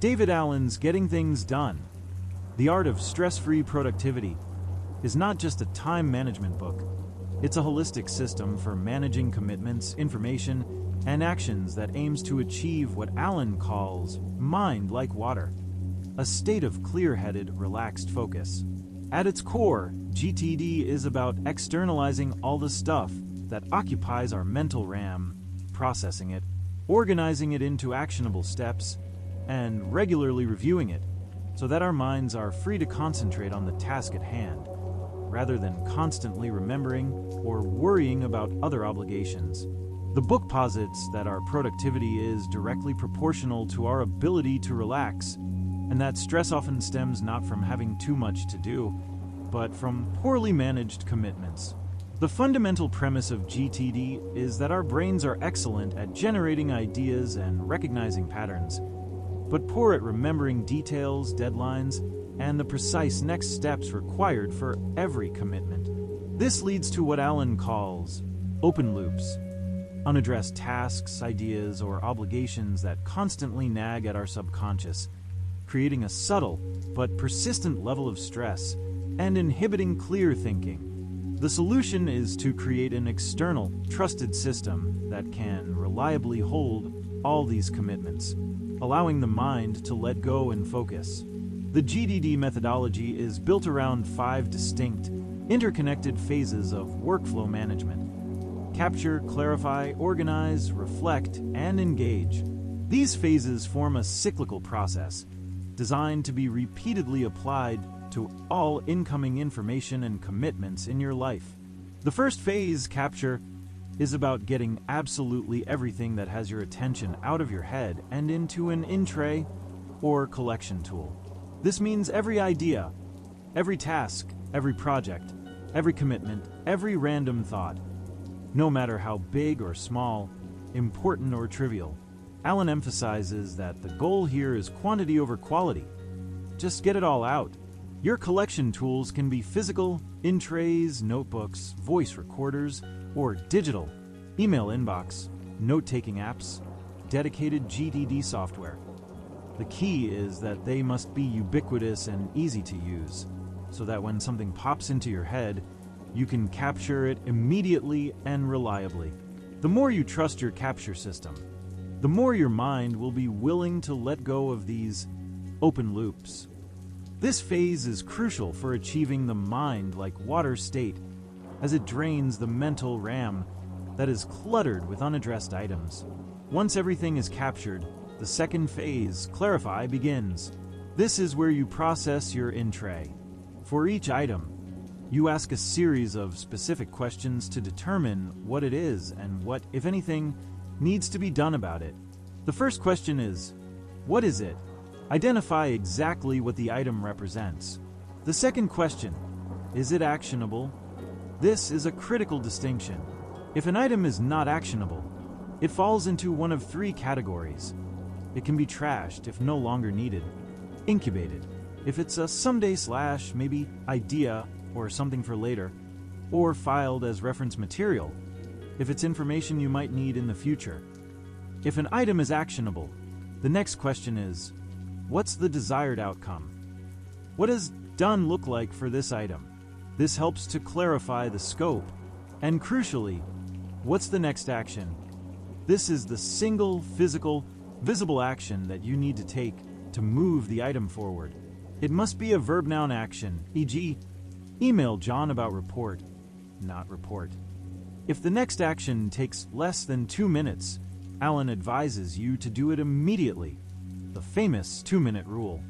David Allen's Getting Things Done, The Art of Stress-Free Productivity, is not just a time management book. It's a holistic system for managing commitments, information, and actions that aims to achieve what Allen calls mind like water, a state of clear-headed, relaxed focus. At its core, GTD is about externalizing all the stuff that occupies our mental RAM, processing it, organizing it into actionable steps, and regularly reviewing it so that our minds are free to concentrate on the task at hand, rather than constantly remembering or worrying about other obligations. The book posits that our productivity is directly proportional to our ability to relax, and that stress often stems not from having too much to do, but from poorly managed commitments. The fundamental premise of GTD is that our brains are excellent at generating ideas and recognizing patterns, but poor at remembering details, deadlines, and the precise next steps required for every commitment. This leads to what Allen calls open loops, unaddressed tasks, ideas, or obligations that constantly nag at our subconscious, creating a subtle but persistent level of stress and inhibiting clear thinking. The solution is to create an external, trusted system that can reliably hold all these commitments, allowing the mind to let go and focus. The GTD methodology is built around 5 distinct, interconnected phases of workflow management: capture, clarify, organize, reflect, and engage. These phases form a cyclical process designed to be repeatedly applied to all incoming information and commitments in your life. The first phase, capture, is about getting absolutely everything that has your attention out of your head and into an in-tray or collection tool. This means every idea, every task, every project, every commitment, every random thought, no matter how big or small, important or trivial. Allen emphasizes that the goal here is quantity over quality. Just get it all out. Your collection tools can be physical, in-trays, notebooks, voice recorders, or digital, email inbox, note-taking apps, dedicated GTD software. The key is that they must be ubiquitous and easy to use, so that when something pops into your head, you can capture it immediately and reliably. The more you trust your capture system, the more your mind will be willing to let go of these open loops. This phase is crucial for achieving the mind-like water state, as it drains the mental RAM that is cluttered with unaddressed items. Once everything is captured, the second phase, clarify, begins. This is where you process your in-tray. For each item, you ask a series of specific questions to determine what it is and what, if anything, needs to be done about it. The first question is, what is it? Identify exactly what the item represents. The second question, is it actionable? This is a critical distinction. If an item is not actionable, it falls into one of 3 categories. It can be trashed if no longer needed, incubated if it's a someday / maybe idea or something for later, or filed as reference material if it's information you might need in the future. If an item is actionable, the next question is, what's the desired outcome? What does done look like for this item? This helps to clarify the scope, and crucially, what's the next action? This is the single, physical, visible action that you need to take to move the item forward. It must be a verb-noun action, e.g., email John about report, not report. If the next action takes less than 2 minutes, Allen advises you to do it immediately, the famous 2-minute rule.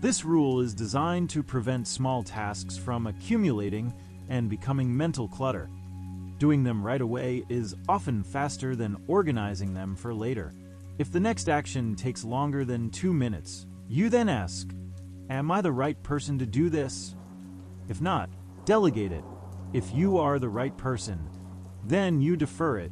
This rule is designed to prevent small tasks from accumulating and becoming mental clutter. Doing them right away is often faster than organizing them for later. If the next action takes longer than 2 minutes, you then ask, am I the right person to do this? If not, delegate it. If you are the right person, then you defer it,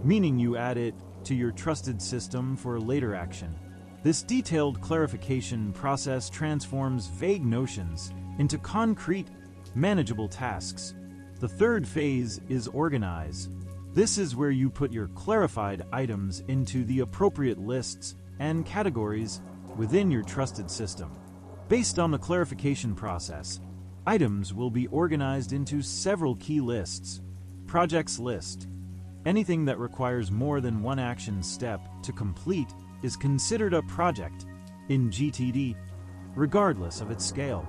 meaning you add it to your trusted system for later action. This detailed clarification process transforms vague notions into concrete, manageable tasks. The third phase is organize. This is where you put your clarified items into the appropriate lists and categories within your trusted system. Based on the clarification process, items will be organized into several key lists. Projects list. Anything that requires more than one action step to complete is considered a project in GTD, regardless of its scale.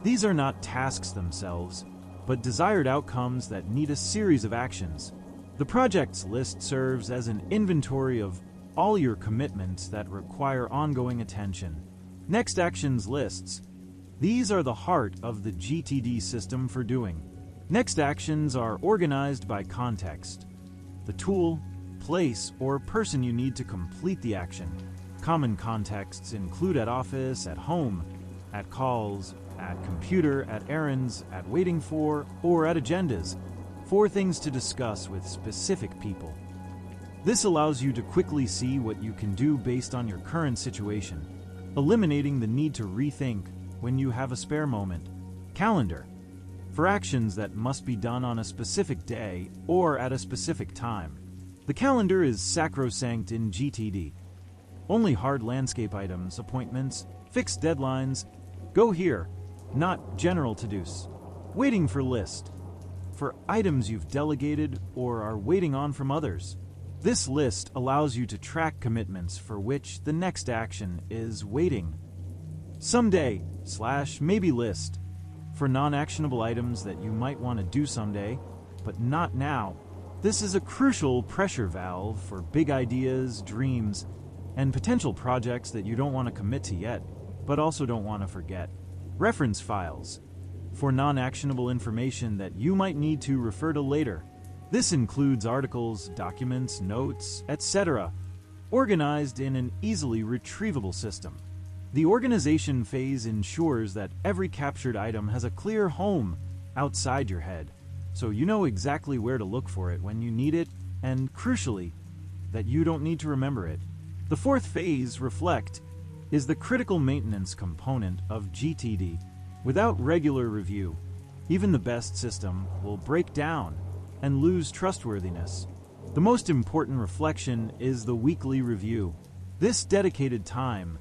These are not tasks themselves, but desired outcomes that need a series of actions. The projects list serves as an inventory of all your commitments that require ongoing attention. Next actions lists. These are the heart of the GTD system for doing. Next actions are organized by context, the tool, place, or person you need to complete the action. Common contexts include at office, at home, at calls, at computer, at errands, at waiting for, or at agendas, for things to discuss with specific people. This allows you to quickly see what you can do based on your current situation, eliminating the need to rethink when you have a spare moment. Calendar. For actions that must be done on a specific day or at a specific time. The calendar is sacrosanct in GTD. Only hard landscape items, appointments, fixed deadlines go here, not general to-dos. Waiting for list. For items you've delegated or are waiting on from others. This list allows you to track commitments for which the next action is waiting. Someday/maybe list. For non-actionable items that you might want to do someday, but not now. This is a crucial pressure valve for big ideas, dreams, and potential projects that you don't want to commit to yet, but also don't want to forget. Reference files. For non-actionable information that you might need to refer to later. This includes articles, documents, notes, etc., organized in an easily retrievable system. The organization phase ensures that every captured item has a clear home outside your head, so you know exactly where to look for it when you need it, and crucially, that you don't need to remember it. The fourth phase, reflect, is the critical maintenance component of GTD. Without regular review, even the best system will break down and lose trustworthiness. The most important reflection is the weekly review. This dedicated time,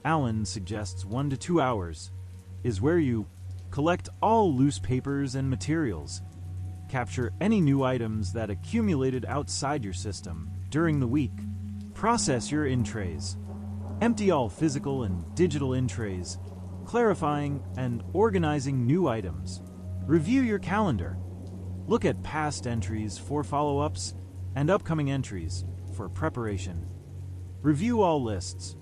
Alan suggests 1 to 2 hours, is where you collect all loose papers and materials, capture any new items that accumulated outside your system during the week, process your in-trays, empty all physical and digital in-trays, clarifying and organizing new items, review your calendar, look at past entries for follow-ups and upcoming entries for preparation, review all lists,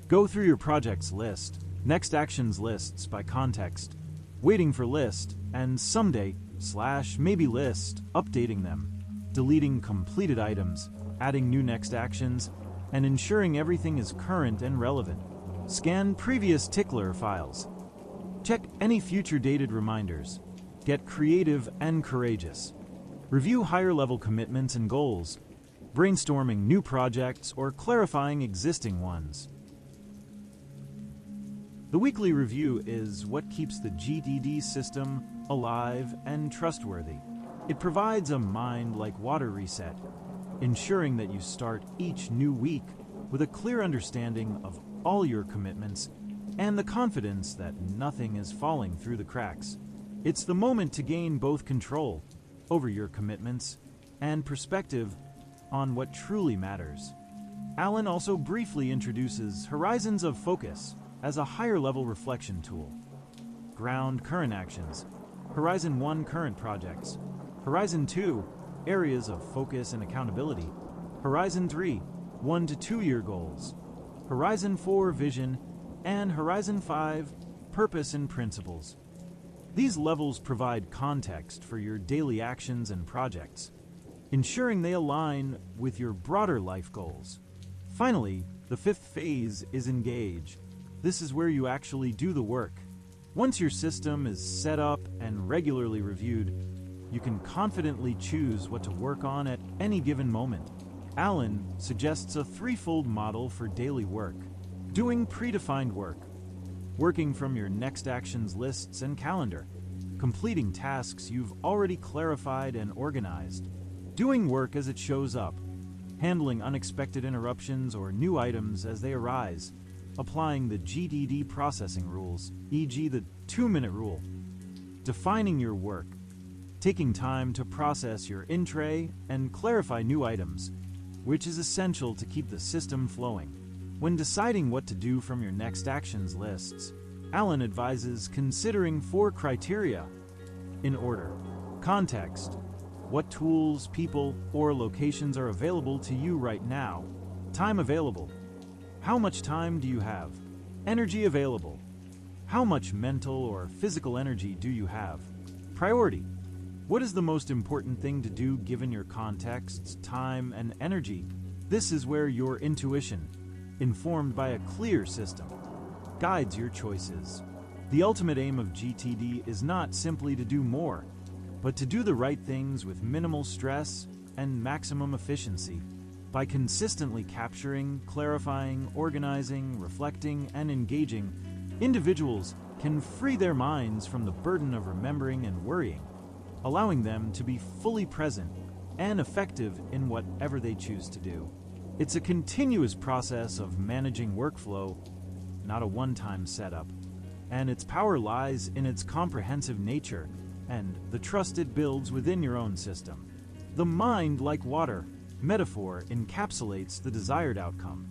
go through your projects list, next actions lists by context, waiting for list, and someday/maybe list, updating them, deleting completed items, adding new next actions, and ensuring everything is current and relevant. Scan previous tickler files. Check any future dated reminders. Get creative and courageous. Review higher-level commitments and goals, brainstorming new projects or clarifying existing ones. The weekly review is what keeps the GTD system alive and trustworthy. It provides a mind-like water reset, ensuring that you start each new week with a clear understanding of all your commitments and the confidence that nothing is falling through the cracks. It's the moment to gain both control over your commitments and perspective on what truly matters. Alan also briefly introduces Horizons of Focus as a higher-level reflection tool. Ground current actions. Horizon 1 current projects. Horizon 2 areas of focus and accountability. Horizon 3 1 to 2 year goals. Horizon 4 vision, and Horizon 5 purpose and principles. These levels provide context for your daily actions and projects, ensuring they align with your broader life goals. Finally, the fifth phase is engage. This is where you actually do the work. Once your system is set up and regularly reviewed, you can confidently choose what to work on at any given moment. Alan suggests a threefold model for daily work. Doing predefined work, working from your next actions lists and calendar, completing tasks you've already clarified and organized, doing work as it shows up, handling unexpected interruptions or new items as they arise, applying the GTD processing rules, e.g. the 2-minute rule. Defining your work, taking time to process your in-tray and clarify new items, which is essential to keep the system flowing. When deciding what to do from your next actions lists, Alan advises considering 4 criteria in order: context, what tools, people, or locations are available to you right now; time available, how much time do you have; energy available, how much mental or physical energy do you have; priority, what is the most important thing to do given your contexts, time, and energy. This is where your intuition, informed by a clear system, guides your choices. The ultimate aim of GTD is not simply to do more, but to do the right things with minimal stress and maximum efficiency. By consistently capturing, clarifying, organizing, reflecting, and engaging, individuals can free their minds from the burden of remembering and worrying, allowing them to be fully present and effective in whatever they choose to do. It's a continuous process of managing workflow, not a one-time setup, and its power lies in its comprehensive nature and the trust it builds within your own system. The mind, like water, metaphor encapsulates the desired outcome,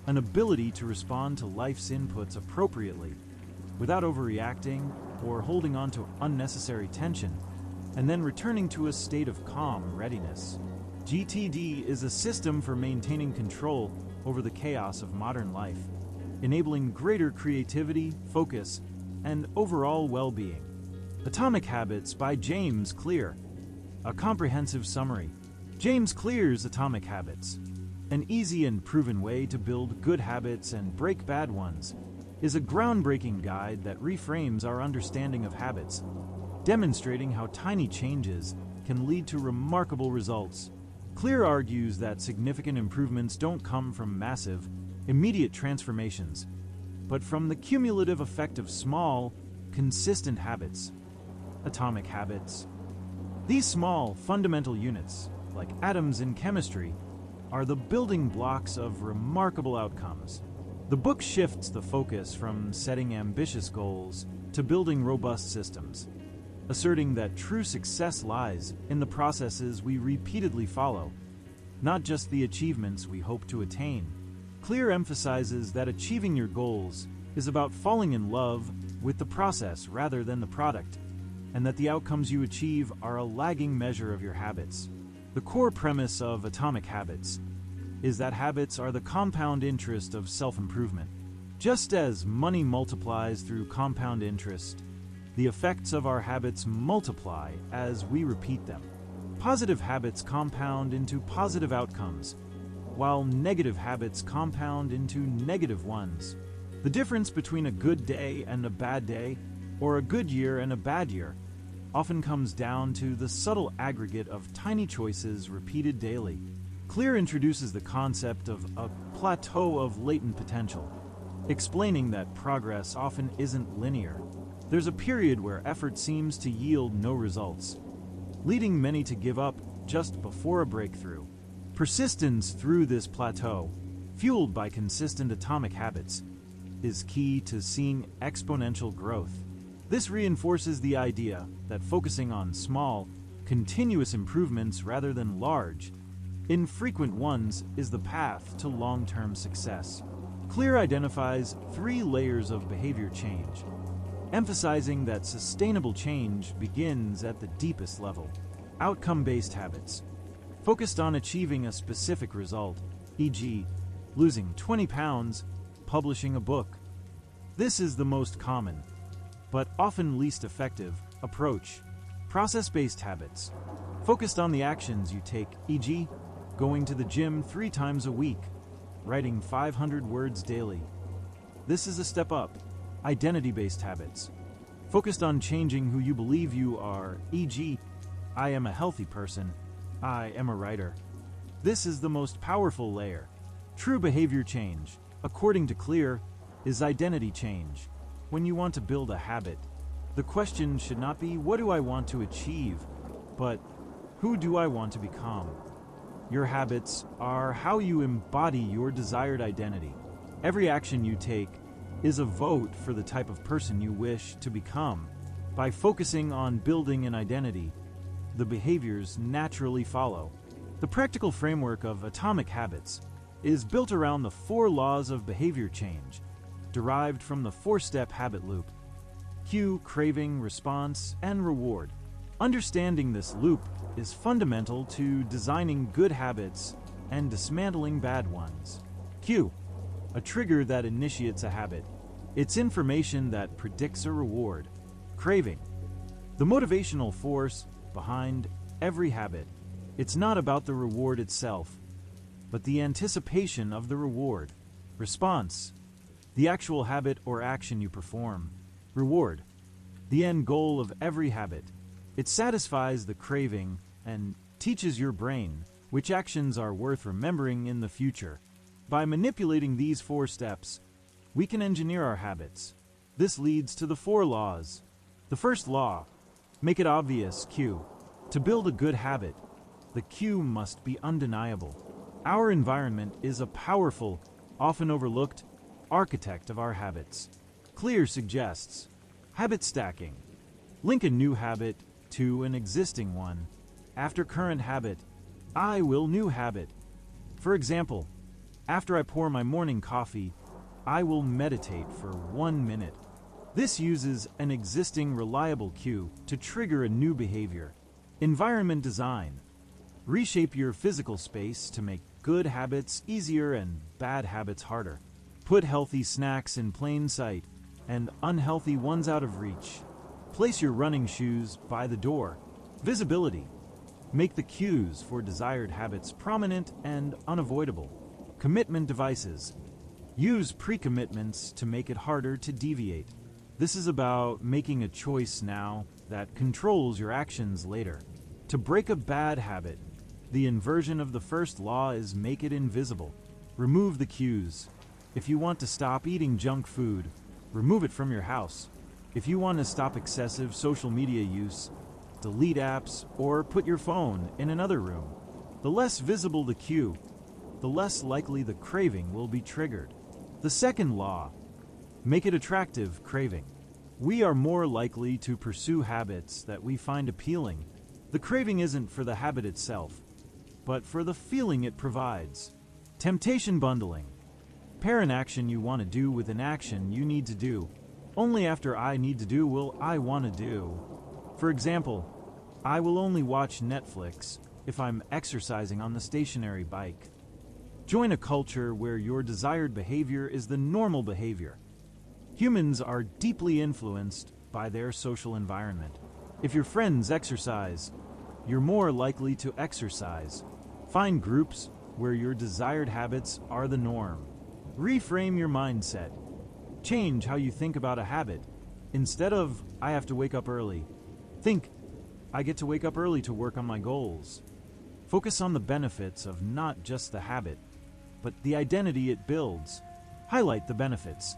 an ability to respond to life's inputs appropriately, without overreacting or holding on to unnecessary tension, and then returning to a state of calm readiness. GTD is a system for maintaining control over the chaos of modern life, enabling greater creativity, focus, and overall well-being. Atomic Habits by James Clear. A comprehensive summary. James Clear's Atomic Habits, an easy and proven way to build good habits and break bad ones, is a groundbreaking guide that reframes our understanding of habits, demonstrating how tiny changes can lead to remarkable results. Clear argues that significant improvements don't come from massive, immediate transformations, but from the cumulative effect of small, consistent habits. Atomic habits. These small, fundamental units, like atoms in chemistry, are the building blocks of remarkable outcomes. The book shifts the focus from setting ambitious goals to building robust systems, asserting that true success lies in the processes we repeatedly follow, not just the achievements we hope to attain. Clear emphasizes that achieving your goals is about falling in love with the process rather than the product, and that the outcomes you achieve are a lagging measure of your habits. The core premise of Atomic Habits is that habits are the compound interest of self-improvement. Just as money multiplies through compound interest, the effects of our habits multiply as we repeat them. Positive habits compound into positive outcomes, while negative habits compound into negative ones. The difference between a good day and a bad day, or a good year and a bad year, often comes down to the subtle aggregate of tiny choices repeated daily. Clear introduces the concept of a plateau of latent potential, explaining that progress often isn't linear. There's a period where effort seems to yield no results, leading many to give up just before a breakthrough. Persistence through this plateau, fueled by consistent atomic habits, is key to seeing exponential growth. This reinforces the idea that focusing on small, continuous improvements rather than large, infrequent ones is the path to long-term success. Clear identifies 3 layers of behavior change, emphasizing that sustainable change begins at the deepest level. Outcome-based habits, focused on achieving a specific result, e.g., losing 20 pounds, publishing a book. This is the most common, but often least effective, approach. Process-based habits, focused on the actions you take, e.g., going to the gym 3 times a week, writing 500 words daily. This is a step up. Identity-based habits, focused on changing who you believe you are, e.g., I am a healthy person, I am a writer. This is the most powerful layer. True behavior change, according to Clear, is identity change. When you want to build a habit, the question should not be, what do I want to achieve, but who do I want to become? Your habits are how you embody your desired identity. Every action you take is a vote for the type of person you wish to become. By focusing on building an identity, the behaviors naturally follow. The practical framework of atomic habits is built around the 4 laws of behavior change, derived from the 4-step habit loop: cue, craving, response, and reward. Understanding this loop is fundamental to designing good habits and dismantling bad ones. Cue, a trigger that initiates a habit. It's information that predicts a reward. Craving, the motivational force behind every habit. It's not about the reward itself, but the anticipation of the reward. Response, the actual habit or action you perform. Reward, the end goal of every habit. It satisfies the craving and teaches your brain which actions are worth remembering in the future. By manipulating these 4 steps, we can engineer our habits. This leads to the 4 laws. The first law, make it obvious. Cue. To build a good habit, the cue must be undeniable. Our environment is a powerful, often overlooked, architect of our habits. Clear suggests habit stacking. Link a new habit to an existing one. After current habit, I will new habit. For example, after I pour my morning coffee, I will meditate for 1 minute. This uses an existing reliable cue to trigger a new behavior. Environment design. Reshape your physical space to make good habits easier and bad habits harder. Put healthy snacks in plain sight and unhealthy ones out of reach. Place your running shoes by the door. Visibility. Make the cues for desired habits prominent and unavoidable. Commitment devices. Use pre-commitments to make it harder to deviate. This is about making a choice now that controls your actions later. To break a bad habit, the inversion of the first law is make it invisible. Remove the cues. If you want to stop eating junk food, remove it from your house. If you want to stop excessive social media use, delete apps or put your phone in another room. The less visible the cue, the less likely the craving will be triggered. The second law, make it attractive. Craving. We are more likely to pursue habits that we find appealing. The craving isn't for the habit itself, but for the feeling it provides. Temptation bundling. Pair an action you want to do with an action you need to do. Only after I need to do will I want to do. For example, I will only watch Netflix if I'm exercising on the stationary bike. Join a culture where your desired behavior is the normal behavior. Humans are deeply influenced by their social environment. If your friends exercise, you're more likely to exercise. Find groups where your desired habits are the norm. Reframe your mindset. Change how you think about a habit. Instead of, I have to wake up early, think, I get to wake up early to work on my goals. Focus on the benefits of not just the habit, but the identity it builds. Highlight the benefits.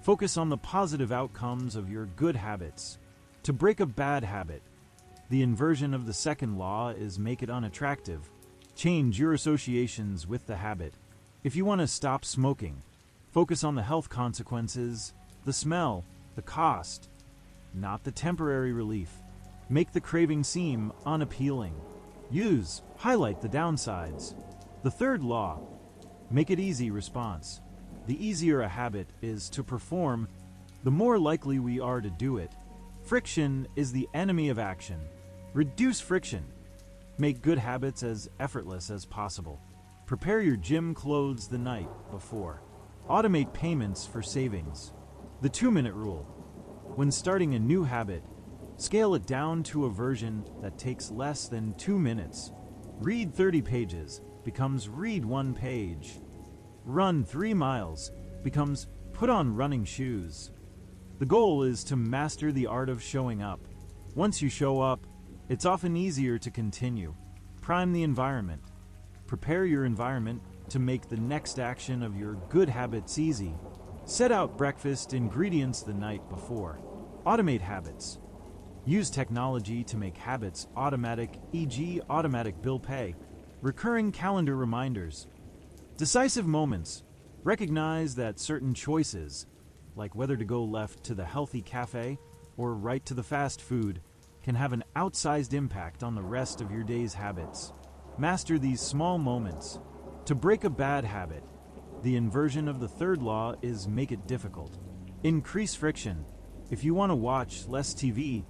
Focus on the positive outcomes of your good habits. To break a bad habit, the inversion of the second law is make it unattractive. Change your associations with the habit. If you want to stop smoking, focus on the health consequences, the smell, the cost, not the temporary relief. Make the craving seem unappealing. Highlight the downsides. The third law, make it easy. Response. The easier a habit is to perform, the more likely we are to do it. Friction is the enemy of action. Reduce friction. Make good habits as effortless as possible. Prepare your gym clothes the night before. Automate payments for savings. The 2-minute rule. When starting a new habit, scale it down to a version that takes less than 2 minutes. Read 30 pages becomes read 1 page. Run 3 miles becomes put on running shoes. The goal is to master the art of showing up. Once you show up, it's often easier to continue. Prime the environment. Prepare your environment to make the next action of your good habits easy. Set out breakfast ingredients the night before. Automate habits. Use technology to make habits automatic, e.g. automatic bill pay, recurring calendar reminders. Decisive moments. Recognize that certain choices, like whether to go left to the healthy cafe or right to the fast food, can have an outsized impact on the rest of your day's habits. Master these small moments. To break a bad habit, the inversion of the third law is make it difficult. Increase friction. If you want to watch less TV,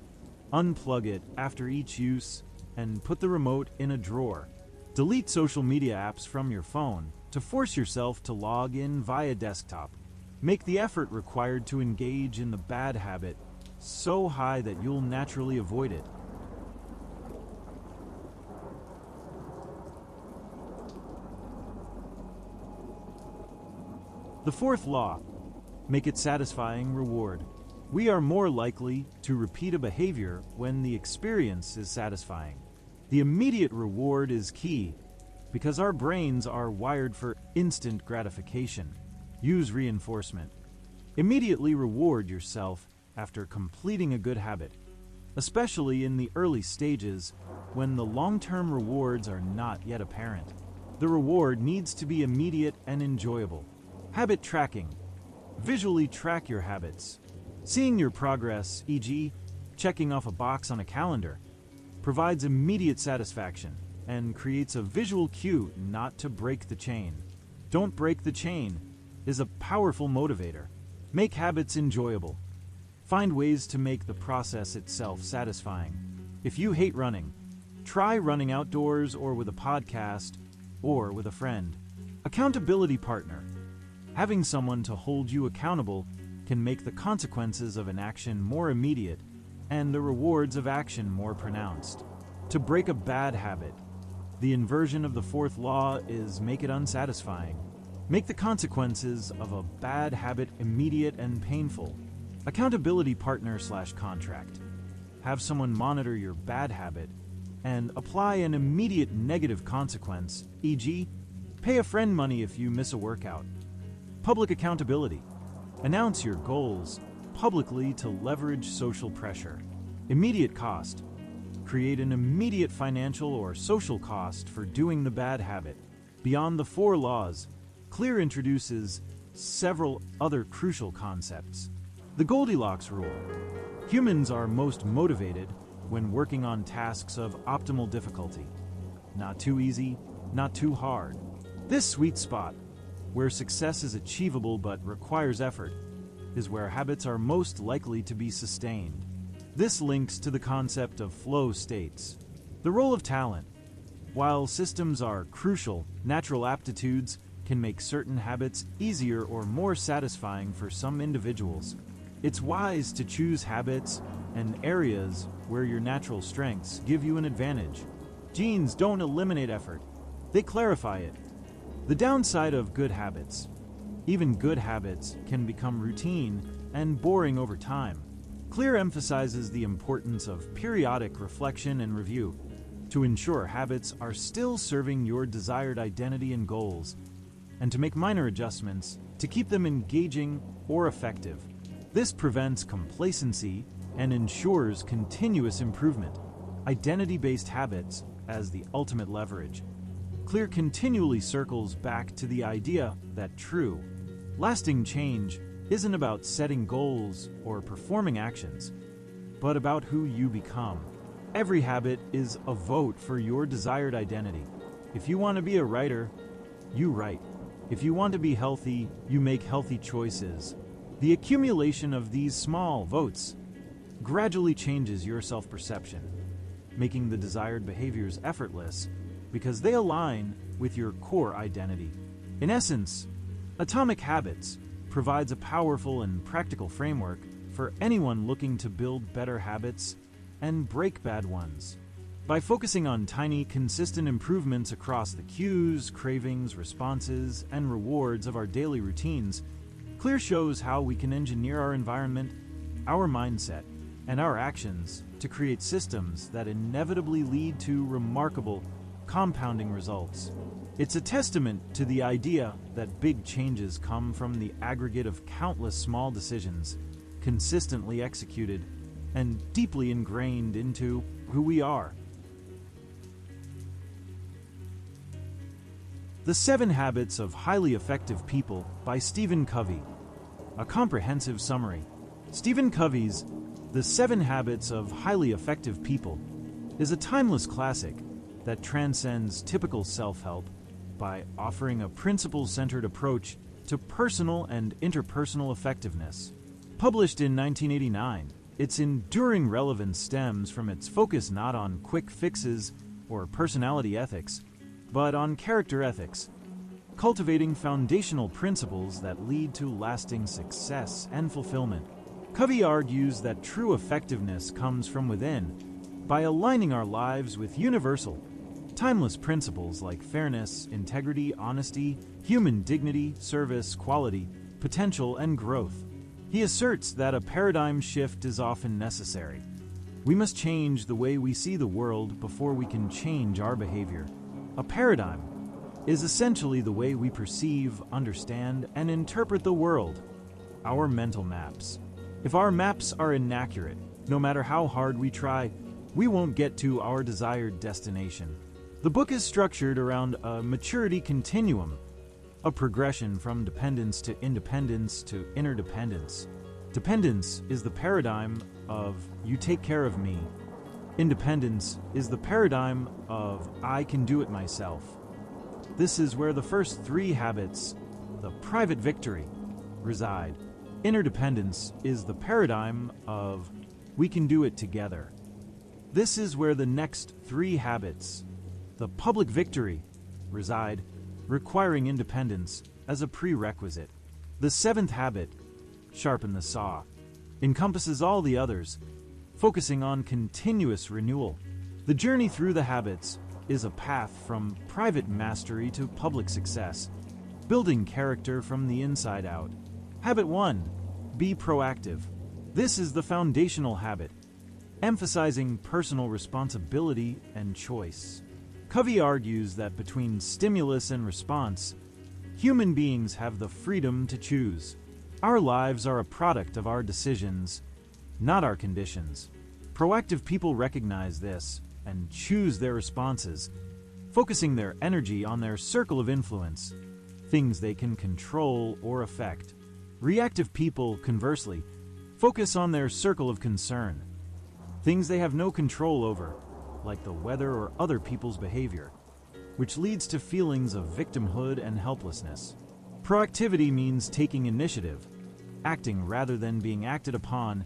unplug it after each use and put the remote in a drawer. Delete social media apps from your phone to force yourself to log in via desktop. Make the effort required to engage in the bad habit so high that you'll naturally avoid it. The fourth law, make it satisfying reward. We are more likely to repeat a behavior when the experience is satisfying. The immediate reward is key because our brains are wired for instant gratification. Use reinforcement. Immediately reward yourself after completing a good habit, especially in the early stages when the long-term rewards are not yet apparent. The reward needs to be immediate and enjoyable. Habit tracking. Visually track your habits. Seeing your progress, e.g., checking off a box on a calendar, provides immediate satisfaction and creates a visual cue not to break the chain. Don't break the chain is a powerful motivator. Make habits enjoyable. Find ways to make the process itself satisfying. If you hate running, try running outdoors or with a podcast or with a friend. Accountability partner. Having someone to hold you accountable can make the consequences of an action more immediate and the rewards of action more pronounced. To break a bad habit, the inversion of the fourth law is make it unsatisfying. Make the consequences of a bad habit immediate and painful. Accountability partner/contract. Have someone monitor your bad habit and apply an immediate negative consequence, e.g., pay a friend money if you miss a workout. Public accountability. Announce your goals publicly to leverage social pressure. Immediate cost. Create an immediate financial or social cost for doing the bad habit. Beyond the four laws, Clear introduces several other crucial concepts. The Goldilocks rule. Humans are most motivated when working on tasks of optimal difficulty. Not too easy, not too hard. This sweet spot, where success is achievable but requires effort, is where habits are most likely to be sustained. This links to the concept of flow states. The role of talent. While systems are crucial, natural aptitudes can make certain habits easier or more satisfying for some individuals. It's wise to choose habits and areas where your natural strengths give you an advantage. Genes don't eliminate effort, they clarify it. The downside of good habits. Even good habits can become routine and boring over time. Clear emphasizes the importance of periodic reflection and review to ensure habits are still serving your desired identity and goals, and to make minor adjustments to keep them engaging or effective. This prevents complacency and ensures continuous improvement. Identity-based habits as the ultimate leverage. Clear continually circles back to the idea that true, lasting change isn't about setting goals or performing actions, but about who you become. Every habit is a vote for your desired identity. If you want to be a writer, you write. If you want to be healthy, you make healthy choices. The accumulation of these small votes gradually changes your self-perception, making the desired behaviors effortless because they align with your core identity. In essence, Atomic Habits provides a powerful and practical framework for anyone looking to build better habits and break bad ones. By focusing on tiny, consistent improvements across the cues, cravings, responses, and rewards of our daily routines, Clear shows how we can engineer our environment, our mindset, and our actions to create systems that inevitably lead to remarkable, compounding results. It's a testament to the idea that big changes come from the aggregate of countless small decisions, consistently executed and deeply ingrained into who we are. The 7 Habits of Highly Effective People by Stephen Covey. A comprehensive summary. Stephen Covey's The 7 Habits of Highly Effective People is a timeless classic that transcends typical self-help by offering a principle-centered approach to personal and interpersonal effectiveness. Published in 1989, its enduring relevance stems from its focus not on quick fixes or personality ethics, but on character ethics, cultivating foundational principles that lead to lasting success and fulfillment. Covey argues that true effectiveness comes from within by aligning our lives with universal, timeless principles like fairness, integrity, honesty, human dignity, service, quality, potential, and growth. He asserts that a paradigm shift is often necessary. We must change the way we see the world before we can change our behavior. A paradigm is essentially the way we perceive, understand, and interpret the world, our mental maps. If our maps are inaccurate, no matter how hard we try, we won't get to our desired destination. The book is structured around a maturity continuum, a progression from dependence to independence to interdependence. Dependence is the paradigm of "you take care of me." Independence is the paradigm of "I can do it myself." This is where the first 3 habits, the private victory, reside. Interdependence is the paradigm of "we can do it together." This is where the next 3 habits, the public victory, reside, requiring independence as a prerequisite. The 7th habit, sharpen the saw, encompasses all the others, focusing on continuous renewal. The journey through the habits is a path from private mastery to public success, building character from the inside out. Habit 1, be proactive. This is the foundational habit, emphasizing personal responsibility and choice. Covey argues that between stimulus and response, human beings have the freedom to choose. Our lives are a product of our decisions, not our conditions. Proactive people recognize this and choose their responses, focusing their energy on their circle of influence, things they can control or affect. Reactive people, conversely, focus on their circle of concern, things they have no control over, like the weather or other people's behavior, which leads to feelings of victimhood and helplessness. Proactivity means taking initiative, acting rather than being acted upon,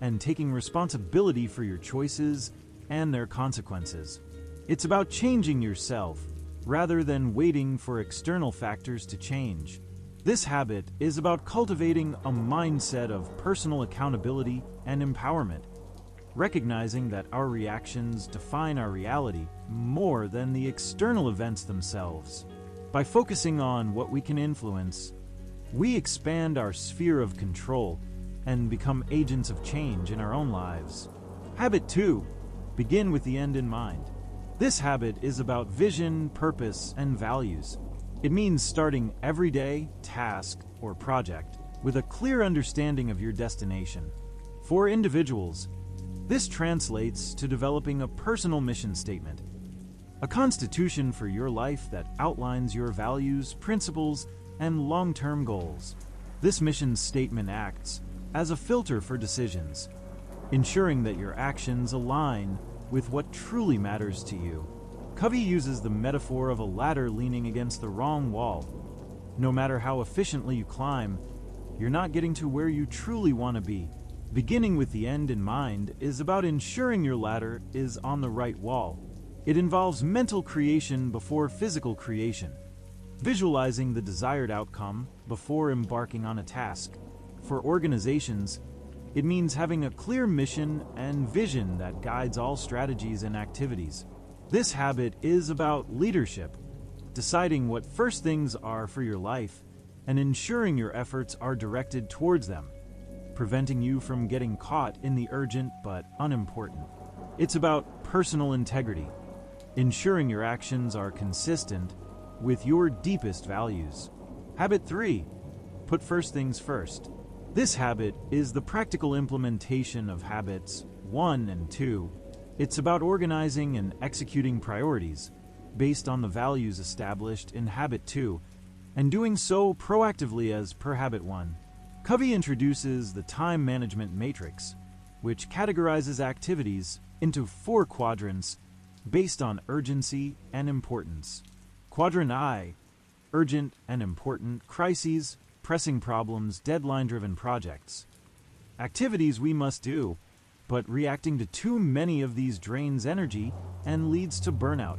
and taking responsibility for your choices and their consequences. It's about changing yourself rather than waiting for external factors to change. This habit is about cultivating a mindset of personal accountability and empowerment, recognizing that our reactions define our reality more than the external events themselves. By focusing on what we can influence, we expand our sphere of control and become agents of change in our own lives. Habit 2, begin with the end in mind. This habit is about vision, purpose, and values. It means starting every day, task, or project with a clear understanding of your destination. For individuals, this translates to developing a personal mission statement, a constitution for your life that outlines your values, principles, and long-term goals. This mission statement acts as a filter for decisions, ensuring that your actions align with what truly matters to you. Covey uses the metaphor of a ladder leaning against the wrong wall. No matter how efficiently you climb, you're not getting to where you truly want to be. Beginning with the end in mind is about ensuring your ladder is on the right wall. It involves mental creation before physical creation, visualizing the desired outcome before embarking on a task. For organizations, it means having a clear mission and vision that guides all strategies and activities. This habit is about leadership, deciding what first things are for your life and ensuring your efforts are directed towards them, preventing you from getting caught in the urgent but unimportant. It's about personal integrity, ensuring your actions are consistent with your deepest values. Habit 3, put first things first. This habit is the practical implementation of habits 1 and 2. It's about organizing and executing priorities, based on the values established in Habit 2, and doing so proactively as per Habit 1. Covey introduces the time management matrix, which categorizes activities into 4 quadrants based on urgency and importance. Quadrant I, urgent and important, crises, pressing problems, deadline-driven projects. Activities we must do, but reacting to too many of these drains energy and leads to burnout.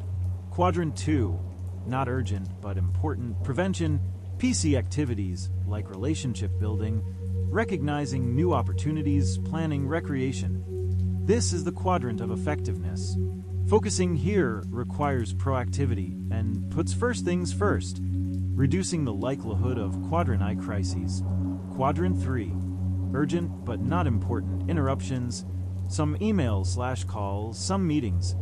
Quadrant 2, not urgent but important, prevention, PC activities like relationship building, recognizing new opportunities, planning, recreation. This is the quadrant of effectiveness. Focusing here requires proactivity and puts first things first, reducing the likelihood of Quadrant I crises. Quadrant 3, urgent but not important, interruptions, some emails/calls, some meetings,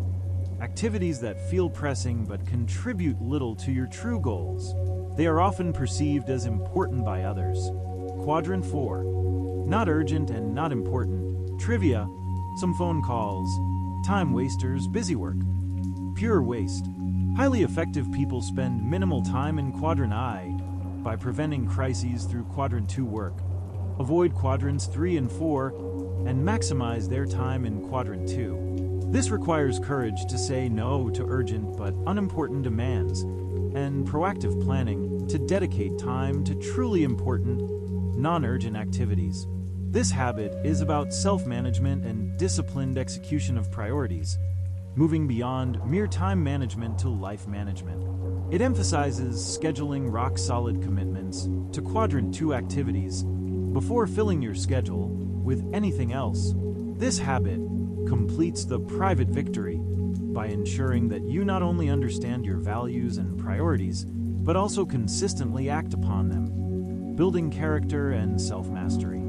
activities that feel pressing but contribute little to your true goals. They are often perceived as important by others. Quadrant 4, not urgent and not important, trivia, some phone calls, time wasters, busy work. Pure waste. Highly effective people spend minimal time in Quadrant I by preventing crises through Quadrant 2 work. Avoid Quadrants 3 and 4 and maximize their time in Quadrant 2. This requires courage to say no to urgent but unimportant demands and proactive planning to dedicate time to truly important, non-urgent activities. This habit is about self-management and disciplined execution of priorities, moving beyond mere time management to life management. It emphasizes scheduling rock-solid commitments to Quadrant 2 activities before filling your schedule with anything else. This habit completes the private victory by ensuring that you not only understand your values and priorities, but also consistently act upon them, building character and self-mastery.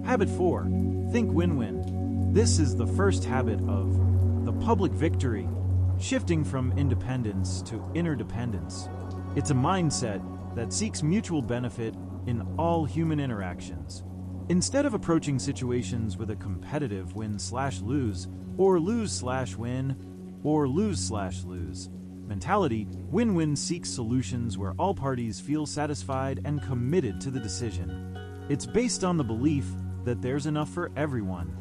Habit 4, think win-win. This is the first habit of the public victory, shifting from independence to interdependence. It's a mindset that seeks mutual benefit in all human interactions. Instead of approaching situations with a competitive win/lose, or lose/win, or lose/lose mentality, win-win seeks solutions where all parties feel satisfied and committed to the decision. It's based on the belief that there's enough for everyone,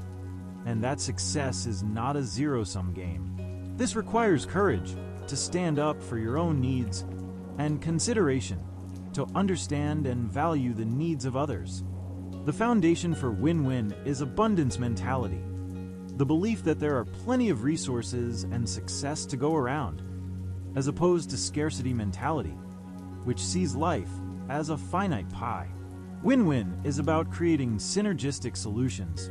and that success is not a zero-sum game. This requires courage to stand up for your own needs and consideration to understand and value the needs of others. The foundation for win-win is abundance mentality, the belief that there are plenty of resources and success to go around, as opposed to scarcity mentality, which sees life as a finite pie. Win-win is about creating synergistic solutions,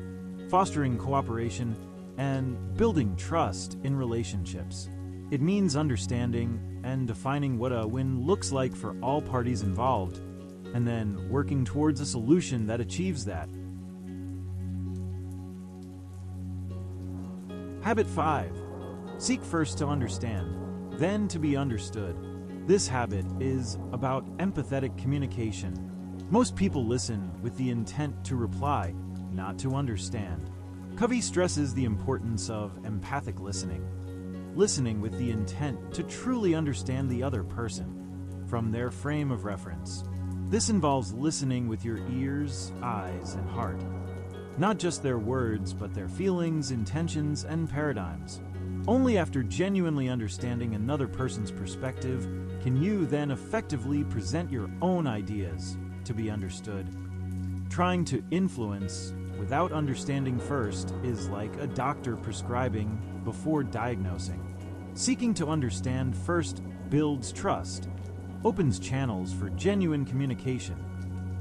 fostering cooperation, and building trust in relationships. It means understanding and defining what a win looks like for all parties involved, and then working towards a solution that achieves that. Habit 5. Seek first to understand, then to be understood. This habit is about empathetic communication. Most people listen with the intent to reply, not to understand. Covey stresses the importance of empathic listening, listening with the intent to truly understand the other person from their frame of reference. This involves listening with your ears, eyes, and heart, not just their words, but their feelings, intentions, and paradigms. Only after genuinely understanding another person's perspective can you then effectively present your own ideas to be understood. Trying to influence without understanding first is like a doctor prescribing before diagnosing. Seeking to understand first builds trust, opens channels for genuine communication,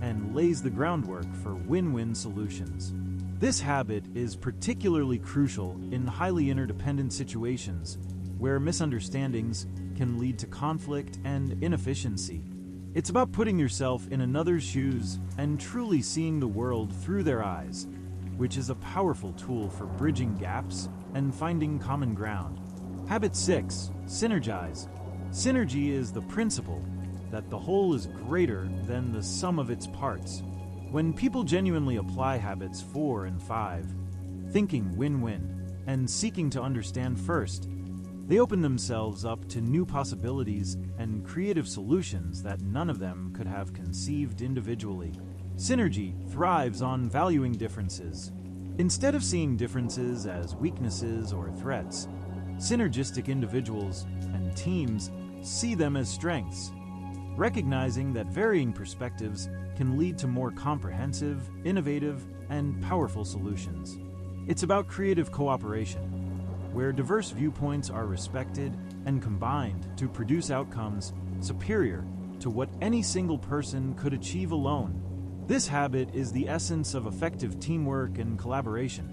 and lays the groundwork for win-win solutions. This habit is particularly crucial in highly interdependent situations where misunderstandings can lead to conflict and inefficiency. It's about putting yourself in another's shoes and truly seeing the world through their eyes, which is a powerful tool for bridging gaps and finding common ground. Habit 6. Synergize. Synergy is the principle that the whole is greater than the sum of its parts. When people genuinely apply habits 4 and 5, thinking win-win and seeking to understand first, They open themselves up to new possibilities and creative solutions that none of them could have conceived individually. Synergy thrives on valuing differences. Instead of seeing differences as weaknesses or threats, synergistic individuals and teams see them as strengths, recognizing that varying perspectives can lead to more comprehensive, innovative, and powerful solutions. It's about creative cooperation, where diverse viewpoints are respected and combined to produce outcomes superior to what any single person could achieve alone. This habit is the essence of effective teamwork and collaboration,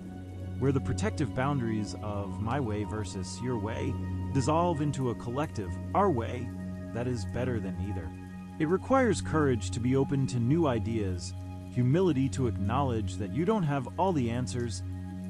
where the protective boundaries of my way versus your way dissolve into a collective our way that is better than either. It requires courage to be open to new ideas, humility to acknowledge that you don't have all the answers,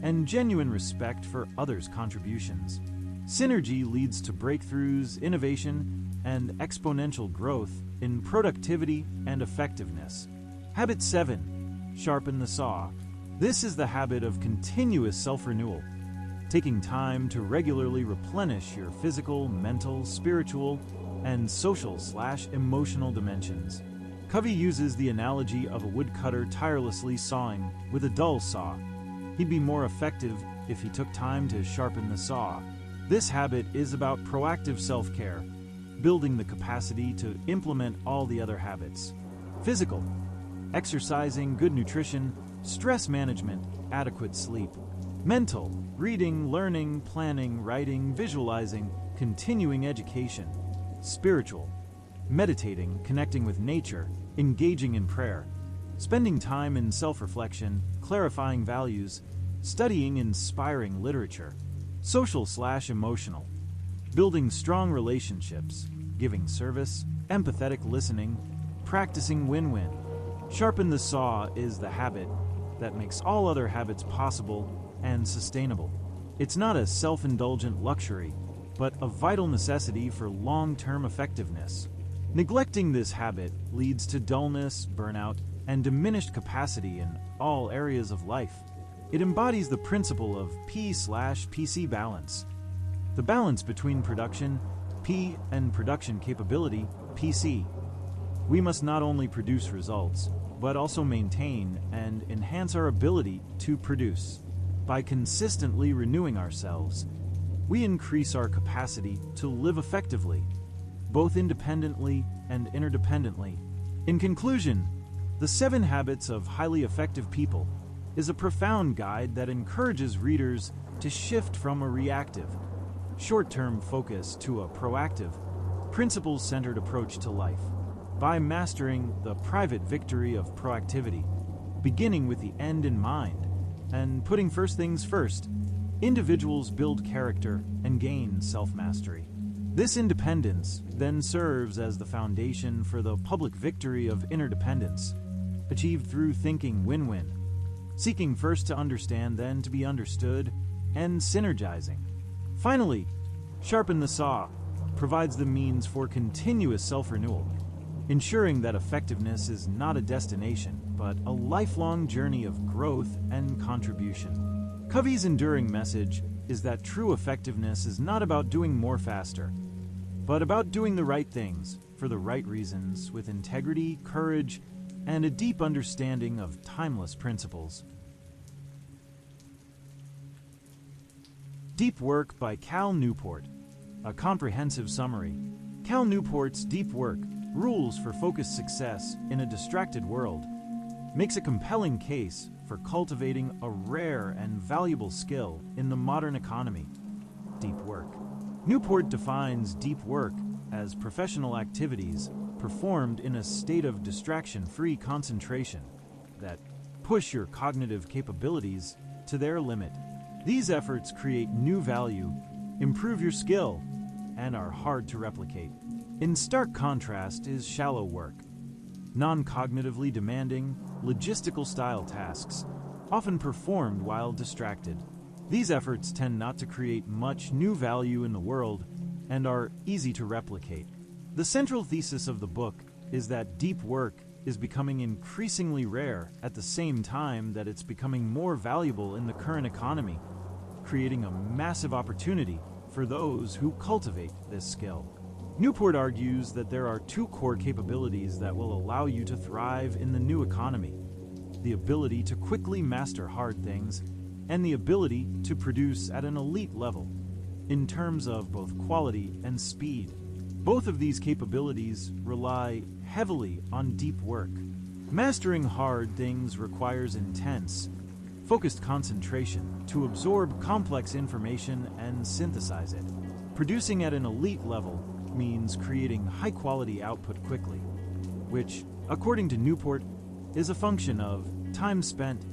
and genuine respect for others' contributions. Synergy leads to breakthroughs, innovation, and exponential growth in productivity and effectiveness. Habit 7. Sharpen the saw. This is the habit of continuous self-renewal, taking time to regularly replenish your physical, mental, spiritual, and social/emotional dimensions. Covey uses the analogy of a woodcutter tirelessly sawing with a dull saw. He'd be more effective if he took time to sharpen the saw. This habit is about proactive self-care, building the capacity to implement all the other habits. Physical, exercising, good nutrition, stress management, adequate sleep. Mental, reading, learning, planning, writing, visualizing, continuing education. Spiritual, meditating, connecting with nature, engaging in prayer, spending time in self-reflection, clarifying values, studying inspiring literature. Social/emotional, building strong relationships, giving service, empathetic listening, practicing win-win. Sharpen the saw is the habit that makes all other habits possible and sustainable. It's not a self-indulgent luxury, but a vital necessity for long-term effectiveness. Neglecting this habit leads to dullness, burnout, and diminished capacity in all areas of life. It embodies the principle of P/PC balance. The balance between production, P, and production capability, PC. We must not only produce results, but also maintain and enhance our ability to produce. By consistently renewing ourselves, we increase our capacity to live effectively, both independently and interdependently. In conclusion, The 7 Habits of Highly Effective People is a profound guide that encourages readers to shift from a reactive, short-term focus to a proactive, principles-centered approach to life. By mastering the private victory of proactivity, beginning with the end in mind, and putting first things first, individuals build character and gain self-mastery. This independence then serves as the foundation for the public victory of interdependence, achieved through thinking win-win, seeking first to understand, then to be understood, and synergizing. Finally, Sharpen the Saw provides the means for continuous self-renewal, ensuring that effectiveness is not a destination, but a lifelong journey of growth and contribution. Covey's enduring message is that true effectiveness is not about doing more faster, but about doing the right things for the right reasons with integrity, courage, and a deep understanding of timeless principles. Deep Work by Cal Newport. A comprehensive summary. Cal Newport's Deep Work, Rules for Focused Success in a Distracted World, makes a compelling case for cultivating a rare and valuable skill in the modern economy: deep work. Newport defines deep work as professional activities performed in a state of distraction-free concentration that push your cognitive capabilities to their limit. These efforts create new value, improve your skill, and are hard to replicate. In stark contrast is shallow work, non-cognitively demanding, logistical-style tasks, often performed while distracted. These efforts tend not to create much new value in the world and are easy to replicate. The central thesis of the book is that deep work is becoming increasingly rare at the same time that it's becoming more valuable in the current economy, creating a massive opportunity for those who cultivate this skill. Newport argues that there are two core capabilities that will allow you to thrive in the new economy: the ability to quickly master hard things and the ability to produce at an elite level in terms of both quality and speed. Both of these capabilities rely heavily on deep work. Mastering hard things requires intense, focused concentration to absorb complex information and synthesize it. Producing at an elite level means creating high-quality output quickly, which, according to Newport, is a function of time spent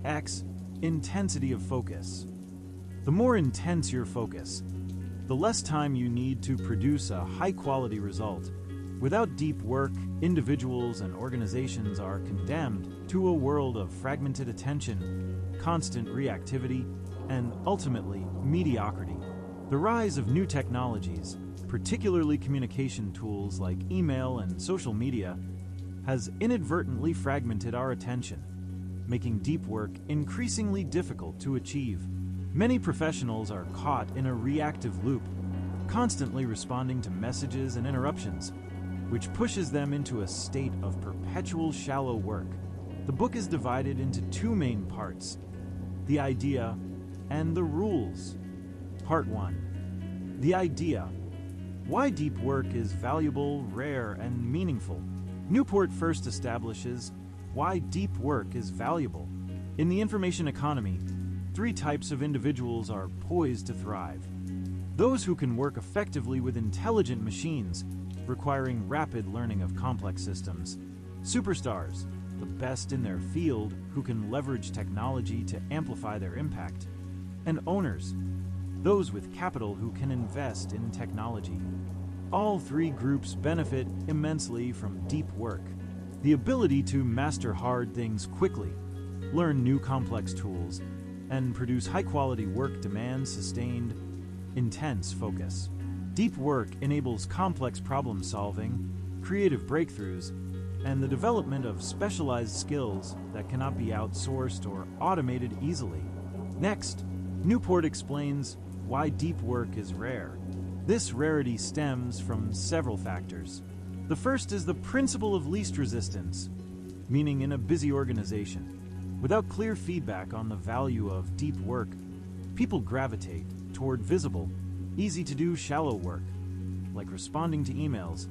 x intensity of focus. The more intense your focus, the less time you need to produce a high-quality result. Without deep work, individuals and organizations are condemned to a world of fragmented attention, constant reactivity, and ultimately mediocrity. The rise of new technologies, particularly communication tools like email and social media, has inadvertently fragmented our attention, making deep work increasingly difficult to achieve. Many professionals are caught in a reactive loop, constantly responding to messages and interruptions, which pushes them into a state of perpetual shallow work. The book is divided into two main parts: the idea and the rules. Part 1. The idea. Why deep work is valuable, rare, and meaningful. Newport first establishes why deep work is valuable. In the information economy, three types of individuals are poised to thrive: those who can work effectively with intelligent machines, requiring rapid learning of complex systems; superstars, the best in their field who can leverage technology to amplify their impact; and owners, those with capital who can invest in technology. All three groups benefit immensely from deep work. The ability to master hard things quickly, learn new complex tools, and produce high-quality work demands sustained, intense focus. Deep work enables complex problem-solving, creative breakthroughs, and the development of specialized skills that cannot be outsourced or automated easily. Next, Newport explains why deep work is rare. This rarity stems from several factors. The first is the principle of least resistance, meaning in a busy organization, without clear feedback on the value of deep work, people gravitate toward visible, easy-to-do shallow work, like responding to emails,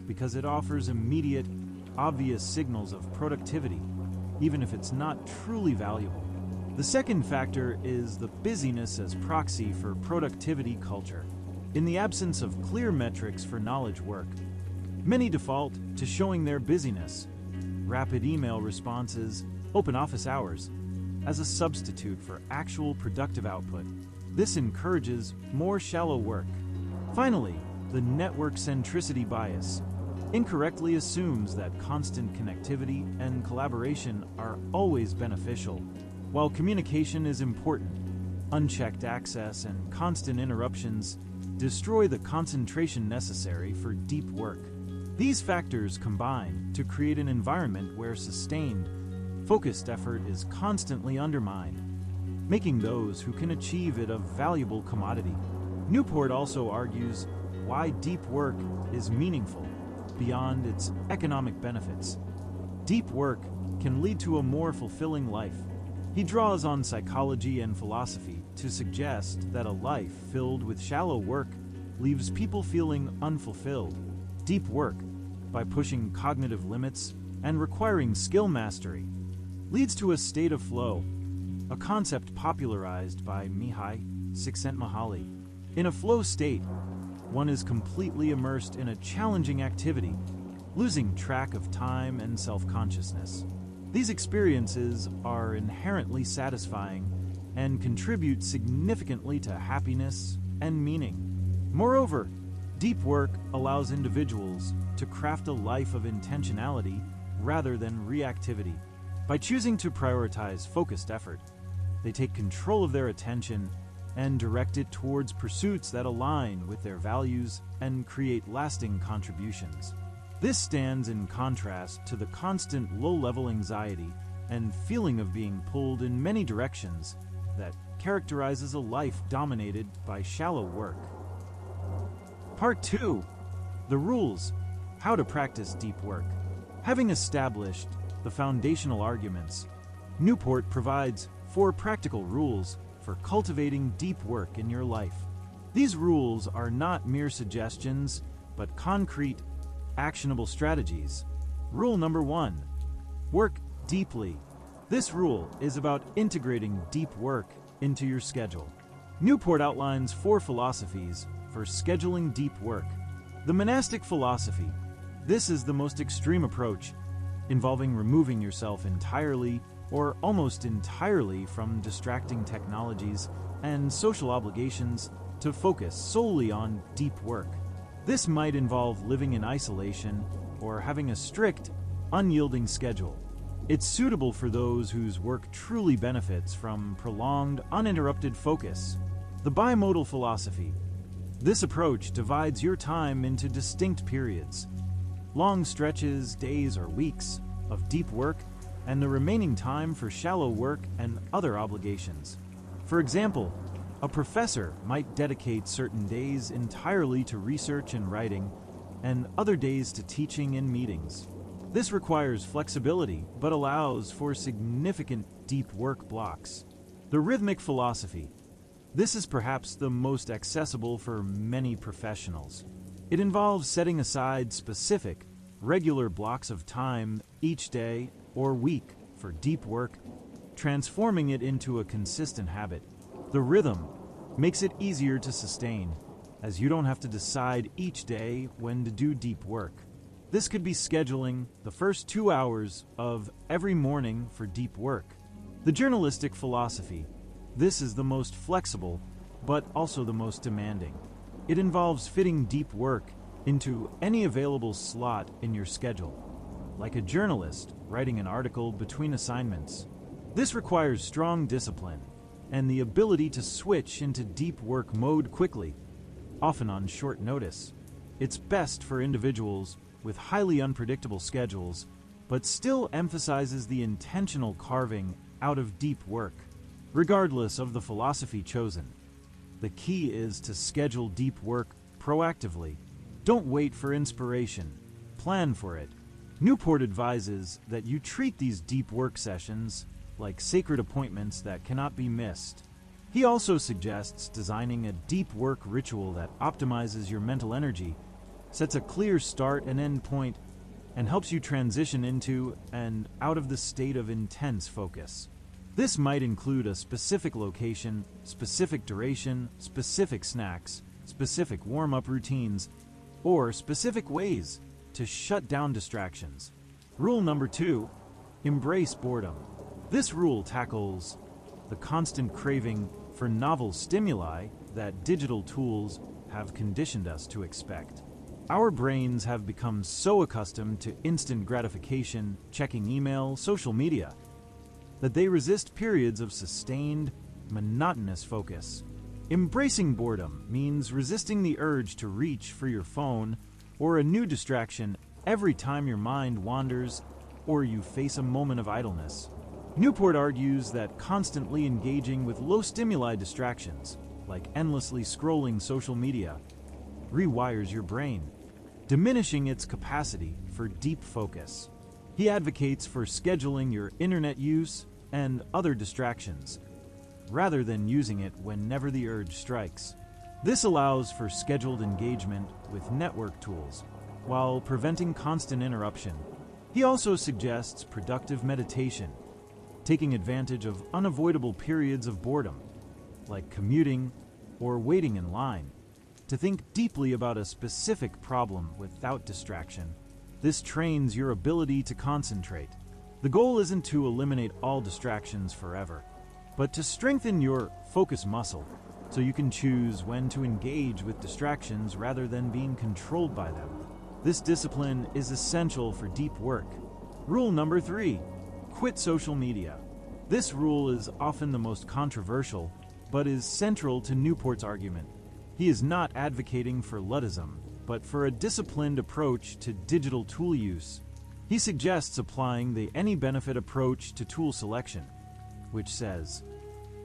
because it offers immediate, obvious signals of productivity, even if it's not truly valuable. The second factor is the busyness as proxy for productivity culture. In the absence of clear metrics for knowledge work, many default to showing their busyness, rapid email responses, open office hours, as a substitute for actual productive output. This encourages more shallow work. Finally, the network centricity bias incorrectly assumes that constant connectivity and collaboration are always beneficial. While communication is important, unchecked access and constant interruptions destroy the concentration necessary for deep work. These factors combine to create an environment where sustained, focused effort is constantly undermined, making those who can achieve it a valuable commodity. Newport also argues why deep work is meaningful beyond its economic benefits. Deep work can lead to a more fulfilling life. He draws on psychology and philosophy to suggest that a life filled with shallow work leaves people feeling unfulfilled. Deep work, by pushing cognitive limits and requiring skill mastery, leads to a state of flow, a concept popularized by Mihai Csikszentmihalyi. In a flow state, one is completely immersed in a challenging activity, losing track of time and self-consciousness. These experiences are inherently satisfying and contribute significantly to happiness and meaning. Moreover, deep work allows individuals to craft a life of intentionality rather than reactivity. By choosing to prioritize focused effort, they take control of their attention and direct it towards pursuits that align with their values and create lasting contributions. This stands in contrast to the constant low-level anxiety and feeling of being pulled in many directions that characterizes a life dominated by shallow work. Part 2. The rules. How to practice deep work. Having established the foundational arguments, Newport provides 4 practical rules for cultivating deep work in your life. These rules are not mere suggestions, but concrete, actionable strategies. Rule number 1. Work deeply. This rule is about integrating deep work into your schedule. Newport outlines 4 philosophies for scheduling deep work. The monastic philosophy. This is the most extreme approach, involving removing yourself entirely or almost entirely from distracting technologies and social obligations to focus solely on deep work. This might involve living in isolation or having a strict, unyielding schedule. It's suitable for those whose work truly benefits from prolonged, uninterrupted focus. The bimodal philosophy. This approach divides your time into distinct periods, long stretches, days or weeks, of deep work, and the remaining time for shallow work and other obligations. For example, a professor might dedicate certain days entirely to research and writing, and other days to teaching and meetings. This requires flexibility, but allows for significant deep work blocks. The rhythmic philosophy. This is perhaps the most accessible for many professionals. It involves setting aside specific, regular blocks of time each day or week for deep work, transforming it into a consistent habit. The rhythm makes it easier to sustain, as you don't have to decide each day when to do deep work. This could be scheduling the first 2 hours of every morning for deep work. The journalistic philosophy. This is the most flexible, but also the most demanding. It involves fitting deep work into any available slot in your schedule, like a journalist writing an article between assignments. This requires strong discipline and the ability to switch into deep work mode quickly, often on short notice. It's best for individuals with highly unpredictable schedules, but still emphasizes the intentional carving out of deep work. Regardless of the philosophy chosen, the key is to schedule deep work proactively. Don't wait for inspiration. Plan for it. Newport advises that you treat these deep work sessions like sacred appointments that cannot be missed. He also suggests designing a deep work ritual that optimizes your mental energy, sets a clear start and end point, and helps you transition into and out of the state of intense focus. This might include a specific location, specific duration, specific snacks, specific warm-up routines, or specific ways to shut down distractions. Rule number 2, embrace boredom. This rule tackles the constant craving for novel stimuli that digital tools have conditioned us to expect. Our brains have become so accustomed to instant gratification, checking email, social media, that they resist periods of sustained, monotonous focus. Embracing boredom means resisting the urge to reach for your phone or a new distraction every time your mind wanders or you face a moment of idleness. Newport argues that constantly engaging with low-stimuli distractions, like endlessly scrolling social media, rewires your brain, diminishing its capacity for deep focus. He advocates for scheduling your internet use and other distractions, rather than using it whenever the urge strikes. This allows for scheduled engagement with network tools, while preventing constant interruption. He also suggests productive meditation, taking advantage of unavoidable periods of boredom, like commuting or waiting in line, to think deeply about a specific problem without distraction. This trains your ability to concentrate. The goal isn't to eliminate all distractions forever, but to strengthen your focus muscle so you can choose when to engage with distractions rather than being controlled by them. This discipline is essential for deep work. Rule number 3, quit social media. This rule is often the most controversial, but is central to Newport's argument. He is not advocating for Luddism, but for a disciplined approach to digital tool use. He suggests applying the any benefit approach to tool selection, which says,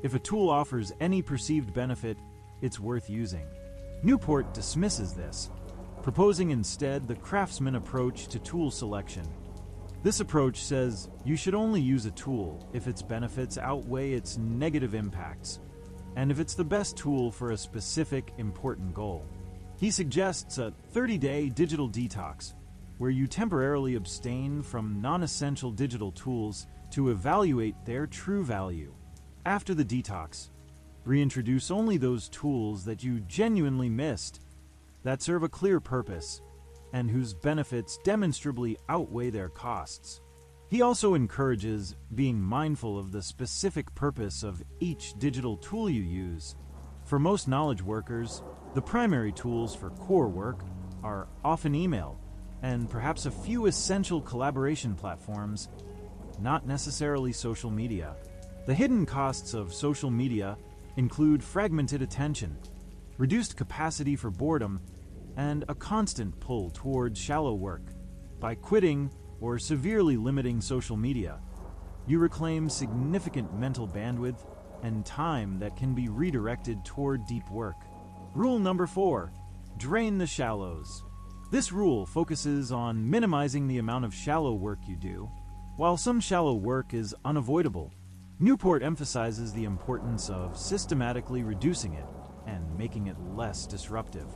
If a tool offers any perceived benefit, it's worth using. Newport dismisses this, proposing instead the craftsman approach to tool selection. This approach says you should only use a tool if its benefits outweigh its negative impacts, and if it's the best tool for a specific, important goal. He suggests a 30-day digital detox, where you temporarily abstain from non-essential digital tools to evaluate their true value. After the detox, reintroduce only those tools that you genuinely missed, that serve a clear purpose, and whose benefits demonstrably outweigh their costs. He also encourages being mindful of the specific purpose of each digital tool you use. For most knowledge workers, the primary tools for core work are often email, and perhaps a few essential collaboration platforms, not necessarily social media. The hidden costs of social media include fragmented attention, reduced capacity for boredom, and a constant pull towards shallow work. By quitting or severely limiting social media, you reclaim significant mental bandwidth and time that can be redirected toward deep work. Rule number 4, drain the shallows. This rule focuses on minimizing the amount of shallow work you do. While some shallow work is unavoidable, Newport emphasizes the importance of systematically reducing it and making it less disruptive.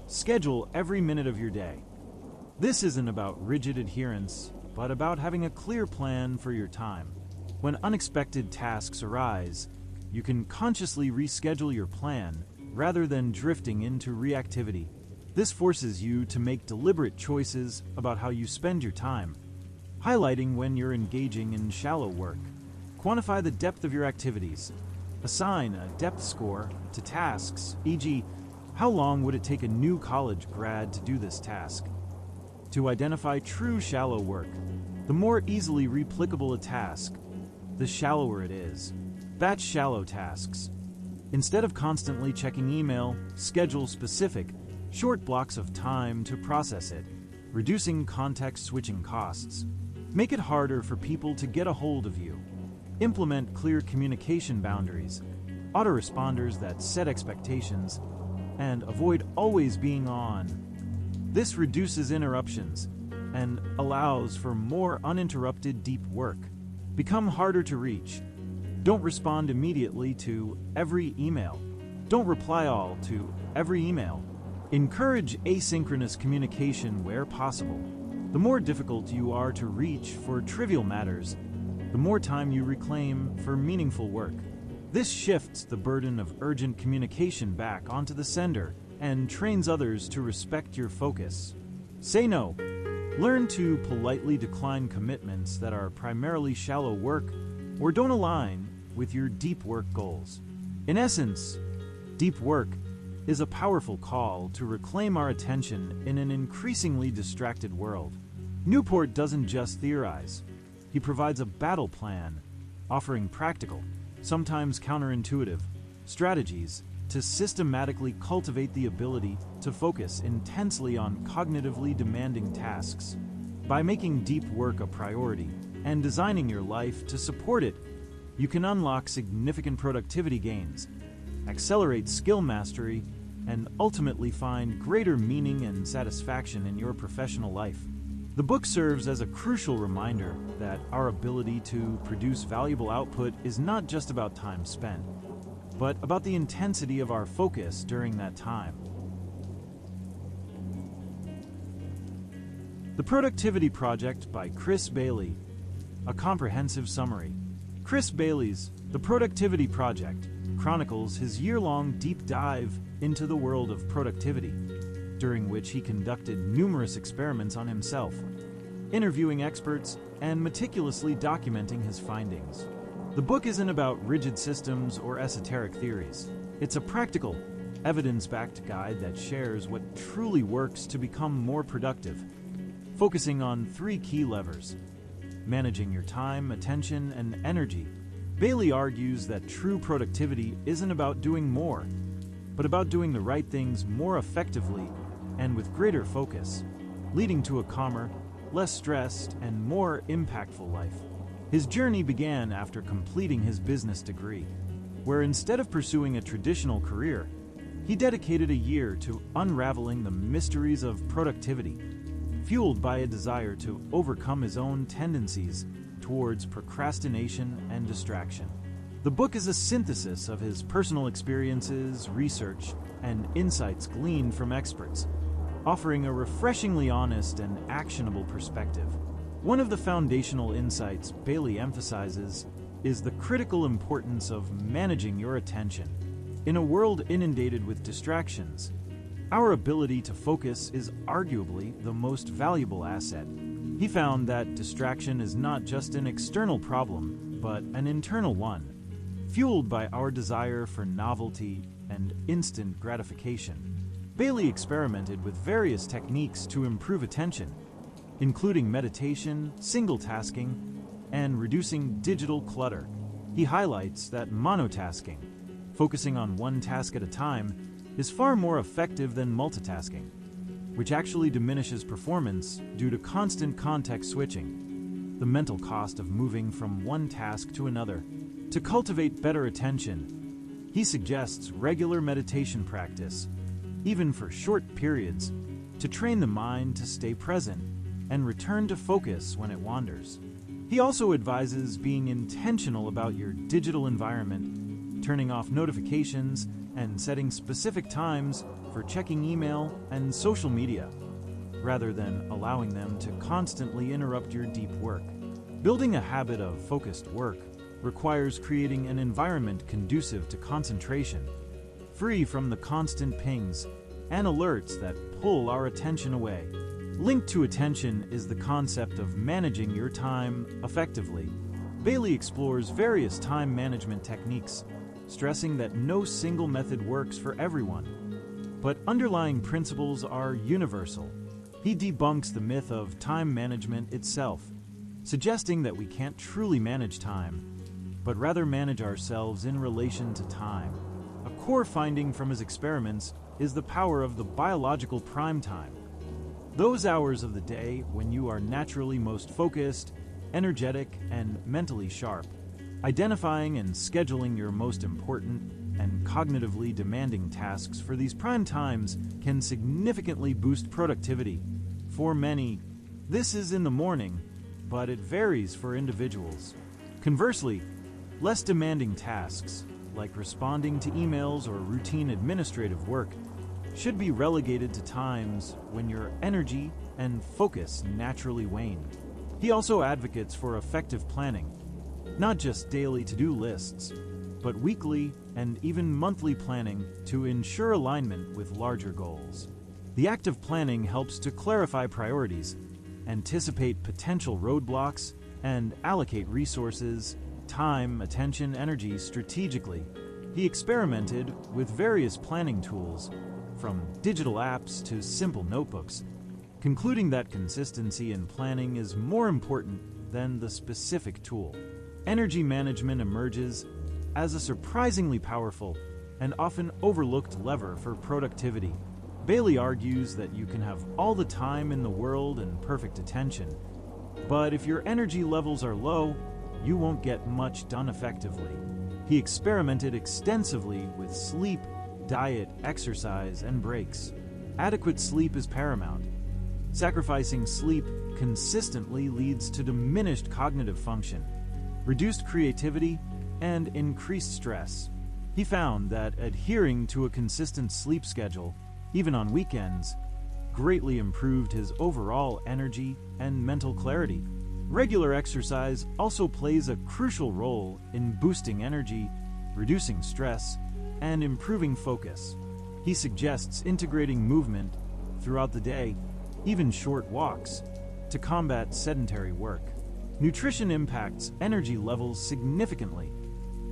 Schedule every minute of your day. This isn't about rigid adherence, but about having a clear plan for your time. When unexpected tasks arise, you can consciously reschedule your plan rather than drifting into reactivity. This forces you to make deliberate choices about how you spend your time, highlighting when you're engaging in shallow work. Quantify the depth of your activities. Assign a depth score to tasks, e.g., how long would it take a new college grad to do this task? To identify true shallow work, the more easily replicable a task, the shallower it is. Batch shallow tasks. Instead of constantly checking email, schedule specific, short blocks of time to process it, reducing context-switching costs. Make it harder for people to get a hold of you. Implement clear communication boundaries, autoresponders that set expectations, and avoid always being on. This reduces interruptions and allows for more uninterrupted deep work. Become harder to reach. Don't respond immediately to every email. Don't reply all to every email. Encourage asynchronous communication where possible. The more difficult you are to reach for trivial matters, the more time you reclaim for meaningful work. This shifts the burden of urgent communication back onto the sender and trains others to respect your focus. Say no. Learn to politely decline commitments that are primarily shallow work or don't align with your deep work goals. In essence, deep work is a powerful call to reclaim our attention in an increasingly distracted world. Newport doesn't just theorize. He provides a battle plan, offering practical, sometimes counterintuitive, strategies to systematically cultivate the ability to focus intensely on cognitively demanding tasks. By making deep work a priority and designing your life to support it, you can unlock significant productivity gains, accelerate skill mastery, and ultimately find greater meaning and satisfaction in your professional life. The book serves as a crucial reminder that our ability to produce valuable output is not just about time spent, but about the intensity of our focus during that time. The Productivity Project by Chris Bailey, a comprehensive summary. Chris Bailey's The Productivity Project chronicles his year-long deep dive into the world of productivity, during which he conducted numerous experiments on himself, interviewing experts and meticulously documenting his findings. The book isn't about rigid systems or esoteric theories. It's a practical, evidence-backed guide that shares what truly works to become more productive, focusing on 3 key levers: managing your time, attention, and energy. Bailey argues that true productivity isn't about doing more, but about doing the right things more effectively and with greater focus, leading to a calmer, less stressed, and more impactful life. His journey began after completing his business degree. where instead of pursuing a traditional career, he dedicated a year to unraveling the mysteries of productivity, fueled by a desire to overcome his own tendencies towards procrastination and distraction. The book is a synthesis of his personal experiences, research, and insights gleaned from experts, offering a refreshingly honest and actionable perspective. One of the foundational insights Bailey emphasizes is the critical importance of managing your attention. In a world inundated with distractions, our ability to focus is arguably the most valuable asset. He found that distraction is not just an external problem, but an internal one, fueled by our desire for novelty and instant gratification. Bailey experimented with various techniques to improve attention, including meditation, single tasking, and reducing digital clutter. He highlights that monotasking, focusing on one task at a time, is far more effective than multitasking, which actually diminishes performance due to constant context switching. The mental cost of moving from one task to another. To cultivate better attention, he suggests regular meditation practice, even for short periods, to train the mind to stay present and return to focus when it wanders. He also advises being intentional about your digital environment, turning off notifications, and setting specific times for checking email and social media, rather than allowing them to constantly interrupt your deep work. Building a habit of focused work requires creating an environment conducive to concentration, free from the constant pings and alerts that pull our attention away. Linked to attention is the concept of managing your time effectively. Bailey explores various time management techniques, stressing that no single method works for everyone, but underlying principles are universal. He debunks the myth of time management itself, suggesting that we can't truly manage time, but rather manage ourselves in relation to time. A core finding from his experiments is the power of the biological prime time. Those hours of the day when you are naturally most focused, energetic, and mentally sharp. Identifying and scheduling your most important and cognitively demanding tasks for these prime times can significantly boost productivity. For many, this is in the morning, but it varies for individuals. Conversely, less demanding tasks, like responding to emails or routine administrative work, should be relegated to times when your energy and focus naturally wane. He also advocates for effective planning, not just daily to-do lists, but weekly and even monthly planning to ensure alignment with larger goals. The act of planning helps to clarify priorities, anticipate potential roadblocks, and allocate resources, time, attention, energy strategically. He experimented with various planning tools, from digital apps to simple notebooks, concluding that consistency in planning is more important than the specific tool. Energy management emerges as a surprisingly powerful and often overlooked lever for productivity. Bailey argues that you can have all the time in the world and perfect attention, but if your energy levels are low, you won't get much done effectively. He experimented extensively with sleep, diet, exercise, and breaks. Adequate sleep is paramount. Sacrificing sleep consistently leads to diminished cognitive function, reduced creativity, and increased stress. He found that adhering to a consistent sleep schedule, even on weekends, greatly improved his overall energy and mental clarity. Regular exercise also plays a crucial role in boosting energy, reducing stress, and improving focus. He suggests integrating movement throughout the day, even short walks, to combat sedentary work. Nutrition impacts energy levels significantly,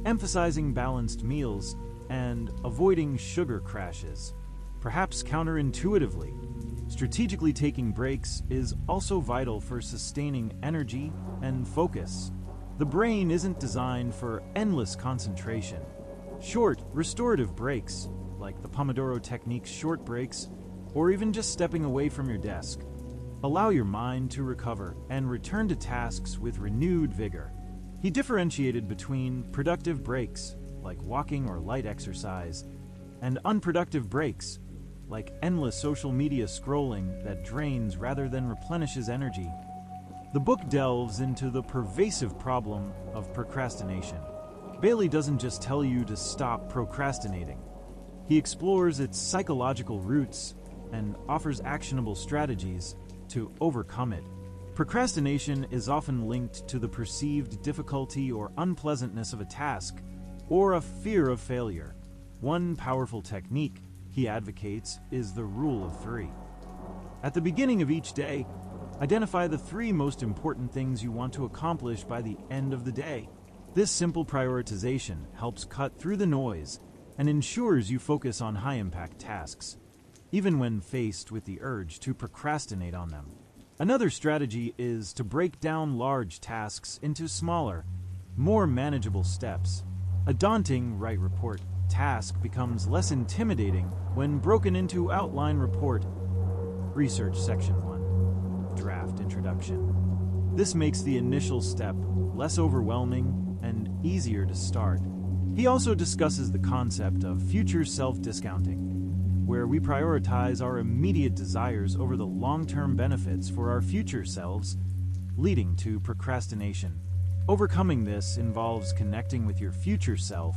emphasizing balanced meals and avoiding sugar crashes. Perhaps counterintuitively, strategically taking breaks is also vital for sustaining energy and focus. The brain isn't designed for endless concentration. Short, restorative breaks, like the Pomodoro Technique's short breaks, or even just stepping away from your desk, allow your mind to recover and return to tasks with renewed vigor. He differentiated between productive breaks, like walking or light exercise, and unproductive breaks, like endless social media scrolling that drains rather than replenishes energy. The book delves into the pervasive problem of procrastination. Bailey doesn't just tell you to stop procrastinating. He explores its psychological roots and offers actionable strategies to overcome it. Procrastination is often linked to the perceived difficulty or unpleasantness of a task, or a fear of failure. One powerful technique he advocates is the rule of 3. At the beginning of each day, identify the 3 most important things you want to accomplish by the end of the day. This simple prioritization helps cut through the noise and ensures you focus on high-impact tasks, even when faced with the urge to procrastinate on them. Another strategy is to break down large tasks into smaller, more manageable steps. A daunting write report task becomes less intimidating when broken into outline report. Research Section 1. Draft Introduction. This makes the initial step less overwhelming and easier to start. He also discusses the concept of future self-discounting, where we prioritize our immediate desires over the long-term benefits for our future selves, leading to procrastination. Overcoming this involves connecting with your future self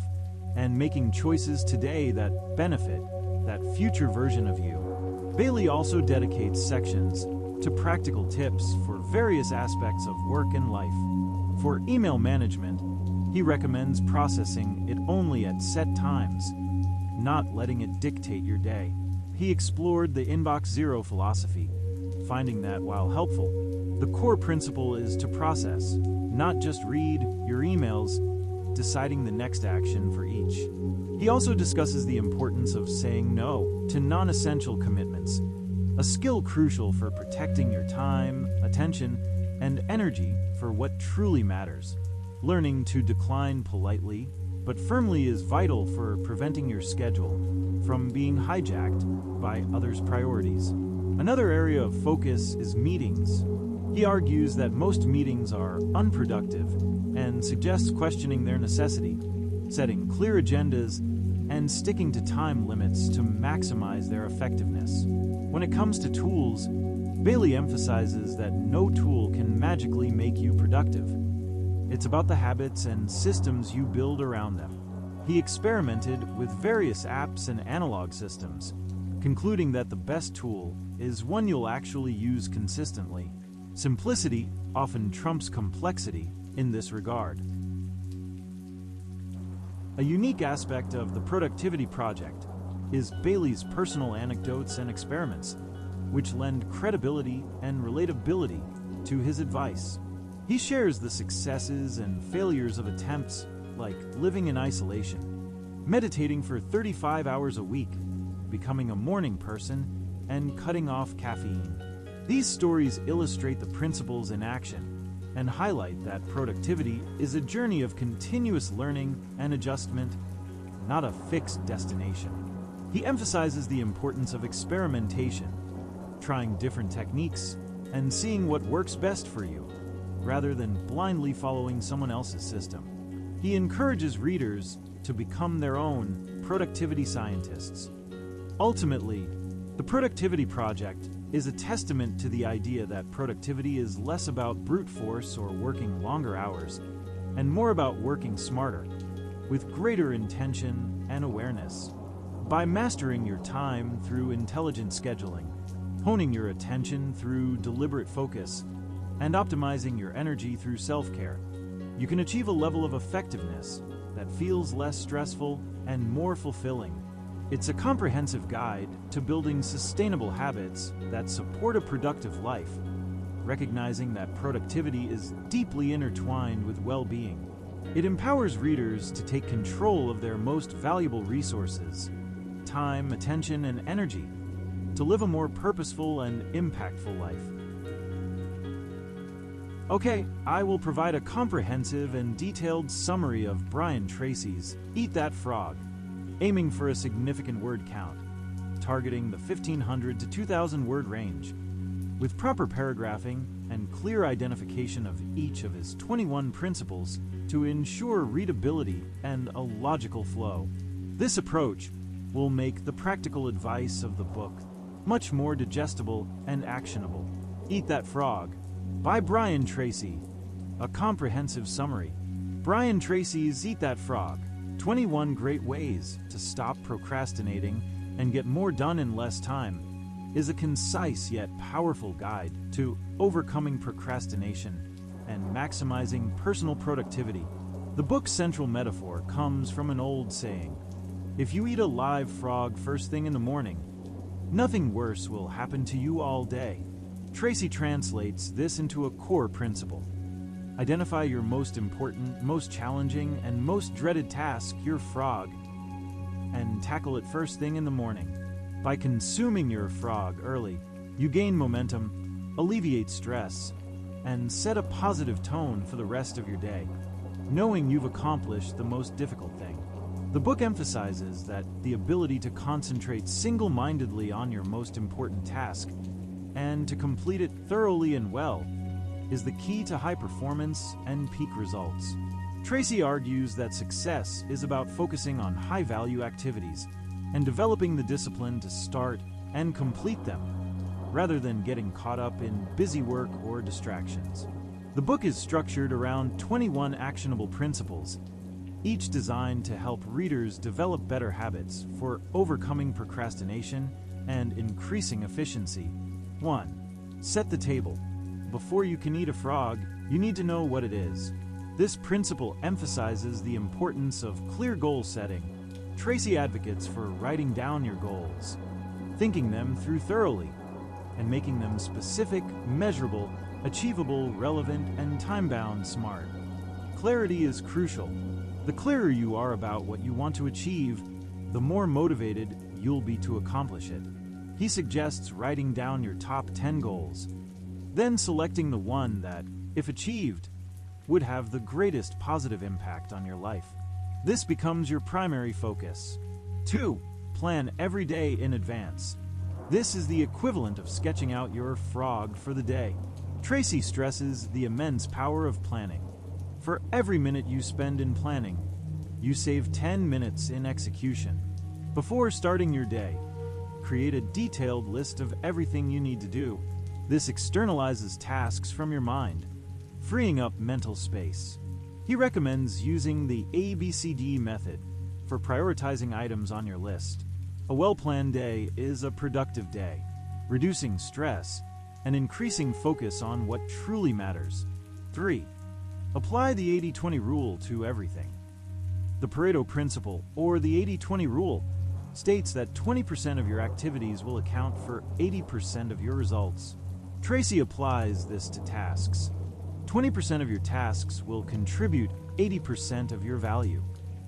and making choices today that benefit that future version of you. Bailey also dedicates sections to practical tips for various aspects of work and life. For email management, he recommends processing it only at set times, not letting it dictate your day. He explored the inbox zero philosophy, finding that while helpful, the core principle is to process, not just read your emails, deciding the next action for each. He also discusses the importance of saying no to non-essential commitments, a skill crucial for protecting your time, attention, and energy for what truly matters. Learning to decline politely but firmly is vital for preventing your schedule from being hijacked by others' priorities. Another area of focus is meetings. He argues that most meetings are unproductive and suggests questioning their necessity, setting clear agendas, and sticking to time limits to maximize their effectiveness. When it comes to tools, Bailey emphasizes that no tool can magically make you productive. It's about the habits and systems you build around them. He experimented with various apps and analog systems, concluding that the best tool is one you'll actually use consistently. Simplicity often trumps complexity in this regard. A unique aspect of the Productivity Project is Bailey's personal anecdotes and experiments, which lend credibility and relatability to his advice. He shares the successes and failures of attempts like living in isolation, meditating for 35 hours a week, becoming a morning person, and cutting off caffeine. These stories illustrate the principles in action and highlight that productivity is a journey of continuous learning and adjustment, not a fixed destination. He emphasizes the importance of experimentation, trying different techniques, and seeing what works best for you, rather than blindly following someone else's system. He encourages readers to become their own productivity scientists. Ultimately, the Productivity Project is a testament to the idea that productivity is less about brute force or working longer hours, and more about working smarter, with greater intention and awareness. By mastering your time through intelligent scheduling, honing your attention through deliberate focus, and optimizing your energy through self-care, you can achieve a level of effectiveness that feels less stressful and more fulfilling. It's a comprehensive guide to building sustainable habits that support a productive life, recognizing that productivity is deeply intertwined with well-being. It empowers readers to take control of their most valuable resources, time, attention, and energy, to live a more purposeful and impactful life. Okay, I will provide a comprehensive and detailed summary of Brian Tracy's Eat That Frog, aiming for a significant word count, targeting the 1,500 to 2,000 word range. With proper paragraphing and clear identification of each of his 21 principles, to ensure readability and a logical flow. This approach will make the practical advice of the book much more digestible and actionable. Eat That Frog by Brian Tracy. A comprehensive summary. Brian Tracy's Eat That Frog, 21 Great Ways to Stop Procrastinating and Get More Done in Less Time, is a concise yet powerful guide to overcoming procrastination and maximizing personal productivity. The book's central metaphor comes from an old saying: if you eat a live frog first thing in the morning, nothing worse will happen to you all day. Tracy translates this into a core principle. Identify your most important, most challenging, and most dreaded task, your frog, and tackle it first thing in the morning. By consuming your frog early, you gain momentum, alleviate stress, and set a positive tone for the rest of your day, knowing you've accomplished the most difficult thing. The book emphasizes that the ability to concentrate single-mindedly on your most important task and to complete it thoroughly and well is the key to high performance and peak results. Tracy argues that success is about focusing on high-value activities and developing the discipline to start and complete them, rather than getting caught up in busy work or distractions. The book is structured around 21 actionable principles, each designed to help readers develop better habits for overcoming procrastination and increasing efficiency. 1. Set the table. Before you can eat a frog, you need to know what it is. This principle emphasizes the importance of clear goal setting. Tracy advocates for writing down your goals, thinking them through thoroughly, and making them specific, measurable, achievable, relevant, and time-bound. Smart. Clarity is crucial. The clearer you are about what you want to achieve, the more motivated you'll be to accomplish it. He suggests writing down your top 10 goals, then selecting the one that, if achieved, would have the greatest positive impact on your life. This becomes your primary focus. 2. Plan every day in advance. This is the equivalent of sketching out your frog for the day. Tracy stresses the immense power of planning. For every minute you spend in planning, you save 10 minutes in execution. Before starting your day, create a detailed list of everything you need to do. This externalizes tasks from your mind, freeing up mental space. He recommends using the ABCD method for prioritizing items on your list. A well-planned day is a productive day, reducing stress and increasing focus on what truly matters. 3. Apply the 80-20 rule to everything. The Pareto principle, or the 80-20 rule, states that 20% of your activities will account for 80% of your results. Tracy applies this to tasks. 20% of your tasks will contribute 80% of your value.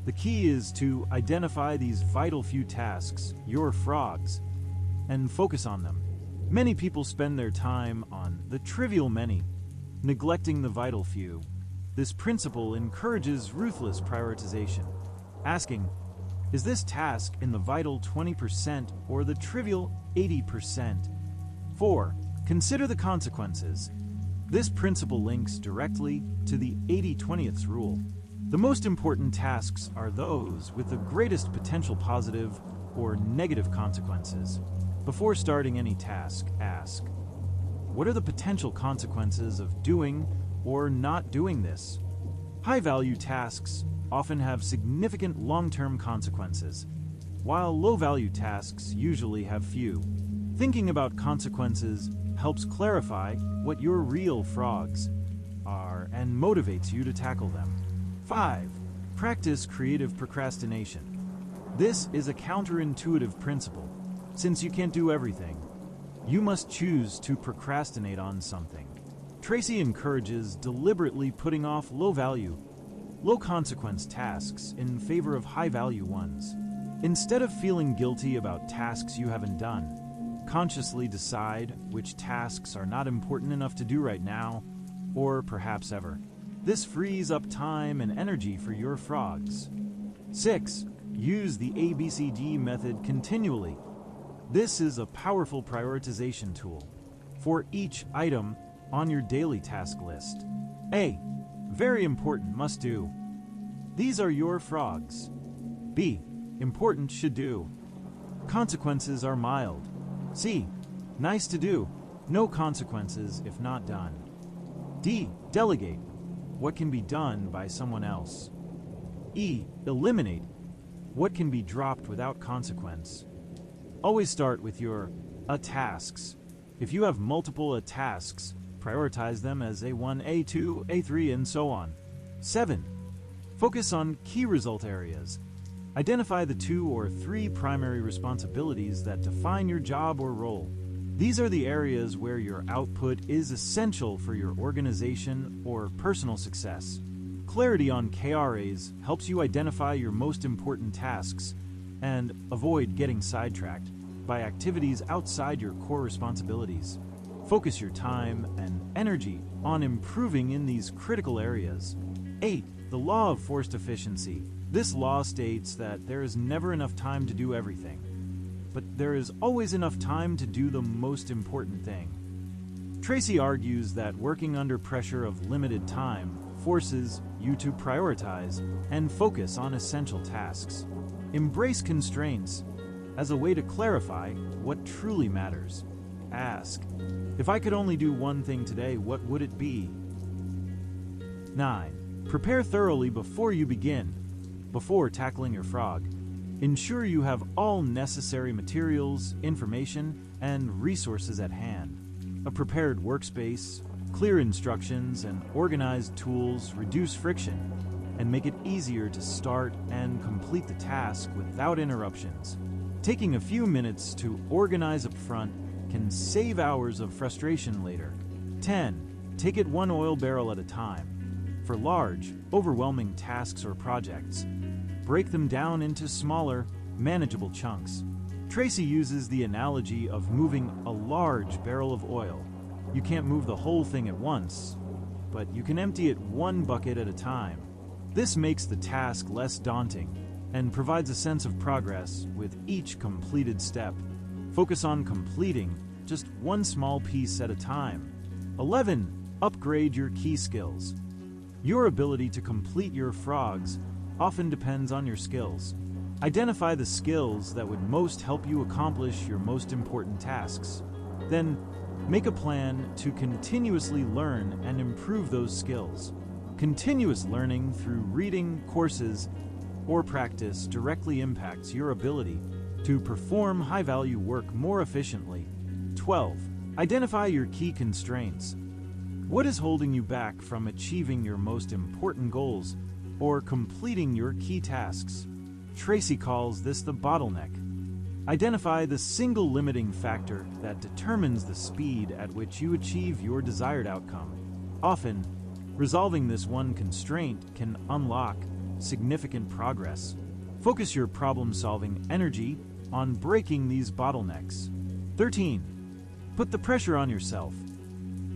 The key is to identify these vital few tasks, your frogs, and focus on them. Many people spend their time on the trivial many, neglecting the vital few. This principle encourages ruthless prioritization, asking, is this task in the vital 20% or the trivial 80%? 4. Consider the consequences. This principle links directly to the 80-20th rule. The most important tasks are those with the greatest potential positive or negative consequences. Before starting any task, ask, what are the potential consequences of doing or not doing this? High-value tasks often have significant long-term consequences, while low-value tasks usually have few. Thinking about consequences helps clarify what your real frogs are and motivates you to tackle them. 5. Practice creative procrastination. This is a counterintuitive principle. Since you can't do everything, you must choose to procrastinate on something. Tracy encourages deliberately putting off low-value, low-consequence tasks in favor of high-value ones. Instead of feeling guilty about tasks you haven't done, consciously decide which tasks are not important enough to do right now, or perhaps ever. This frees up time and energy for your frogs. 6. Use the ABCD method continually. This is a powerful prioritization tool for each item on your daily task list. A. Very important, must do. These are your frogs. B. Important, should do. Consequences are mild. C. Nice to do. No consequences if not done. D. Delegate. What can be done by someone else. E. Eliminate. What can be dropped without consequence. Always start with your tasks. If you have multiple tasks, prioritize them as A1, A2, A3, and so on. 7. Focus on key result areas. Identify the 2 or 3 primary responsibilities that define your job or role. These are the areas where your output is essential for your organization or personal success. Clarity on KRAs helps you identify your most important tasks and avoid getting sidetracked by activities outside your core responsibilities. Focus your time and energy on improving in these critical areas. 8. The law of forced efficiency. This law states that there is never enough time to do everything, but there is always enough time to do the most important thing. Tracy argues that working under pressure of limited time forces you to prioritize and focus on essential tasks. Embrace constraints as a way to clarify what truly matters. Ask, if I could only do one thing today, what would it be? 9. Prepare thoroughly before you begin. Before tackling your frog, ensure you have all necessary materials, information, and resources at hand. A prepared workspace, clear instructions, and organized tools reduce friction and make it easier to start and complete the task without interruptions. Taking a few minutes to organize up front can save hours of frustration later. 10. Take it one oil barrel at a time. For large, overwhelming tasks or projects, break them down into smaller, manageable chunks. Tracy uses the analogy of moving a large barrel of oil. You can't move the whole thing at once, but you can empty it one bucket at a time. This makes the task less daunting and provides a sense of progress with each completed step. Focus on completing just one small piece at a time. 11. Upgrade your key skills. Your ability to complete your frogs often depends on your skills. Identify the skills that would most help you accomplish your most important tasks. Then, make a plan to continuously learn and improve those skills. Continuous learning through reading, courses, or practice directly impacts your ability to perform high-value work more efficiently. 12. Identify your key constraints. What is holding you back from achieving your most important goals or completing your key tasks? Tracy calls this the bottleneck. Identify the single limiting factor that determines the speed at which you achieve your desired outcome. Often, resolving this one constraint can unlock significant progress. Focus your problem-solving energy on breaking these bottlenecks. 13. Put the pressure on yourself.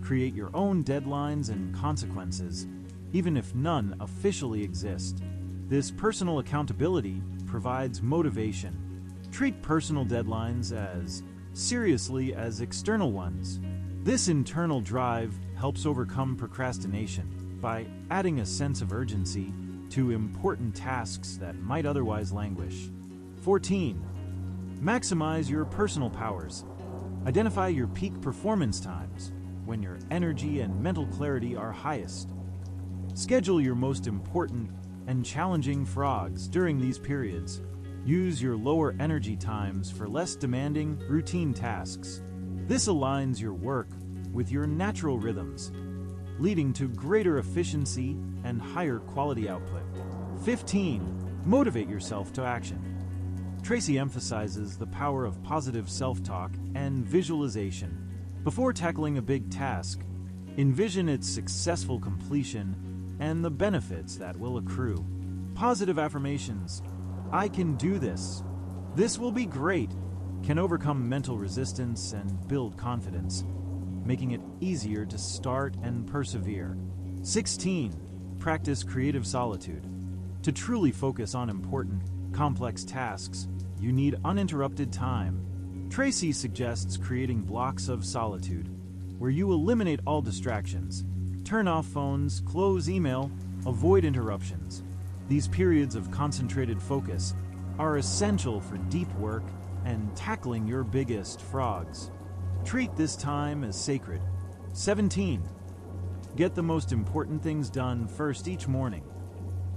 Create your own deadlines and consequences, even if none officially exist. This personal accountability provides motivation. Treat personal deadlines as seriously as external ones. This internal drive helps overcome procrastination by adding a sense of urgency to important tasks that might otherwise languish. 14. Maximize your personal powers. Identify your peak performance times, when your energy and mental clarity are highest. Schedule your most important and challenging frogs during these periods. Use your lower energy times for less demanding, routine tasks. This aligns your work with your natural rhythms, leading to greater efficiency and higher quality output. 15. Motivate yourself to action. Tracy emphasizes the power of positive self-talk and visualization. Before tackling a big task, envision its successful completion and the benefits that will accrue. Positive affirmations, "I can do this," "This will be great," can overcome mental resistance and build confidence, making it easier to start and persevere. 16. Practice creative solitude. To truly focus on important, complex tasks, you need uninterrupted time. Tracy suggests creating blocks of solitude, where you eliminate all distractions, Turn off phones, close email, avoid interruptions. These periods of concentrated focus are essential for deep work and tackling your biggest frogs. Treat this time as sacred. 17. Get the most important things done first each morning.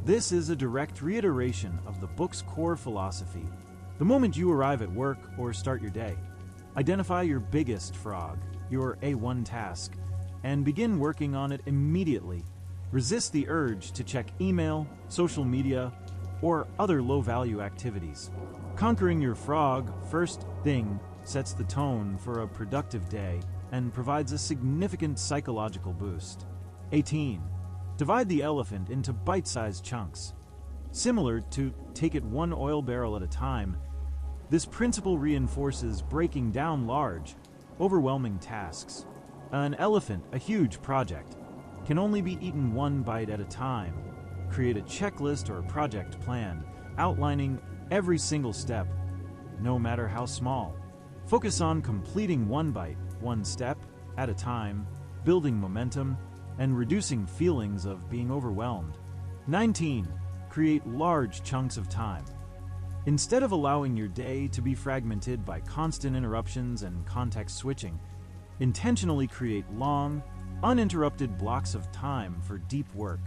This is a direct reiteration of the book's core philosophy. The moment you arrive at work or start your day, identify your biggest frog, your A1 task, and begin working on it immediately. Resist the urge to check email, social media, or other low-value activities. Conquering your frog first thing sets the tone for a productive day and provides a significant psychological boost. 18. Divide the elephant into bite-sized chunks. Similar to take it one oil barrel at a time, this principle reinforces breaking down large, overwhelming tasks. An elephant, a huge project, can only be eaten one bite at a time. Create a checklist or project plan outlining every single step, no matter how small. Focus on completing one bite, one step at a time, building momentum, and reducing feelings of being overwhelmed. 19. Create large chunks of time. Instead of allowing your day to be fragmented by constant interruptions and context switching, intentionally create long, uninterrupted blocks of time for deep work.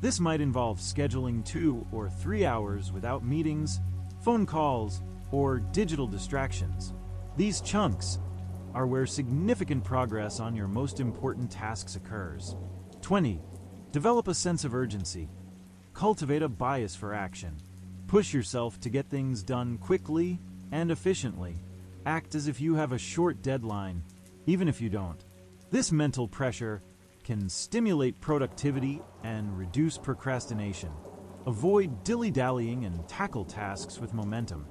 This might involve scheduling 2 or 3 hours without meetings, phone calls, or digital distractions. These chunks are where significant progress on your most important tasks occurs. 20. Develop a sense of urgency. Cultivate a bias for action. Push yourself to get things done quickly and efficiently. Act as if you have a short deadline, even if you don't. This mental pressure can stimulate productivity and reduce procrastination. Avoid dilly-dallying and tackle tasks with momentum,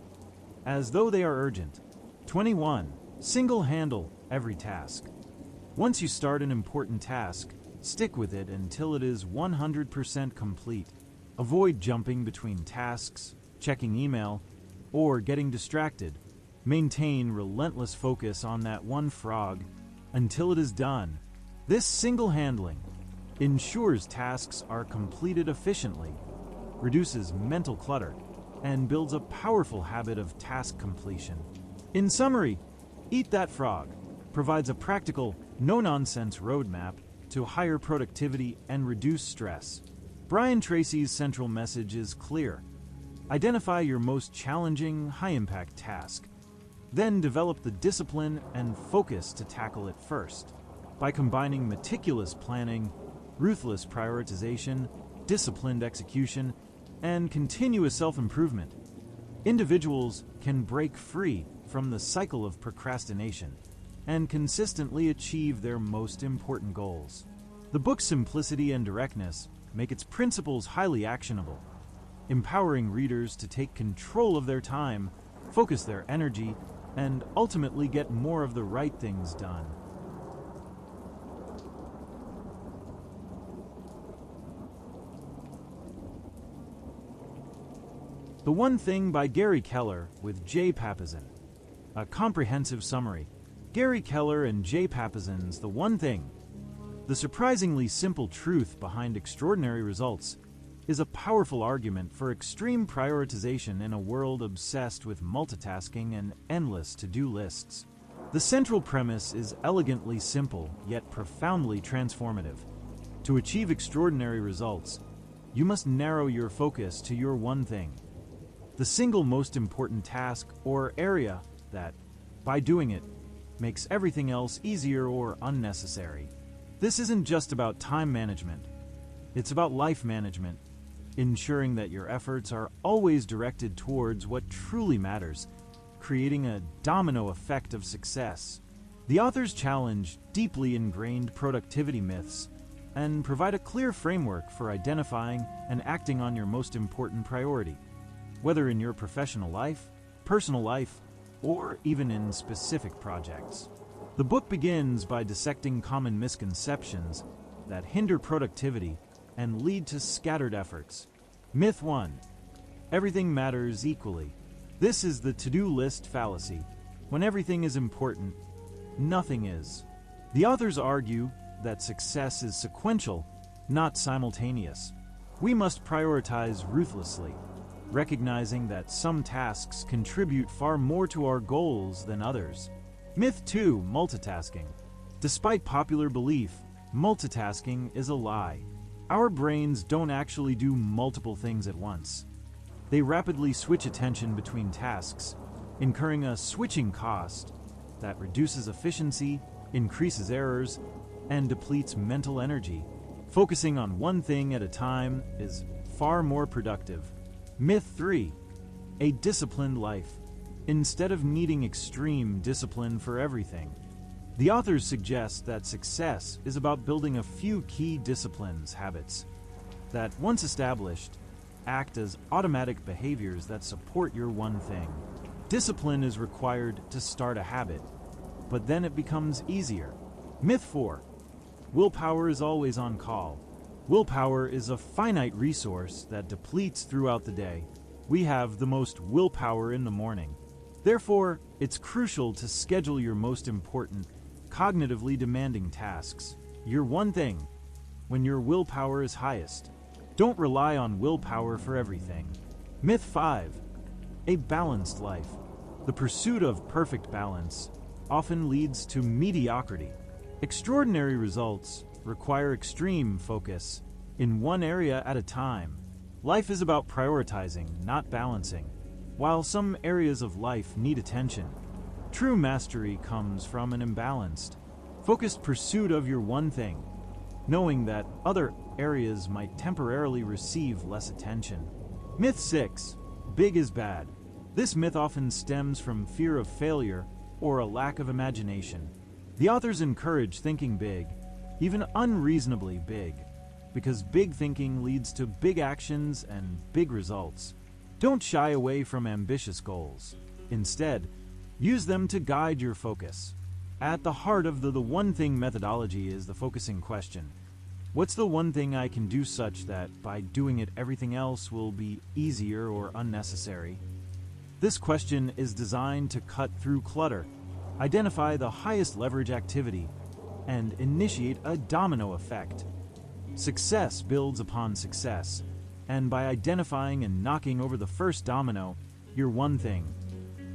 as though they are urgent. 21. Single-handle every task. Once you start an important task, stick with it until it is 100% complete. Avoid jumping between tasks, checking email, or getting distracted. Maintain relentless focus on that one frog until it is done. This single handling ensures tasks are completed efficiently, reduces mental clutter, and builds a powerful habit of task completion. In summary, Eat That Frog provides a practical, no-nonsense roadmap to higher productivity and reduce stress. Brian Tracy's central message is clear. Identify your most challenging, high-impact task. Then develop the discipline and focus to tackle it first. By combining meticulous planning, ruthless prioritization, disciplined execution, and continuous self-improvement, individuals can break free from the cycle of procrastination and consistently achieve their most important goals. The book's simplicity and directness make its principles highly actionable, empowering readers to take control of their time, focus their energy, and ultimately get more of the right things done. The One Thing by Gary Keller with Jay Papasan. A comprehensive summary. Gary Keller and Jay Papasan's The One Thing. The surprisingly simple truth behind extraordinary results is a powerful argument for extreme prioritization in a world obsessed with multitasking and endless to-do lists. The central premise is elegantly simple, yet profoundly transformative. To achieve extraordinary results, you must narrow your focus to your one thing, the single most important task or area that, by doing it, makes everything else easier or unnecessary. This isn't just about time management. It's about life management, ensuring that your efforts are always directed towards what truly matters, creating a domino effect of success. The authors challenge deeply ingrained productivity myths and provide a clear framework for identifying and acting on your most important priority, whether in your professional life, personal life, or even in specific projects. The book begins by dissecting common misconceptions that hinder productivity and lead to scattered efforts. Myth 1. Everything matters equally. This is the to-do list fallacy. When everything is important, nothing is. The authors argue that success is sequential, not simultaneous. We must prioritize ruthlessly, recognizing that some tasks contribute far more to our goals than others. Myth 2: multitasking. Despite popular belief, multitasking is a lie. Our brains don't actually do multiple things at once. They rapidly switch attention between tasks, incurring a switching cost that reduces efficiency, increases errors, and depletes mental energy. Focusing on one thing at a time is far more productive. Myth 3: a disciplined life. Instead of needing extreme discipline for everything, the authors suggest that success is about building a few key habits, that once established, act as automatic behaviors that support your one thing. Discipline is required to start a habit, but then it becomes easier. Myth 4: willpower is always on call. Willpower is a finite resource that depletes throughout the day. We have the most willpower in the morning. Therefore, it's crucial to schedule your most important, cognitively demanding tasks, your one thing, when your willpower is highest. Don't rely on willpower for everything. Myth 5: a balanced life. The pursuit of perfect balance often leads to mediocrity. Extraordinary results require extreme focus in one area at a time. Life is about prioritizing, not balancing. While some areas of life need attention, true mastery comes from an imbalanced, focused pursuit of your one thing, knowing that other areas might temporarily receive less attention. Myth 6: big is bad. This myth often stems from fear of failure or a lack of imagination. The authors encourage thinking big, even unreasonably big, because big thinking leads to big actions and big results. Don't shy away from ambitious goals. Instead, use them to guide your focus. At the heart of the one thing methodology is the focusing question. What's the one thing I can do such that by doing it everything else will be easier or unnecessary? This question is designed to cut through clutter, identify the highest leverage activity, and initiate a domino effect. Success builds upon success, and by identifying and knocking over the first domino, your one thing,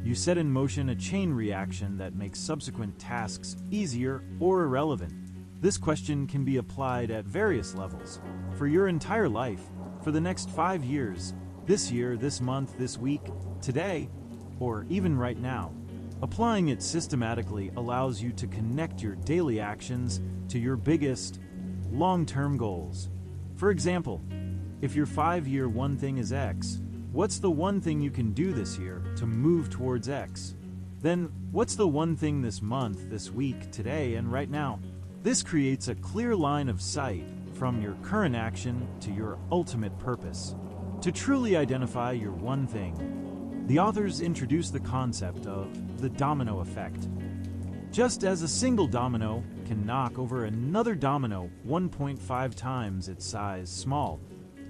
you set in motion a chain reaction that makes subsequent tasks easier or irrelevant. This question can be applied at various levels, for your entire life, for the next 5 years, this year, this month, this week, today, or even right now. Applying it systematically allows you to connect your daily actions to your biggest, long-term goals. For example, if your 5-year one thing is X, what's the one thing you can do this year to move towards X? Then, what's the one thing this month, this week, today, and right now? This creates a clear line of sight from your current action to your ultimate purpose. To truly identify your one thing, the authors introduce the concept of the domino effect. Just as a single domino can knock over another domino 1.5 times its size small,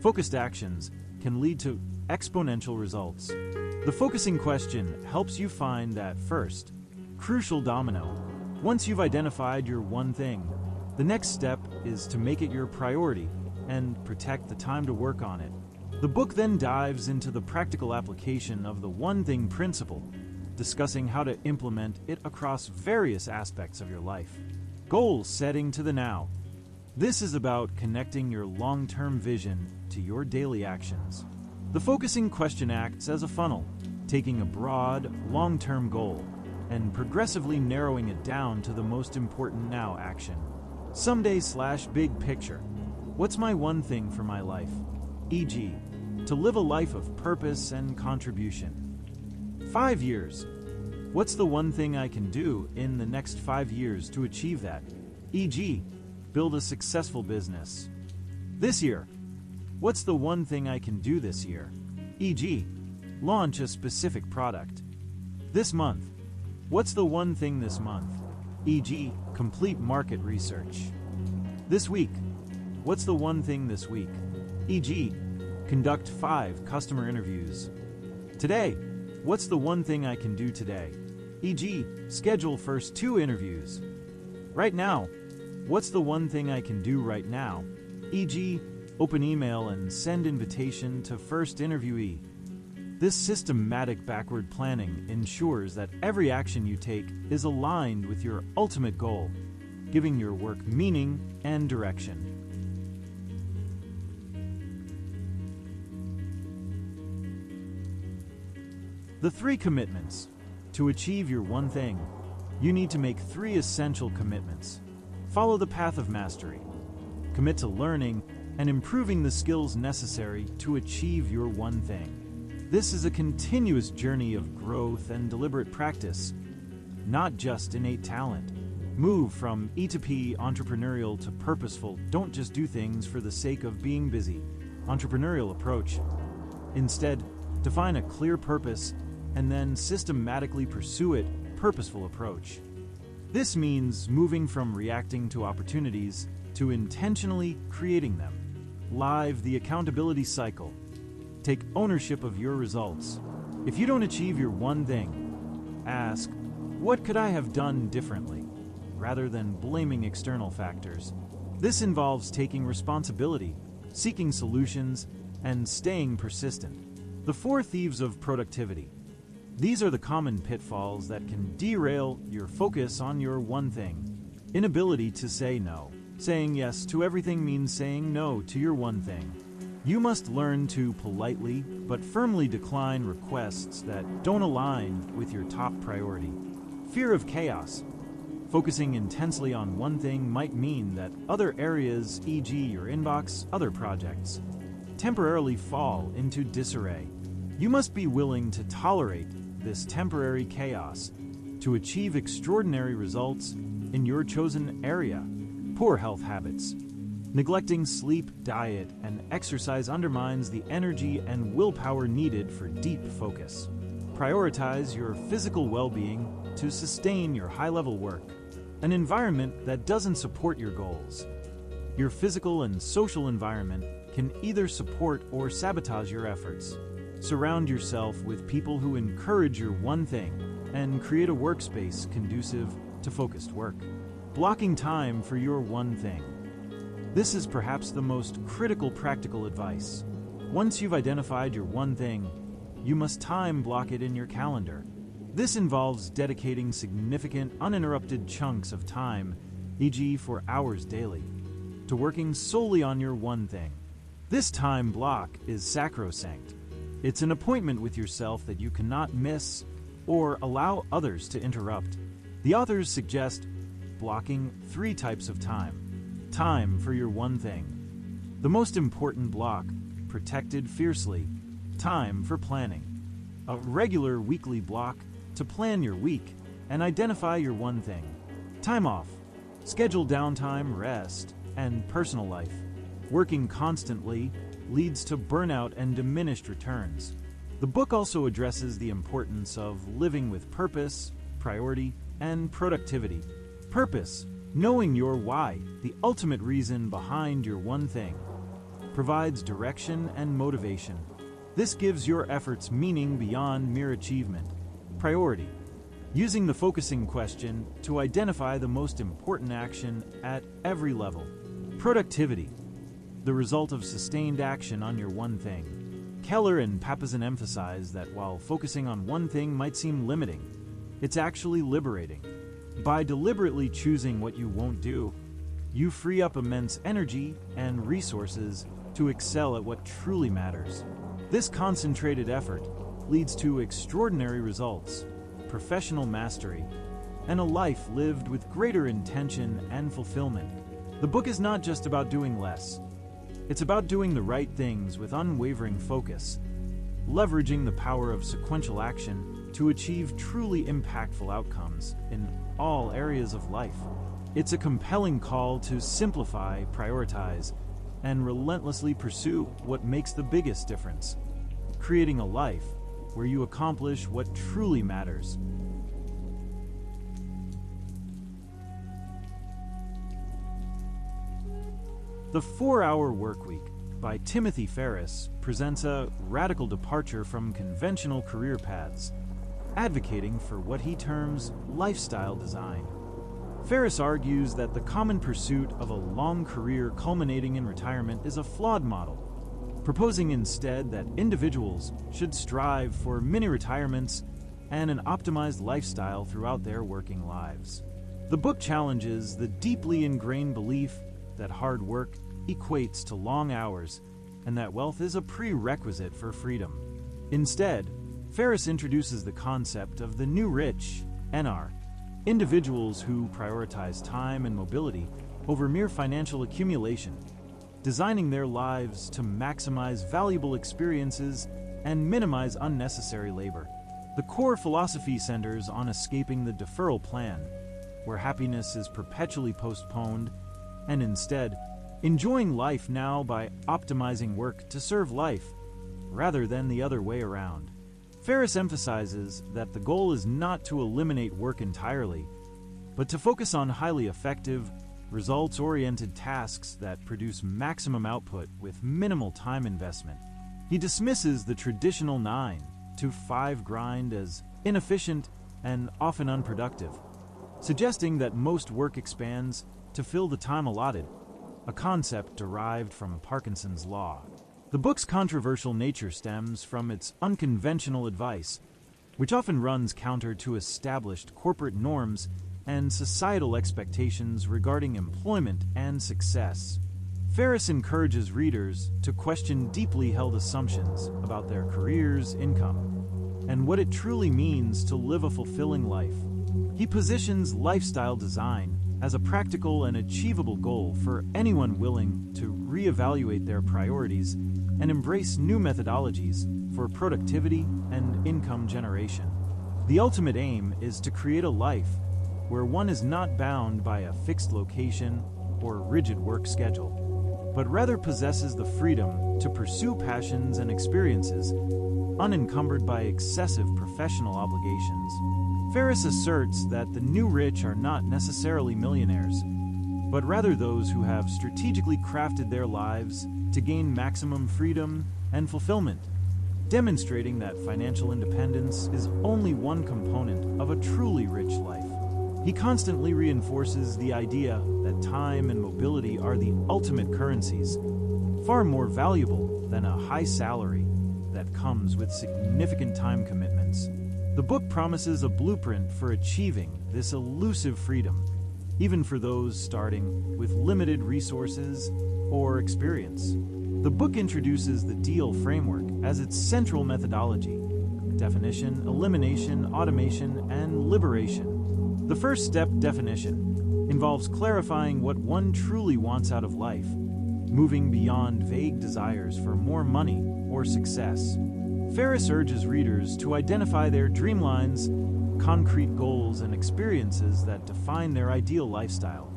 focused actions can lead to exponential results. The focusing question helps you find that first, crucial domino. Once you've identified your one thing, the next step is to make it your priority and protect the time to work on it. The book then dives into the practical application of the one thing principle, discussing how to implement it across various aspects of your life. Goal setting to the now. This is about connecting your long-term vision to your daily actions. The focusing question acts as a funnel, taking a broad, long-term goal and progressively narrowing it down to the most important now action. Someday/big picture. What's my one thing for my life? E.g., to live a life of purpose and contribution. 5 years. What's the one thing I can do in the next 5 years to achieve that? E.g., build a successful business. This year. What's the one thing I can do this year? E.g., launch a specific product. This month. What's the one thing this month? E.g., complete market research. This week. What's the one thing this week? E.g., conduct 5 customer interviews. Today. What's the one thing I can do today? E.g., schedule first 2 interviews. Right now. What's the one thing I can do right now? E.g., open email and send invitation to first interviewee. This systematic backward planning ensures that every action you take is aligned with your ultimate goal, giving your work meaning and direction. The 3 commitments. To achieve your one thing, you need to make 3 essential commitments. Follow the path of mastery. Commit to learning and improving the skills necessary to achieve your one thing. This is a continuous journey of growth and deliberate practice, not just innate talent. Move from E to P entrepreneurial to purposeful. Don't just do things for the sake of being busy. Entrepreneurial approach. Instead, define a clear purpose and then systematically pursue it. Purposeful approach. This means moving from reacting to opportunities to intentionally creating them. Live the accountability cycle. Take ownership of your results. If you don't achieve your one thing, ask, what could I have done differently? Rather than blaming external factors. This involves taking responsibility, seeking solutions, and staying persistent. The 4 thieves of productivity. These are the common pitfalls that can derail your focus on your one thing. Inability to say no. Saying yes to everything means saying no to your one thing. You must learn to politely but firmly decline requests that don't align with your top priority. Fear of chaos. Focusing intensely on one thing might mean that other areas, e.g. your inbox, other projects, temporarily fall into disarray. You must be willing to tolerate this temporary chaos to achieve extraordinary results in your chosen area. Poor health habits. Neglecting sleep, diet, and exercise undermines the energy and willpower needed for deep focus. Prioritize your physical well-being to sustain your high-level work. An environment that doesn't support your goals. Your physical and social environment can either support or sabotage your efforts. Surround yourself with people who encourage your one thing and create a workspace conducive to focused work. Blocking time for your one thing. This is perhaps the most critical practical advice. Once you've identified your one thing, you must time block it in your calendar. This involves dedicating significant, uninterrupted chunks of time, e.g. for hours daily, to working solely on your one thing. This time block is sacrosanct. It's an appointment with yourself that you cannot miss or allow others to interrupt. The authors suggest blocking 3 types of time. Time for your one thing. The most important block, protected fiercely. Time for planning. A regular weekly block to plan your week and identify your one thing. Time off. Schedule downtime, rest, and personal life. Working constantly leads to burnout and diminished returns. The book also addresses the importance of living with purpose, priority, and productivity. Purpose. Knowing your why, the ultimate reason behind your one thing, provides direction and motivation. This gives your efforts meaning beyond mere achievement. Priority. Using the focusing question to identify the most important action at every level. Productivity. The result of sustained action on your one thing. Keller and Papasan emphasize that while focusing on one thing might seem limiting, it's actually liberating. By deliberately choosing what you won't do, you free up immense energy and resources to excel at what truly matters. This concentrated effort leads to extraordinary results, professional mastery, and a life lived with greater intention and fulfillment. The book is not just about doing less. It's about doing the right things with unwavering focus, leveraging the power of sequential action to achieve truly impactful outcomes in all areas of life. It's a compelling call to simplify, prioritize, and relentlessly pursue what makes the biggest difference, creating a life where you accomplish what truly matters. The 4-Hour Workweek by Timothy Ferriss presents a radical departure from conventional career paths, advocating for what he terms lifestyle design. Ferriss argues that the common pursuit of a long career culminating in retirement is a flawed model, proposing instead that individuals should strive for mini-retirements and an optimized lifestyle throughout their working lives. The book challenges the deeply ingrained belief that hard work equates to long hours and that wealth is a prerequisite for freedom. Instead, Ferriss introduces the concept of the new rich, NR, individuals who prioritize time and mobility over mere financial accumulation, designing their lives to maximize valuable experiences and minimize unnecessary labor. The core philosophy centers on escaping the deferral plan, where happiness is perpetually postponed, and instead, enjoying life now by optimizing work to serve life, rather than the other way around. Ferriss emphasizes that the goal is not to eliminate work entirely, but to focus on highly effective, results-oriented tasks that produce maximum output with minimal time investment. He dismisses the traditional 9-to-5 grind as inefficient and often unproductive, suggesting that most work expands to fill the time allotted, a concept derived from Parkinson's law. The book's controversial nature stems from its unconventional advice, which often runs counter to established corporate norms and societal expectations regarding employment and success. Ferriss encourages readers to question deeply held assumptions about their careers, income, and what it truly means to live a fulfilling life. He positions lifestyle design as a practical and achievable goal for anyone willing to reevaluate their priorities and embrace new methodologies for productivity and income generation. The ultimate aim is to create a life where one is not bound by a fixed location or rigid work schedule, but rather possesses the freedom to pursue passions and experiences unencumbered by excessive professional obligations. Ferriss asserts that the new rich are not necessarily millionaires, but rather those who have strategically crafted their lives to gain maximum freedom and fulfillment, demonstrating that financial independence is only one component of a truly rich life. He constantly reinforces the idea that time and mobility are the ultimate currencies, far more valuable than a high salary that comes with significant time commitments. The book promises a blueprint for achieving this elusive freedom, even for those starting with limited resources or experience. The book introduces the DEAL framework as its central methodology: definition, elimination, automation, and liberation. The first step, definition, involves clarifying what one truly wants out of life, moving beyond vague desires for more money or success. Ferriss urges readers to identify their dreamlines, concrete goals, and experiences that define their ideal lifestyle,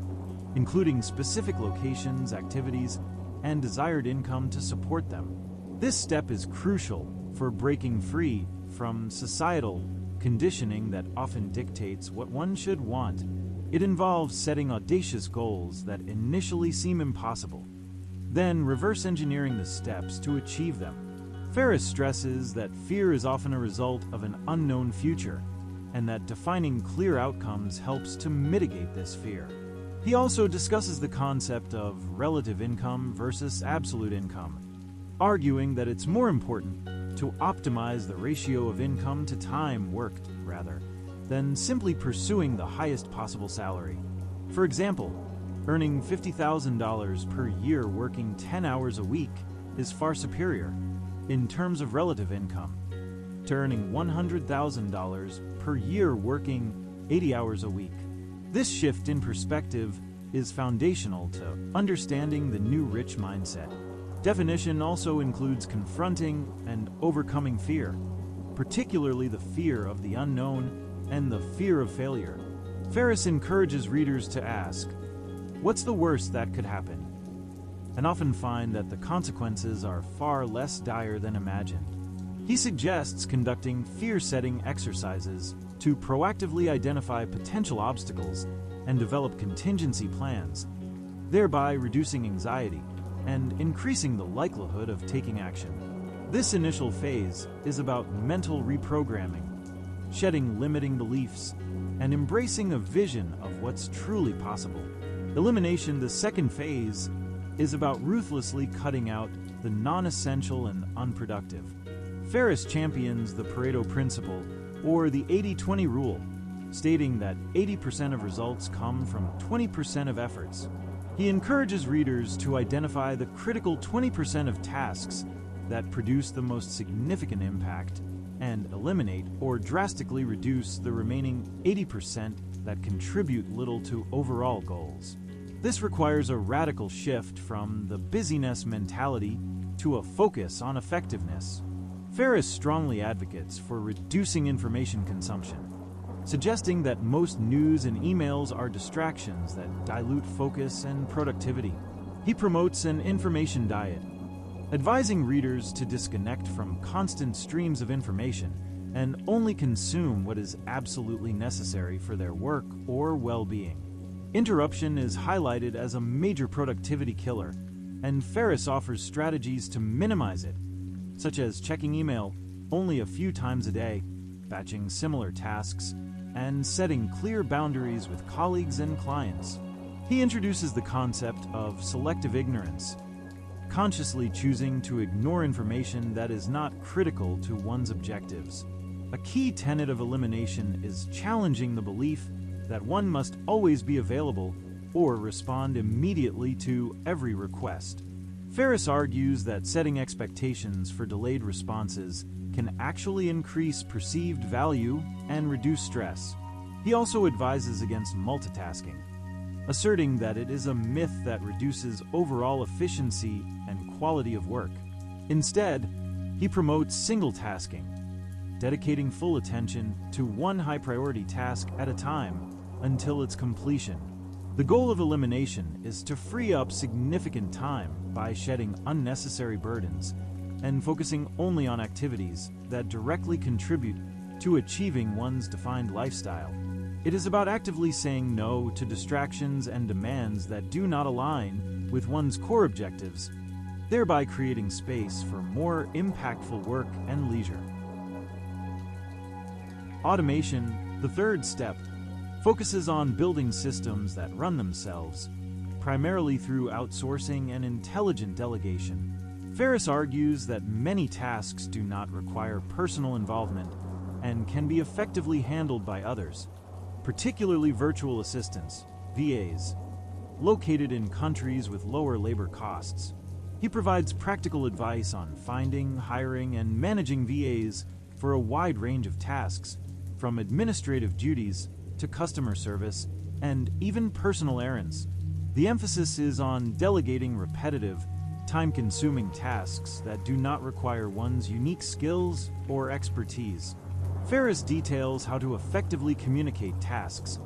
including specific locations, activities, and desired income to support them. This step is crucial for breaking free from societal conditioning that often dictates what one should want. It involves setting audacious goals that initially seem impossible, then reverse engineering the steps to achieve them. Ferriss stresses that fear is often a result of an unknown future, and that defining clear outcomes helps to mitigate this fear. He also discusses the concept of relative income versus absolute income, arguing that it's more important to optimize the ratio of income to time worked, rather, than simply pursuing the highest possible salary. For example, earning $50,000 per year working 10 hours a week is far superior, in terms of relative income, to earning $100,000 per year working 80 hours a week. This shift in perspective is foundational to understanding the new rich mindset. Definition also includes confronting and overcoming fear, particularly the fear of the unknown and the fear of failure. Ferriss encourages readers to ask, what's the worst that could happen? And often find that the consequences are far less dire than imagined. He suggests conducting fear-setting exercises to proactively identify potential obstacles and develop contingency plans, thereby reducing anxiety and increasing the likelihood of taking action. This initial phase is about mental reprogramming, shedding limiting beliefs, and embracing a vision of what's truly possible. Elimination, the second phase, is about ruthlessly cutting out the non-essential and unproductive. Ferriss champions the Pareto principle, or the 80-20 rule, stating that 80% of results come from 20% of efforts. He encourages readers to identify the critical 20% of tasks that produce the most significant impact and eliminate or drastically reduce the remaining 80% that contribute little to overall goals. This requires a radical shift from the busyness mentality to a focus on effectiveness. Ferriss strongly advocates for reducing information consumption, suggesting that most news and emails are distractions that dilute focus and productivity. He promotes an information diet, advising readers to disconnect from constant streams of information and only consume what is absolutely necessary for their work or well-being. Interruption is highlighted as a major productivity killer, and Ferriss offers strategies to minimize it, such as checking email only a few times a day, batching similar tasks, and setting clear boundaries with colleagues and clients. He introduces the concept of selective ignorance, consciously choosing to ignore information that is not critical to one's objectives. A key tenet of elimination is challenging the belief that one must always be available or respond immediately to every request. Ferriss argues that setting expectations for delayed responses can actually increase perceived value and reduce stress. He also advises against multitasking, asserting that it is a myth that reduces overall efficiency and quality of work. Instead, he promotes single tasking, dedicating full attention to one high-priority task at a time until its completion. The goal of elimination is to free up significant time by shedding unnecessary burdens and focusing only on activities that directly contribute to achieving one's defined lifestyle. It is about actively saying no to distractions and demands that do not align with one's core objectives, thereby creating space for more impactful work and leisure. Automation, the third step, focuses on building systems that run themselves, primarily through outsourcing and intelligent delegation. Ferriss argues that many tasks do not require personal involvement and can be effectively handled by others, particularly virtual assistants, VAs, located in countries with lower labor costs. He provides practical advice on finding, hiring, and managing VAs for a wide range of tasks, from administrative duties to customer service and even personal errands. The emphasis is on delegating repetitive, time-consuming tasks that do not require one's unique skills or expertise. Ferriss details how to effectively communicate tasks,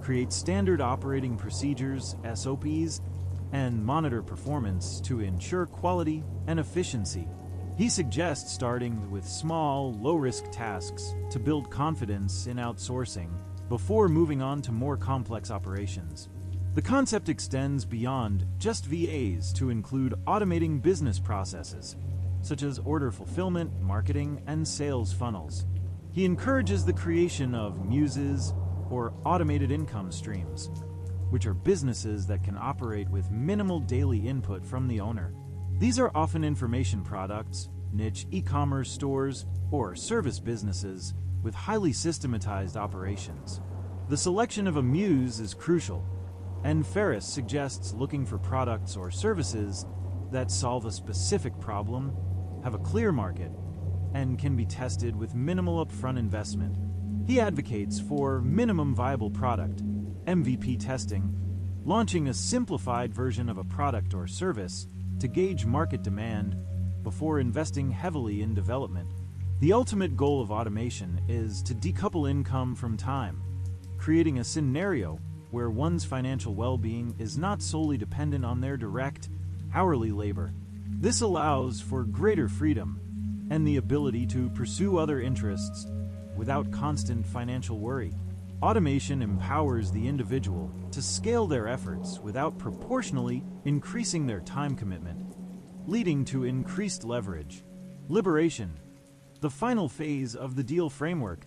create standard operating procedures, SOPs, and monitor performance to ensure quality and efficiency. He suggests starting with small, low-risk tasks to build confidence in outsourcing before moving on to more complex operations. The concept extends beyond just VAs to include automating business processes, such as order fulfillment, marketing, and sales funnels. He encourages the creation of muses, or automated income streams, which are businesses that can operate with minimal daily input from the owner. These are often information products, niche e-commerce stores, or service businesses with highly systematized operations. The selection of a muse is crucial, and Ferriss suggests looking for products or services that solve a specific problem, have a clear market, and can be tested with minimal upfront investment. He advocates for minimum viable product, MVP testing, launching a simplified version of a product or service to gauge market demand before investing heavily in development. The ultimate goal of automation is to decouple income from time, creating a scenario where one's financial well-being is not solely dependent on their direct, hourly labor. This allows for greater freedom and the ability to pursue other interests without constant financial worry. Automation empowers the individual to scale their efforts without proportionally increasing their time commitment, leading to increased leverage. Liberation, the final phase of the deal framework,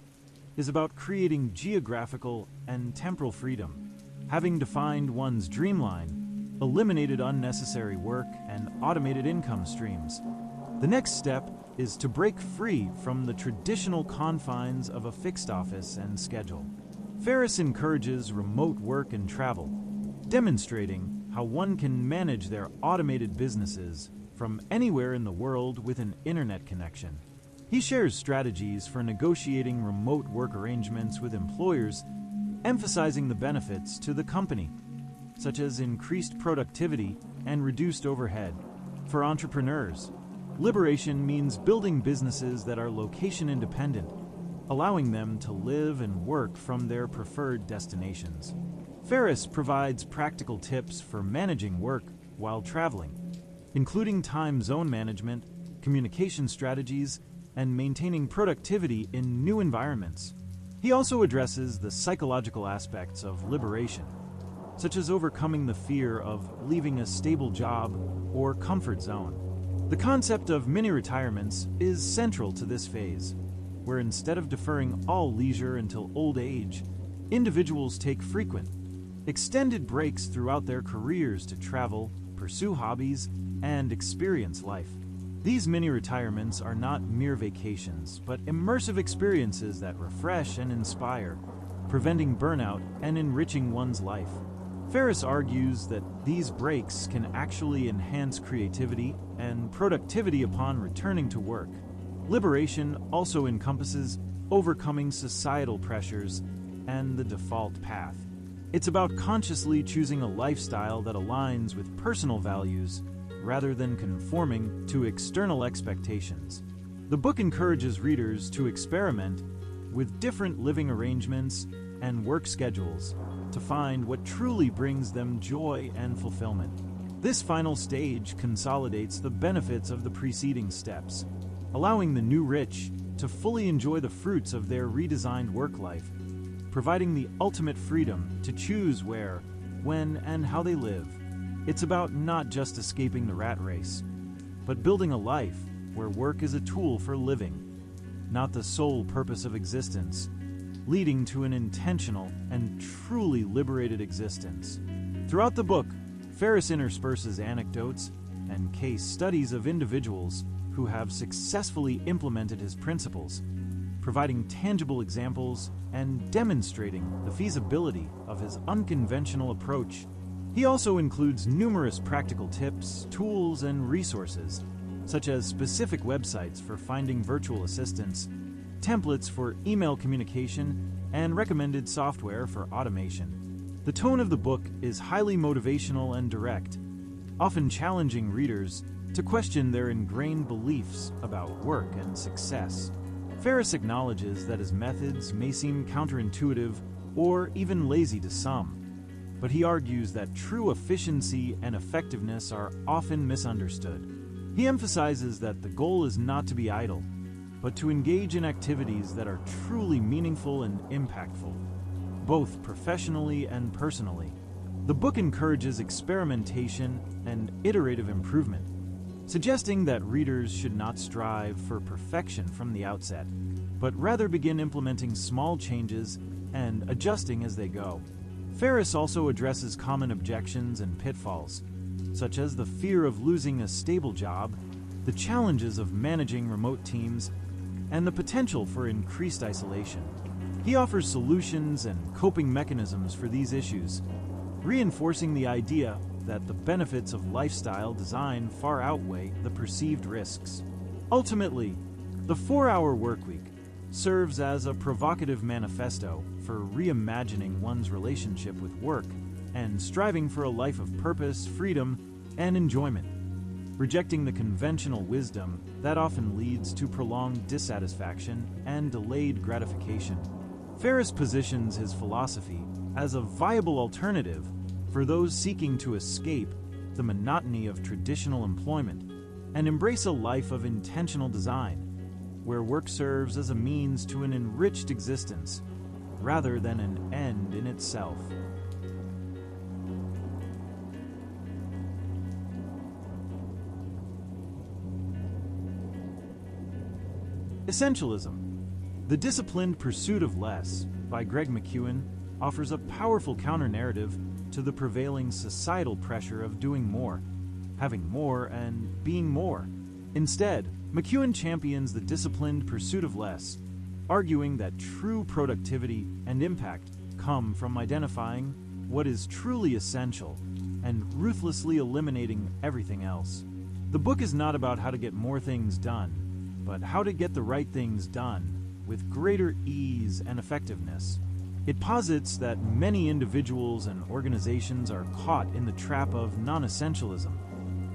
is about creating geographical and temporal freedom. Having defined one's dreamline, eliminated unnecessary work, and automated income streams, the next step is to break free from the traditional confines of a fixed office and schedule. Ferriss encourages remote work and travel, demonstrating how one can manage their automated businesses from anywhere in the world with an internet connection. He shares strategies for negotiating remote work arrangements with employers, emphasizing the benefits to the company, such as increased productivity and reduced overhead. For entrepreneurs, liberation means building businesses that are location independent, allowing them to live and work from their preferred destinations. Ferriss provides practical tips for managing work while traveling, including time zone management, communication strategies, and maintaining productivity in new environments. He also addresses the psychological aspects of liberation, such as overcoming the fear of leaving a stable job or comfort zone. The concept of mini-retirements is central to this phase, where instead of deferring all leisure until old age, individuals take frequent, extended breaks throughout their careers to travel, pursue hobbies, and experience life. These mini-retirements are not mere vacations, but immersive experiences that refresh and inspire, preventing burnout and enriching one's life. Ferriss argues that these breaks can actually enhance creativity and productivity upon returning to work. Liberation also encompasses overcoming societal pressures and the default path. It's about consciously choosing a lifestyle that aligns with personal values rather than conforming to external expectations. The book encourages readers to experiment with different living arrangements and work schedules to find what truly brings them joy and fulfillment. This final stage consolidates the benefits of the preceding steps, allowing the new rich to fully enjoy the fruits of their redesigned work life, providing the ultimate freedom to choose where, when, and how they live. It's about not just escaping the rat race, but building a life where work is a tool for living, not the sole purpose of existence, leading to an intentional and truly liberated existence. Throughout the book, Ferriss intersperses anecdotes and case studies of individuals who have successfully implemented his principles, providing tangible examples and demonstrating the feasibility of his unconventional approach. He also includes numerous practical tips, tools, and resources, such as specific websites for finding virtual assistants, templates for email communication, and recommended software for automation. The tone of the book is highly motivational and direct, often challenging readers to question their ingrained beliefs about work and success. Ferriss acknowledges that his methods may seem counterintuitive or even lazy to some, but he argues that true efficiency and effectiveness are often misunderstood. He emphasizes that the goal is not to be idle, but to engage in activities that are truly meaningful and impactful, both professionally and personally. The book encourages experimentation and iterative improvement, suggesting that readers should not strive for perfection from the outset, but rather begin implementing small changes and adjusting as they go. Ferriss also addresses common objections and pitfalls, such as the fear of losing a stable job, the challenges of managing remote teams, and the potential for increased isolation. He offers solutions and coping mechanisms for these issues, reinforcing the idea that the benefits of lifestyle design far outweigh the perceived risks. Ultimately, the 4-Hour Workweek serves as a provocative manifesto for reimagining one's relationship with work and striving for a life of purpose, freedom, and enjoyment, rejecting the conventional wisdom that often leads to prolonged dissatisfaction and delayed gratification. Ferriss positions his philosophy as a viable alternative for those seeking to escape the monotony of traditional employment and embrace a life of intentional design, where work serves as a means to an enriched existence rather than an end in itself. Essentialism. The Disciplined Pursuit of Less by Greg McKeown offers a powerful counter-narrative to the prevailing societal pressure of doing more, having more, and being more. Instead, McKeown champions the disciplined pursuit of less, arguing that true productivity and impact come from identifying what is truly essential and ruthlessly eliminating everything else. The book is not about how to get more things done, but how to get the right things done with greater ease and effectiveness. It posits that many individuals and organizations are caught in the trap of non-essentialism,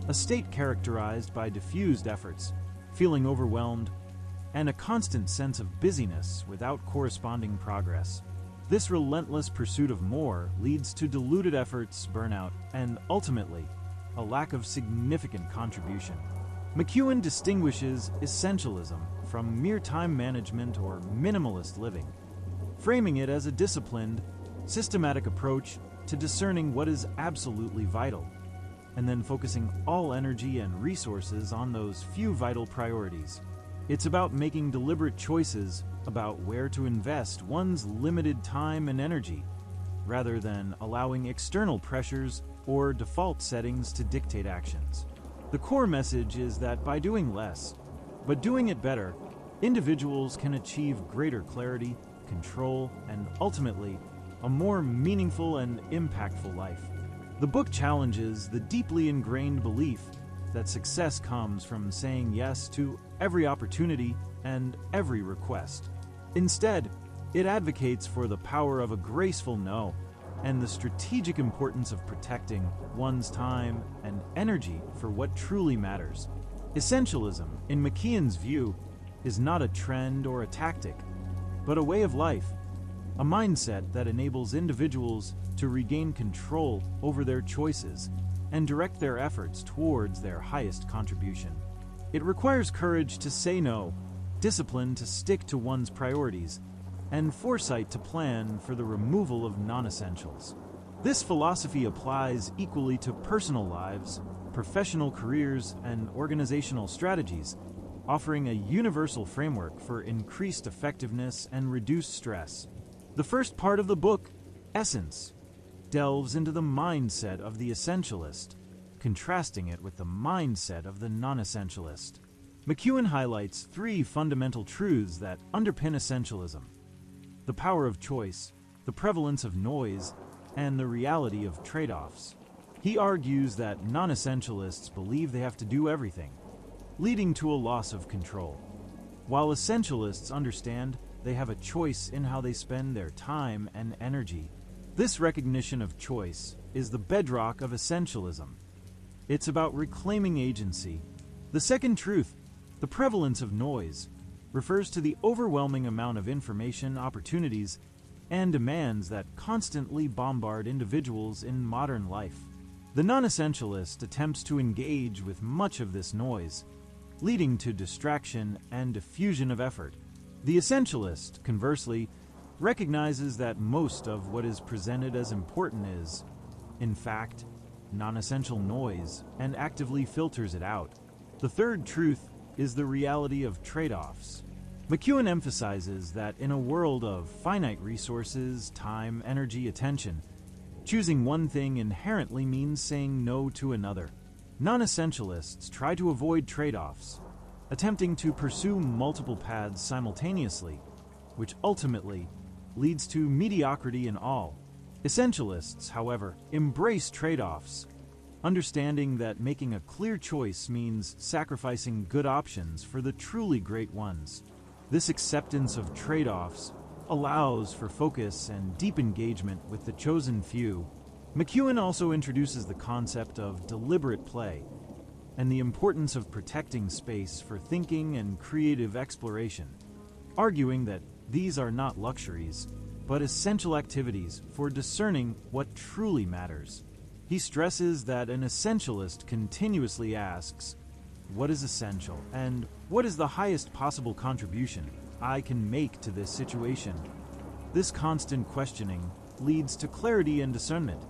a state characterized by diffused efforts, feeling overwhelmed, and a constant sense of busyness without corresponding progress. This relentless pursuit of more leads to diluted efforts, burnout, and ultimately, a lack of significant contribution. McKeown distinguishes essentialism from mere time management or minimalist living, framing it as a disciplined, systematic approach to discerning what is absolutely vital, and then focusing all energy and resources on those few vital priorities. It's about making deliberate choices about where to invest one's limited time and energy, rather than allowing external pressures or default settings to dictate actions. The core message is that by doing less, but doing it better, individuals can achieve greater clarity, control, and ultimately, a more meaningful and impactful life. The book challenges the deeply ingrained belief that success comes from saying yes to every opportunity and every request. Instead, it advocates for the power of a graceful no and the strategic importance of protecting one's time and energy for what truly matters. Essentialism, in McKeown's view, is not a trend or a tactic, but a way of life, a mindset that enables individuals to regain control over their choices and direct their efforts towards their highest contribution. It requires courage to say no, discipline to stick to one's priorities, and foresight to plan for the removal of non-essentials. This philosophy applies equally to personal lives, professional careers, and organizational strategies, offering a universal framework for increased effectiveness and reduced stress. The first part of the book, Essence, delves into the mindset of the essentialist, contrasting it with the mindset of the non-essentialist. McKeown highlights three fundamental truths that underpin essentialism: the power of choice, the prevalence of noise, and the reality of trade-offs. He argues that non-essentialists believe they have to do everything, leading to a loss of control, while essentialists understand they have a choice in how they spend their time and energy. This recognition of choice is the bedrock of essentialism. It's about reclaiming agency. The second truth, the prevalence of noise, refers to the overwhelming amount of information, opportunities, and demands that constantly bombard individuals in modern life. The non-essentialist attempts to engage with much of this noise, leading to distraction and diffusion of effort. The essentialist, conversely, recognizes that most of what is presented as important is, in fact, non-essential noise, and actively filters it out. The third truth is the reality of trade-offs. McKeown emphasizes that in a world of finite resources, time, energy, attention, choosing one thing inherently means saying no to another. Non-essentialists try to avoid trade-offs, attempting to pursue multiple paths simultaneously, which ultimately leads to mediocrity in all. Essentialists, however, embrace trade-offs, understanding that making a clear choice means sacrificing good options for the truly great ones. This acceptance of trade-offs allows for focus and deep engagement with the chosen few. McKeown also introduces the concept of deliberate play and the importance of protecting space for thinking and creative exploration, arguing that these are not luxuries, but essential activities for discerning what truly matters. He stresses that an essentialist continuously asks, "What is essential, and what is the highest possible contribution I can make to this situation?" This constant questioning leads to clarity and discernment,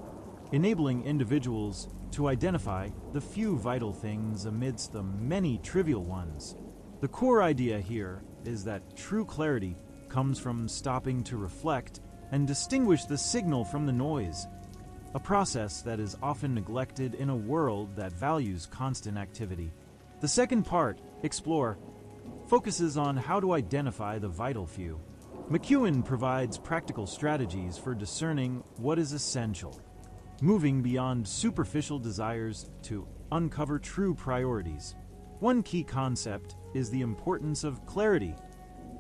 enabling individuals to identify the few vital things amidst the many trivial ones. The core idea here is that true clarity comes from stopping to reflect and distinguish the signal from the noise, a process that is often neglected in a world that values constant activity. The second part, Explore, focuses on how to identify the vital few. McEwen provides practical strategies for discerning what is essential, moving beyond superficial desires to uncover true priorities. One key concept is the importance of clarity.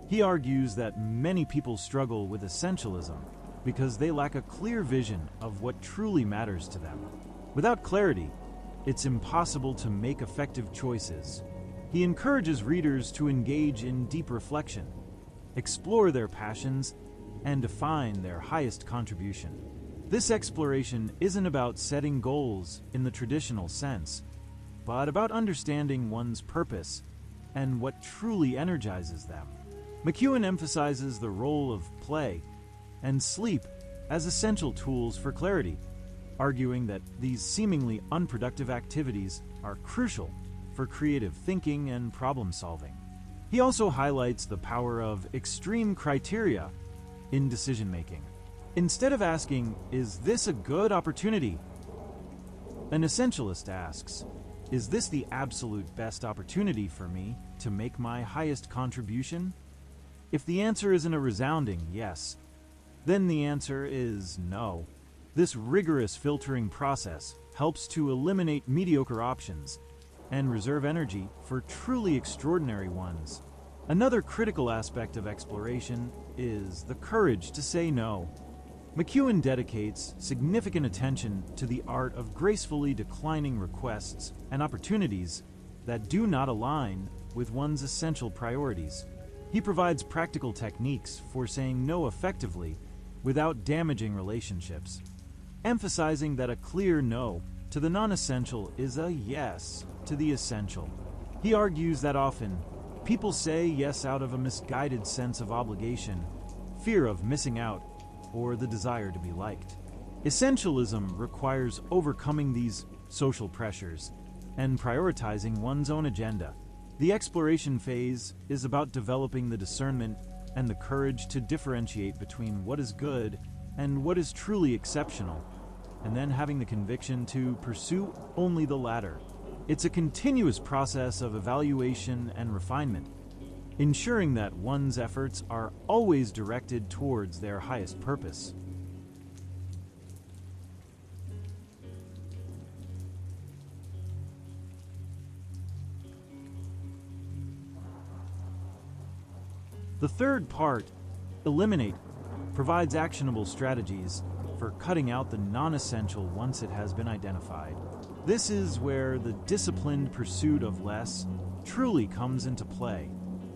He argues that many people struggle with essentialism because they lack a clear vision of what truly matters to them. Without clarity, it's impossible to make effective choices. He encourages readers to engage in deep reflection, explore their passions, and define their highest contribution. This exploration isn't about setting goals in the traditional sense, but about understanding one's purpose and what truly energizes them. McEwen emphasizes the role of play and sleep as essential tools for clarity, arguing that these seemingly unproductive activities are crucial for creative thinking and problem solving. He also highlights the power of extreme criteria in decision making. Instead of asking, "Is this a good opportunity?" an essentialist asks, "Is this the absolute best opportunity for me to make my highest contribution?" If the answer isn't a resounding yes, then the answer is no. This rigorous filtering process helps to eliminate mediocre options and reserve energy for truly extraordinary ones. Another critical aspect of exploration is the courage to say no. McEwen dedicates significant attention to the art of gracefully declining requests and opportunities that do not align with one's essential priorities. He provides practical techniques for saying no effectively without damaging relationships, emphasizing that a clear no to the non-essential is a yes to the essential. He argues that often, people say yes out of a misguided sense of obligation, fear of missing out, or the desire to be liked. Essentialism requires overcoming these social pressures and prioritizing one's own agenda. The exploration phase is about developing the discernment and the courage to differentiate between what is good and what is truly exceptional, and then having the conviction to pursue only the latter. It's a continuous process of evaluation and refinement, ensuring that one's efforts are always directed towards their highest purpose. The third part, Eliminate, provides actionable strategies for cutting out the non-essential once it has been identified. This is where the disciplined pursuit of less truly comes into play.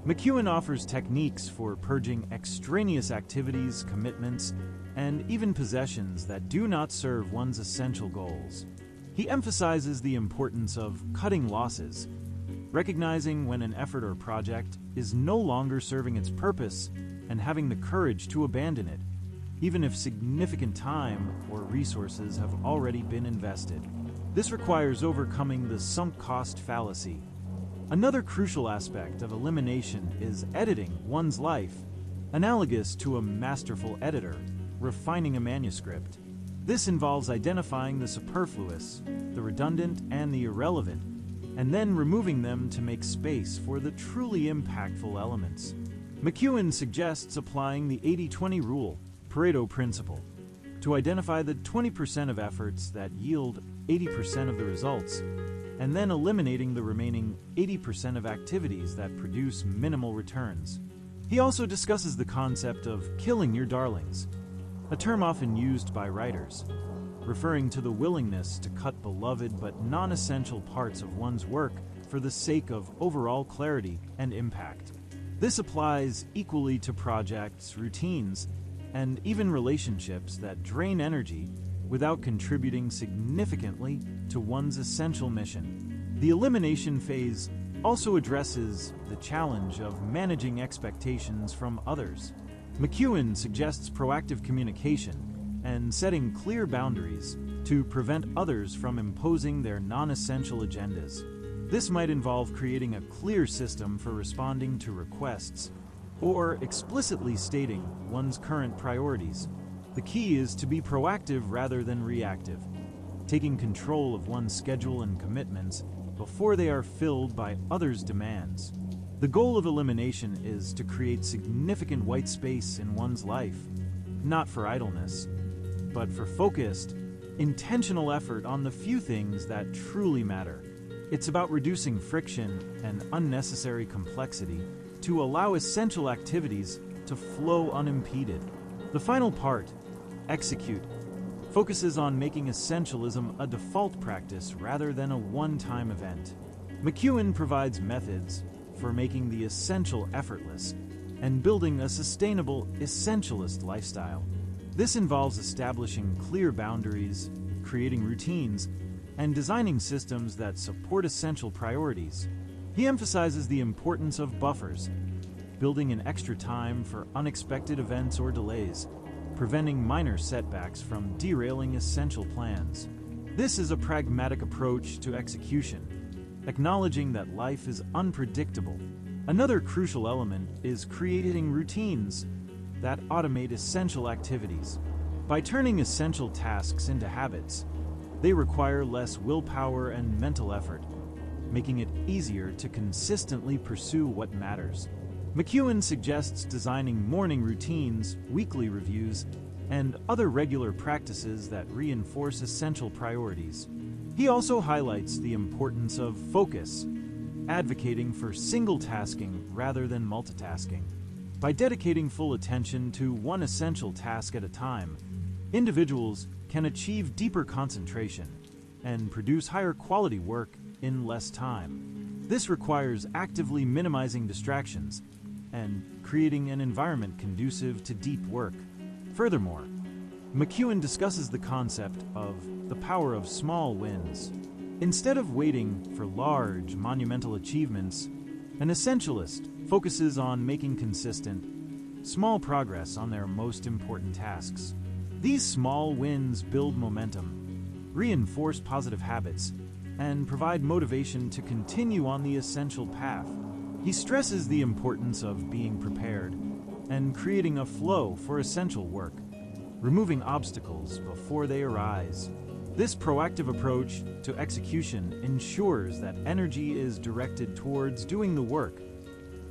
McEwen offers techniques for purging extraneous activities, commitments, and even possessions that do not serve one's essential goals. He emphasizes the importance of cutting losses, recognizing when an effort or project is no longer serving its purpose and having the courage to abandon it, even if significant time or resources have already been invested. This requires overcoming the sunk cost fallacy. Another crucial aspect of elimination is editing one's life, analogous to a masterful editor refining a manuscript. This involves identifying the superfluous, the redundant, and the irrelevant, and then removing them to make space for the truly impactful elements. McEwen suggests applying the 80-20 rule, Pareto principle, to identify the 20% of efforts that yield 80% of the results, and then eliminating the remaining 80% of activities that produce minimal returns. He also discusses the concept of killing your darlings, a term often used by writers, referring to the willingness to cut beloved but non-essential parts of one's work for the sake of overall clarity and impact. This applies equally to projects, routines, and even relationships that drain energy without contributing significantly to one's essential mission. The elimination phase also addresses the challenge of managing expectations from others. McEwen suggests proactive communication and setting clear boundaries to prevent others from imposing their non-essential agendas. This might involve creating a clear system for responding to requests or explicitly stating one's current priorities. The key is to be proactive rather than reactive, taking control of one's schedule and commitments before they are filled by others' demands. The goal of elimination is to create significant white space in one's life, not for idleness, but for focused, intentional effort on the few things that truly matter. It's about reducing friction and unnecessary complexity to allow essential activities to flow unimpeded. The final part, execute, focuses on making essentialism a default practice rather than a one-time event. McEwen provides methods for making the essential effortless and building a sustainable essentialist lifestyle. This involves establishing clear boundaries, creating routines, and designing systems that support essential priorities. He emphasizes the importance of buffers, building in extra time for unexpected events or delays, preventing minor setbacks from derailing essential plans. This is a pragmatic approach to execution, acknowledging that life is unpredictable. Another crucial element is creating routines that automate essential activities. By turning essential tasks into habits, they require less willpower and mental effort, making it easier to consistently pursue what matters. McEwen suggests designing morning routines, weekly reviews, and other regular practices that reinforce essential priorities. He also highlights the importance of focus, advocating for single-tasking rather than multitasking. By dedicating full attention to one essential task at a time, individuals can achieve deeper concentration and produce higher quality work in less time. This requires actively minimizing distractions and creating an environment conducive to deep work. Furthermore, McEwen discusses the concept of the power of small wins. Instead of waiting for large, monumental achievements, an essentialist focuses on making consistent, small progress on their most important tasks. These small wins build momentum, reinforce positive habits, and provide motivation to continue on the essential path. He stresses the importance of being prepared and creating a flow for essential work, removing obstacles before they arise. This proactive approach to execution ensures that energy is directed towards doing the work,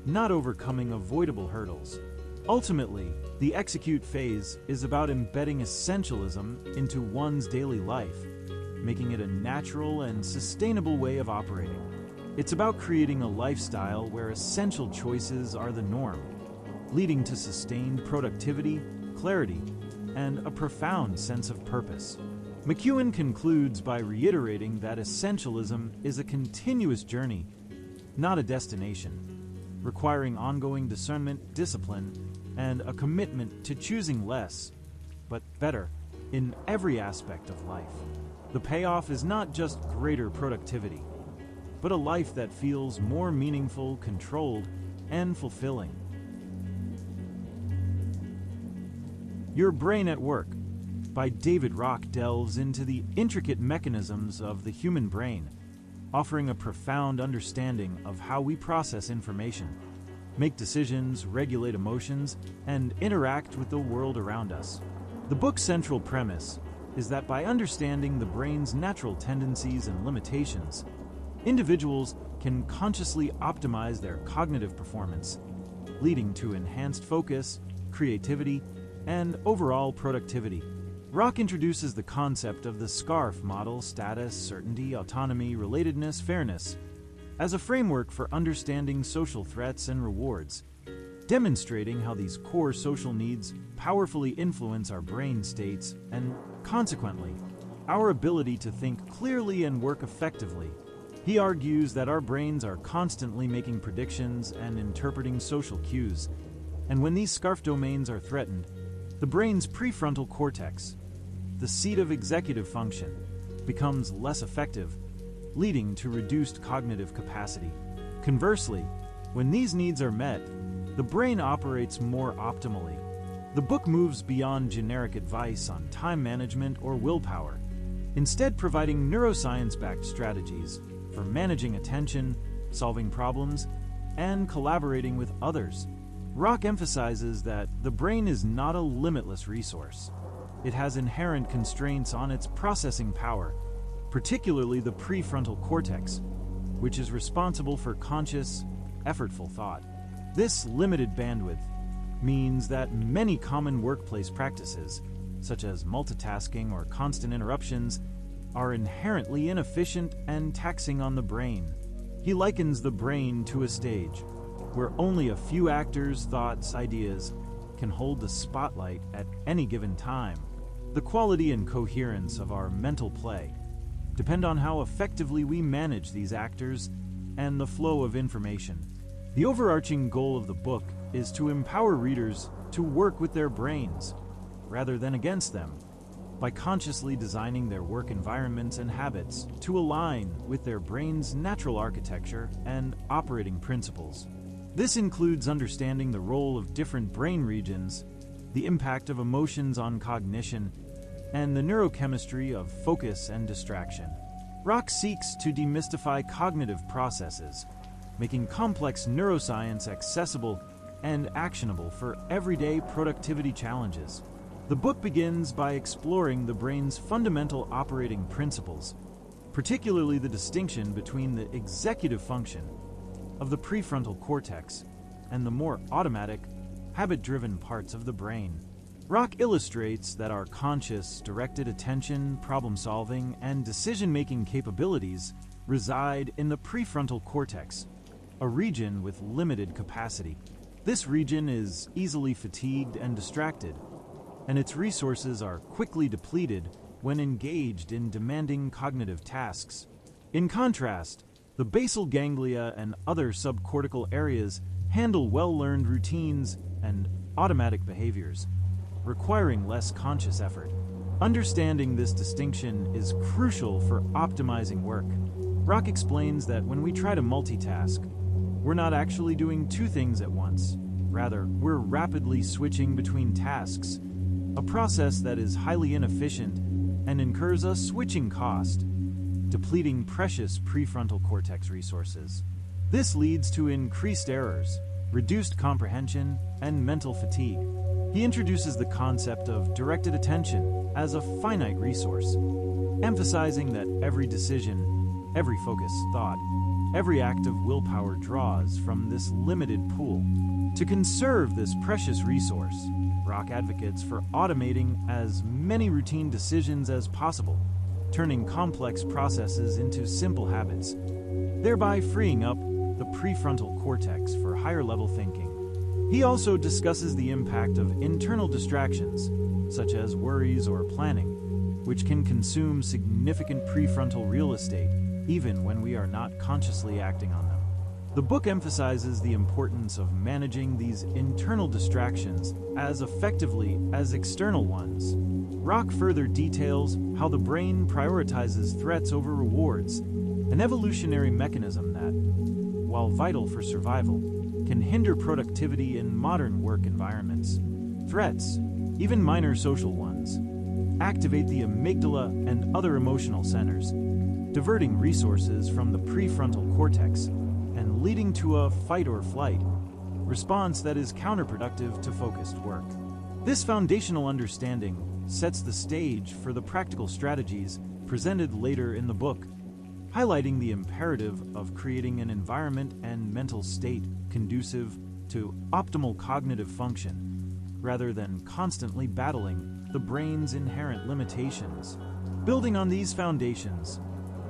not overcoming avoidable hurdles. Ultimately, the execute phase is about embedding essentialism into one's daily life, making it a natural and sustainable way of operating. It's about creating a lifestyle where essential choices are the norm, leading to sustained productivity, clarity, and a profound sense of purpose. McEwen concludes by reiterating that essentialism is a continuous journey, not a destination, requiring ongoing discernment, discipline, and a commitment to choosing less, but better, in every aspect of life. The payoff is not just greater productivity, but a life that feels more meaningful, controlled, and fulfilling. Your Brain at Work by David Rock delves into the intricate mechanisms of the human brain, offering a profound understanding of how we process information, make decisions, regulate emotions, and interact with the world around us. The book's central premise is that by understanding the brain's natural tendencies and limitations, individuals can consciously optimize their cognitive performance, leading to enhanced focus, creativity, and overall productivity. Rock introduces the concept of the SCARF model: status, certainty, autonomy, relatedness, fairness, as a framework for understanding social threats and rewards, demonstrating how these core social needs powerfully influence our brain states and, consequently, our ability to think clearly and work effectively. He argues that our brains are constantly making predictions and interpreting social cues, and when these SCARF domains are threatened, the brain's prefrontal cortex, the seat of executive function, becomes less effective, leading to reduced cognitive capacity. Conversely, when these needs are met, the brain operates more optimally. The book moves beyond generic advice on time management or willpower, instead providing neuroscience-backed strategies for managing attention, solving problems, and collaborating with others. Rock emphasizes that the brain is not a limitless resource. It has inherent constraints on its processing power, particularly the prefrontal cortex, which is responsible for conscious, effortful thought. This limited bandwidth means that many common workplace practices, such as multitasking or constant interruptions, are inherently inefficient and taxing on the brain. He likens the brain to a stage, where only a few actors, thoughts, ideas can hold the spotlight at any given time. The quality and coherence of our mental play depend on how effectively we manage these actors and the flow of information. The overarching goal of the book is to empower readers to work with their brains rather than against them, by consciously designing their work environments and habits to align with their brain's natural architecture and operating principles. This includes understanding the role of different brain regions, the impact of emotions on cognition, and the neurochemistry of focus and distraction. Rock seeks to demystify cognitive processes, making complex neuroscience accessible and actionable for everyday productivity challenges. The book begins by exploring the brain's fundamental operating principles, particularly the distinction between the executive function of the prefrontal cortex and the more automatic, habit-driven parts of the brain. Rock illustrates that our conscious, directed attention, problem-solving, and decision-making capabilities reside in the prefrontal cortex, a region with limited capacity. This region is easily fatigued and distracted, and its resources are quickly depleted when engaged in demanding cognitive tasks. In contrast, the basal ganglia and other subcortical areas handle well-learned routines and automatic behaviors, requiring less conscious effort. Understanding this distinction is crucial for optimizing work. Rock explains that when we try to multitask, we're not actually doing two things at once. Rather, we're rapidly switching between tasks, a process that is highly inefficient and incurs a switching cost, depleting precious prefrontal cortex resources. This leads to increased errors, reduced comprehension, and mental fatigue. He introduces the concept of directed attention as a finite resource, emphasizing that every decision, every focused thought, every act of willpower draws from this limited pool. To conserve this precious resource, Rock advocates for automating as many routine decisions as possible, turning complex processes into simple habits, thereby freeing up the prefrontal cortex for higher-level thinking. He also discusses the impact of internal distractions, such as worries or planning, which can consume significant prefrontal real estate even when we are not consciously acting on them. The book emphasizes the importance of managing these internal distractions as effectively as external ones. Rock further details how the brain prioritizes threats over rewards, an evolutionary mechanism that, while vital for survival, can hinder productivity in modern work environments. Threats, even minor social ones, activate the amygdala and other emotional centers, diverting resources from the prefrontal cortex and leading to a fight or flight response that is counterproductive to focused work. This foundational understanding sets the stage for the practical strategies presented later in the book, highlighting the imperative of creating an environment and mental state conducive to optimal cognitive function, rather than constantly battling the brain's inherent limitations. Building on these foundations,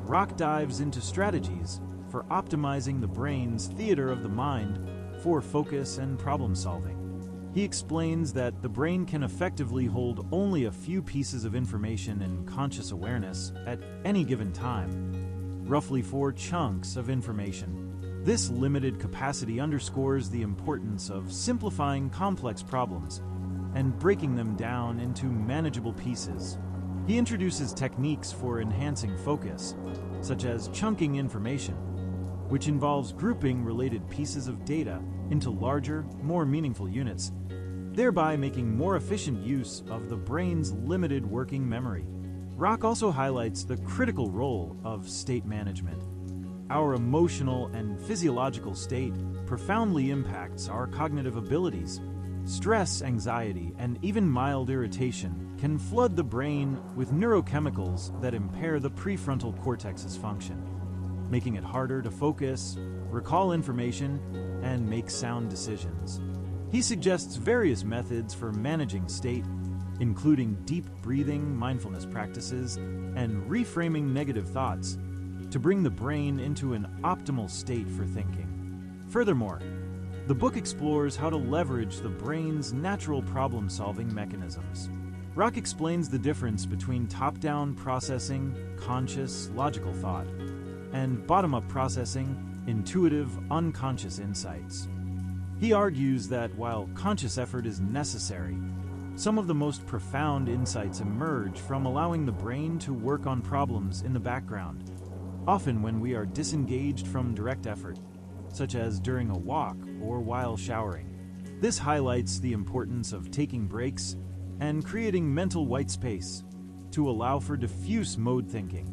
Rock dives into strategies for optimizing the brain's theater of the mind for focus and problem solving. He explains that the brain can effectively hold only a few pieces of information in conscious awareness at any given time, roughly 4 chunks of information. This limited capacity underscores the importance of simplifying complex problems and breaking them down into manageable pieces. He introduces techniques for enhancing focus, such as chunking information, which involves grouping related pieces of data into larger, more meaningful units, thereby making more efficient use of the brain's limited working memory. Rock also highlights the critical role of state management. Our emotional and physiological state profoundly impacts our cognitive abilities. Stress, anxiety, and even mild irritation can flood the brain with neurochemicals that impair the prefrontal cortex's function, making it harder to focus, recall information, and make sound decisions. He suggests various methods for managing state, including deep breathing, mindfulness practices, and reframing negative thoughts to bring the brain into an optimal state for thinking. Furthermore, the book explores how to leverage the brain's natural problem-solving mechanisms. Rock explains the difference between top-down processing, conscious, logical thought, and bottom-up processing, intuitive, unconscious insights. He argues that while conscious effort is necessary, some of the most profound insights emerge from allowing the brain to work on problems in the background, often when we are disengaged from direct effort, such as during a walk or while showering. This highlights the importance of taking breaks and creating mental white space to allow for diffuse mode thinking.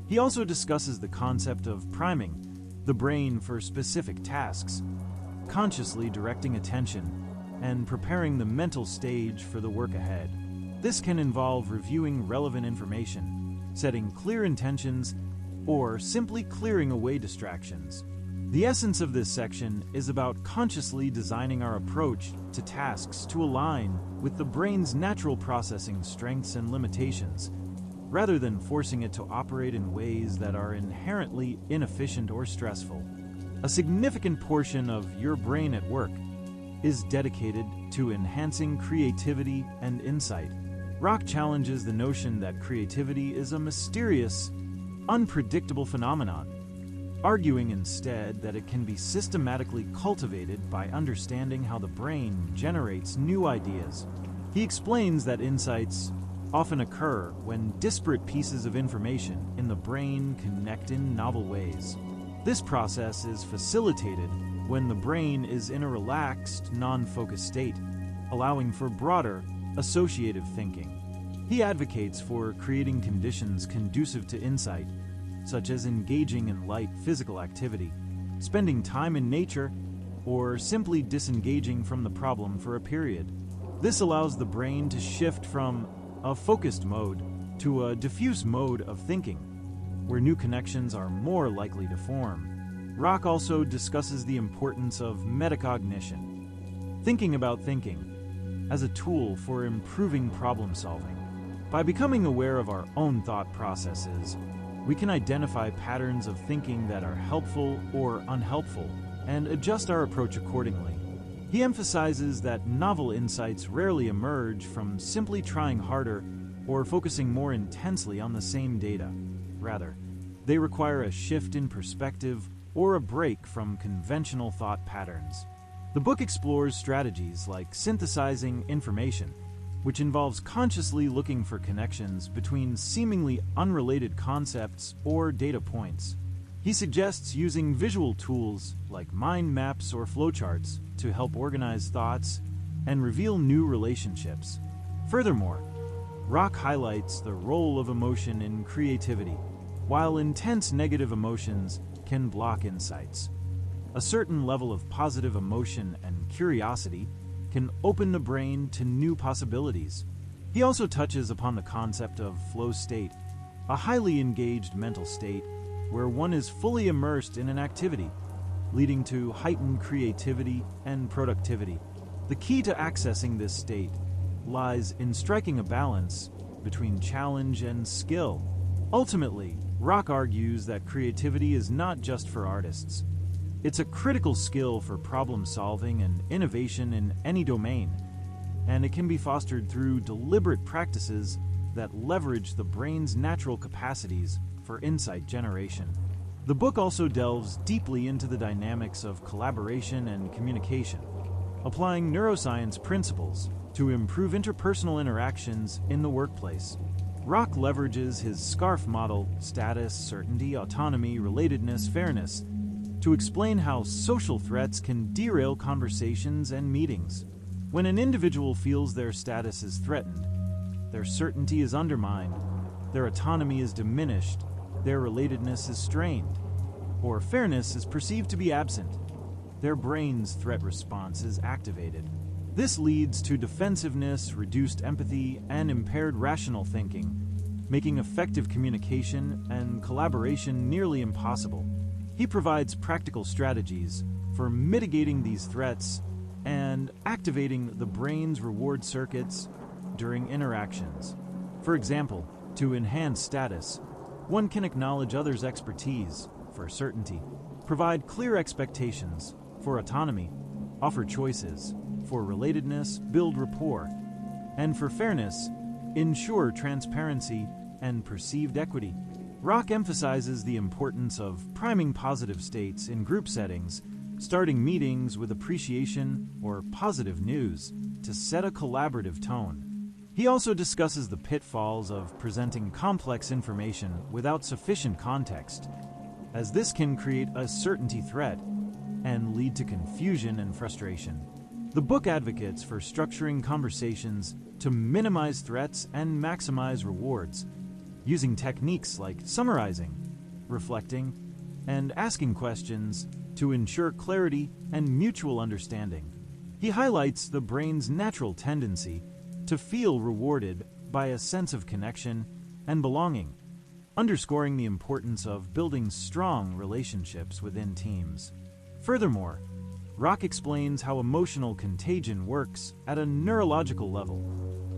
He also discusses the concept of priming the brain for specific tasks, consciously directing attention and preparing the mental stage for the work ahead. This can involve reviewing relevant information, setting clear intentions, or simply clearing away distractions. The essence of this section is about consciously designing our approach to tasks to align with the brain's natural processing strengths and limitations, rather than forcing it to operate in ways that are inherently inefficient or stressful. A significant portion of Your Brain at Work is dedicated to enhancing creativity and insight. Rock challenges the notion that creativity is a mysterious, unpredictable phenomenon, arguing instead that it can be systematically cultivated by understanding how the brain generates new ideas. He explains that insights often occur when disparate pieces of information in the brain connect in novel ways. This process is facilitated when the brain is in a relaxed, non-focused state, allowing for broader, associative thinking. He advocates for creating conditions conducive to insight, such as engaging in light physical activity, spending time in nature, or simply disengaging from the problem for a period. This allows the brain to shift from a focused mode to a diffuse mode of thinking, where new connections are more likely to form. Rock also discusses the importance of metacognition, thinking about thinking, as a tool for improving problem solving. By becoming aware of our own thought processes, we can identify patterns of thinking that are helpful or unhelpful and adjust our approach accordingly. He emphasizes that novel insights rarely emerge from simply trying harder or focusing more intensely on the same data. Rather, they require a shift in perspective or a break from conventional thought patterns. The book explores strategies like synthesizing information, which involves consciously looking for connections between seemingly unrelated concepts or data points. He suggests using visual tools like mind maps or flowcharts to help organize thoughts and reveal new relationships. Furthermore, Rock highlights the role of emotion in creativity. While intense negative emotions can block insights, a certain level of positive emotion and curiosity can open the brain to new possibilities. He also touches upon the concept of flow state, a highly engaged mental state where one is fully immersed in an activity, leading to heightened creativity and productivity. The key to accessing this state lies in striking a balance between challenge and skill. Ultimately, Rock argues that creativity is not just for artists. It's a critical skill for problem solving and innovation in any domain, and it can be fostered through deliberate practices that leverage the brain's natural capacities for insight generation. The book also delves deeply into the dynamics of collaboration and communication, applying neuroscience principles to improve interpersonal interactions in the workplace. Rock leverages his SCARF model, status, certainty, autonomy, relatedness, fairness, to explain how social threats can derail conversations and meetings. When an individual feels their status is threatened, their certainty is undermined, their autonomy is diminished, their relatedness is strained, or fairness is perceived to be absent, their brain's threat response is activated. This leads to defensiveness, reduced empathy, and impaired rational thinking, making effective communication and collaboration nearly impossible. He provides practical strategies for mitigating these threats and activating the brain's reward circuits during interactions. For example, to enhance status, one can acknowledge others' expertise for certainty, provide clear expectations for autonomy, offer choices for relatedness, build rapport, and for fairness, ensure transparency and perceived equity. Rock emphasizes the importance of priming positive states in group settings, starting meetings with appreciation or positive news to set a collaborative tone. He also discusses the pitfalls of presenting complex information without sufficient context, as this can create a certainty threat and lead to confusion and frustration. The book advocates for structuring conversations to minimize threats and maximize rewards, using techniques like summarizing, reflecting, and asking questions to ensure clarity and mutual understanding. He highlights the brain's natural tendency to feel rewarded by a sense of connection and belonging, underscoring the importance of building strong relationships within teams. Furthermore, Rock explains how emotional contagion works at a neurological level,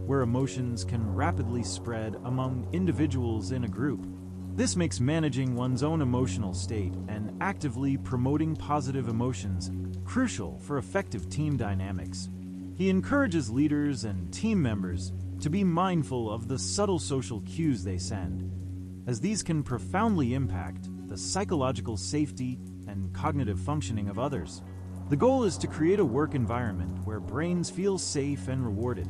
where emotions can rapidly spread among individuals in a group. This makes managing one's own emotional state and actively promoting positive emotions crucial for effective team dynamics. He encourages leaders and team members to be mindful of the subtle social cues they send, as these can profoundly impact the psychological safety and cognitive functioning of others. The goal is to create a work environment where brains feel safe and rewarded,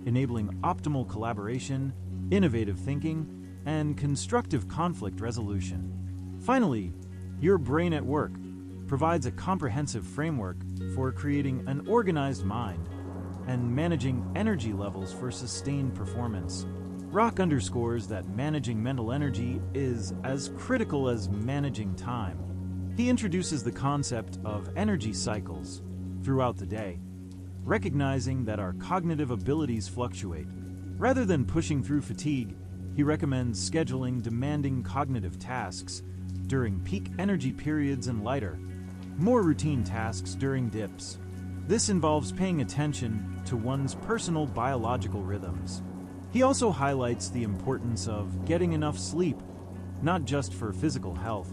enabling optimal collaboration, innovative thinking, and constructive conflict resolution. Finally, Your Brain at Work provides a comprehensive framework for creating an organized mind and managing energy levels for sustained performance. Rock underscores that managing mental energy is as critical as managing time. He introduces the concept of energy cycles throughout the day, recognizing that our cognitive abilities fluctuate. Rather than pushing through fatigue, he recommends scheduling demanding cognitive tasks during peak energy periods and lighter, more routine tasks during dips. This involves paying attention to one's personal biological rhythms. He also highlights the importance of getting enough sleep, not just for physical health,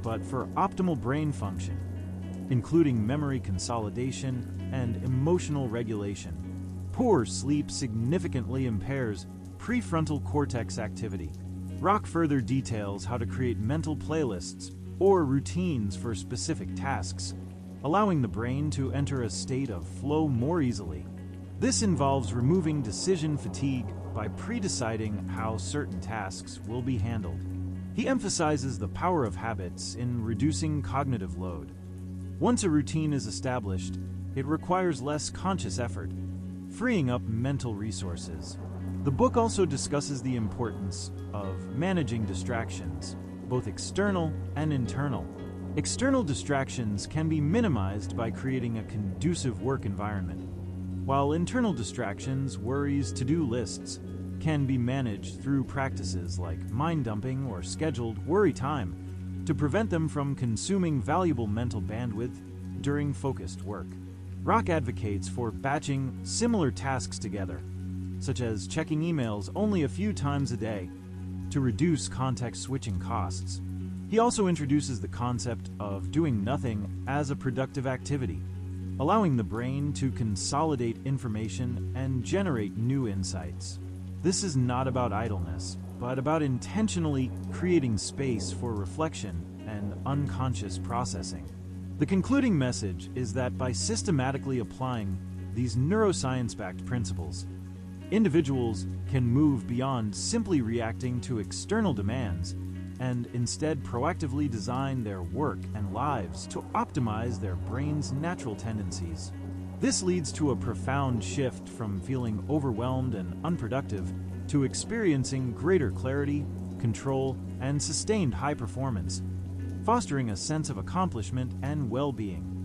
but for optimal brain function, including memory consolidation and emotional regulation. Poor sleep significantly impairs prefrontal cortex activity. Rock further details how to create mental playlists or routines for specific tasks, allowing the brain to enter a state of flow more easily. This involves removing decision fatigue by pre-deciding how certain tasks will be handled. He emphasizes the power of habits in reducing cognitive load. Once a routine is established, it requires less conscious effort, freeing up mental resources. The book also discusses the importance of managing distractions, both external and internal. External distractions can be minimized by creating a conducive work environment, while internal distractions, worries, to-do lists, can be managed through practices like mind dumping or scheduled worry time to prevent them from consuming valuable mental bandwidth during focused work. Rock advocates for batching similar tasks together, such as checking emails only a few times a day, to reduce context-switching costs. He also introduces the concept of doing nothing as a productive activity, allowing the brain to consolidate information and generate new insights. This is not about idleness, but about intentionally creating space for reflection and unconscious processing. The concluding message is that by systematically applying these neuroscience-backed principles, individuals can move beyond simply reacting to external demands and instead proactively design their work and lives to optimize their brain's natural tendencies. This leads to a profound shift from feeling overwhelmed and unproductive to experiencing greater clarity, control, and sustained high performance, fostering a sense of accomplishment and well-being.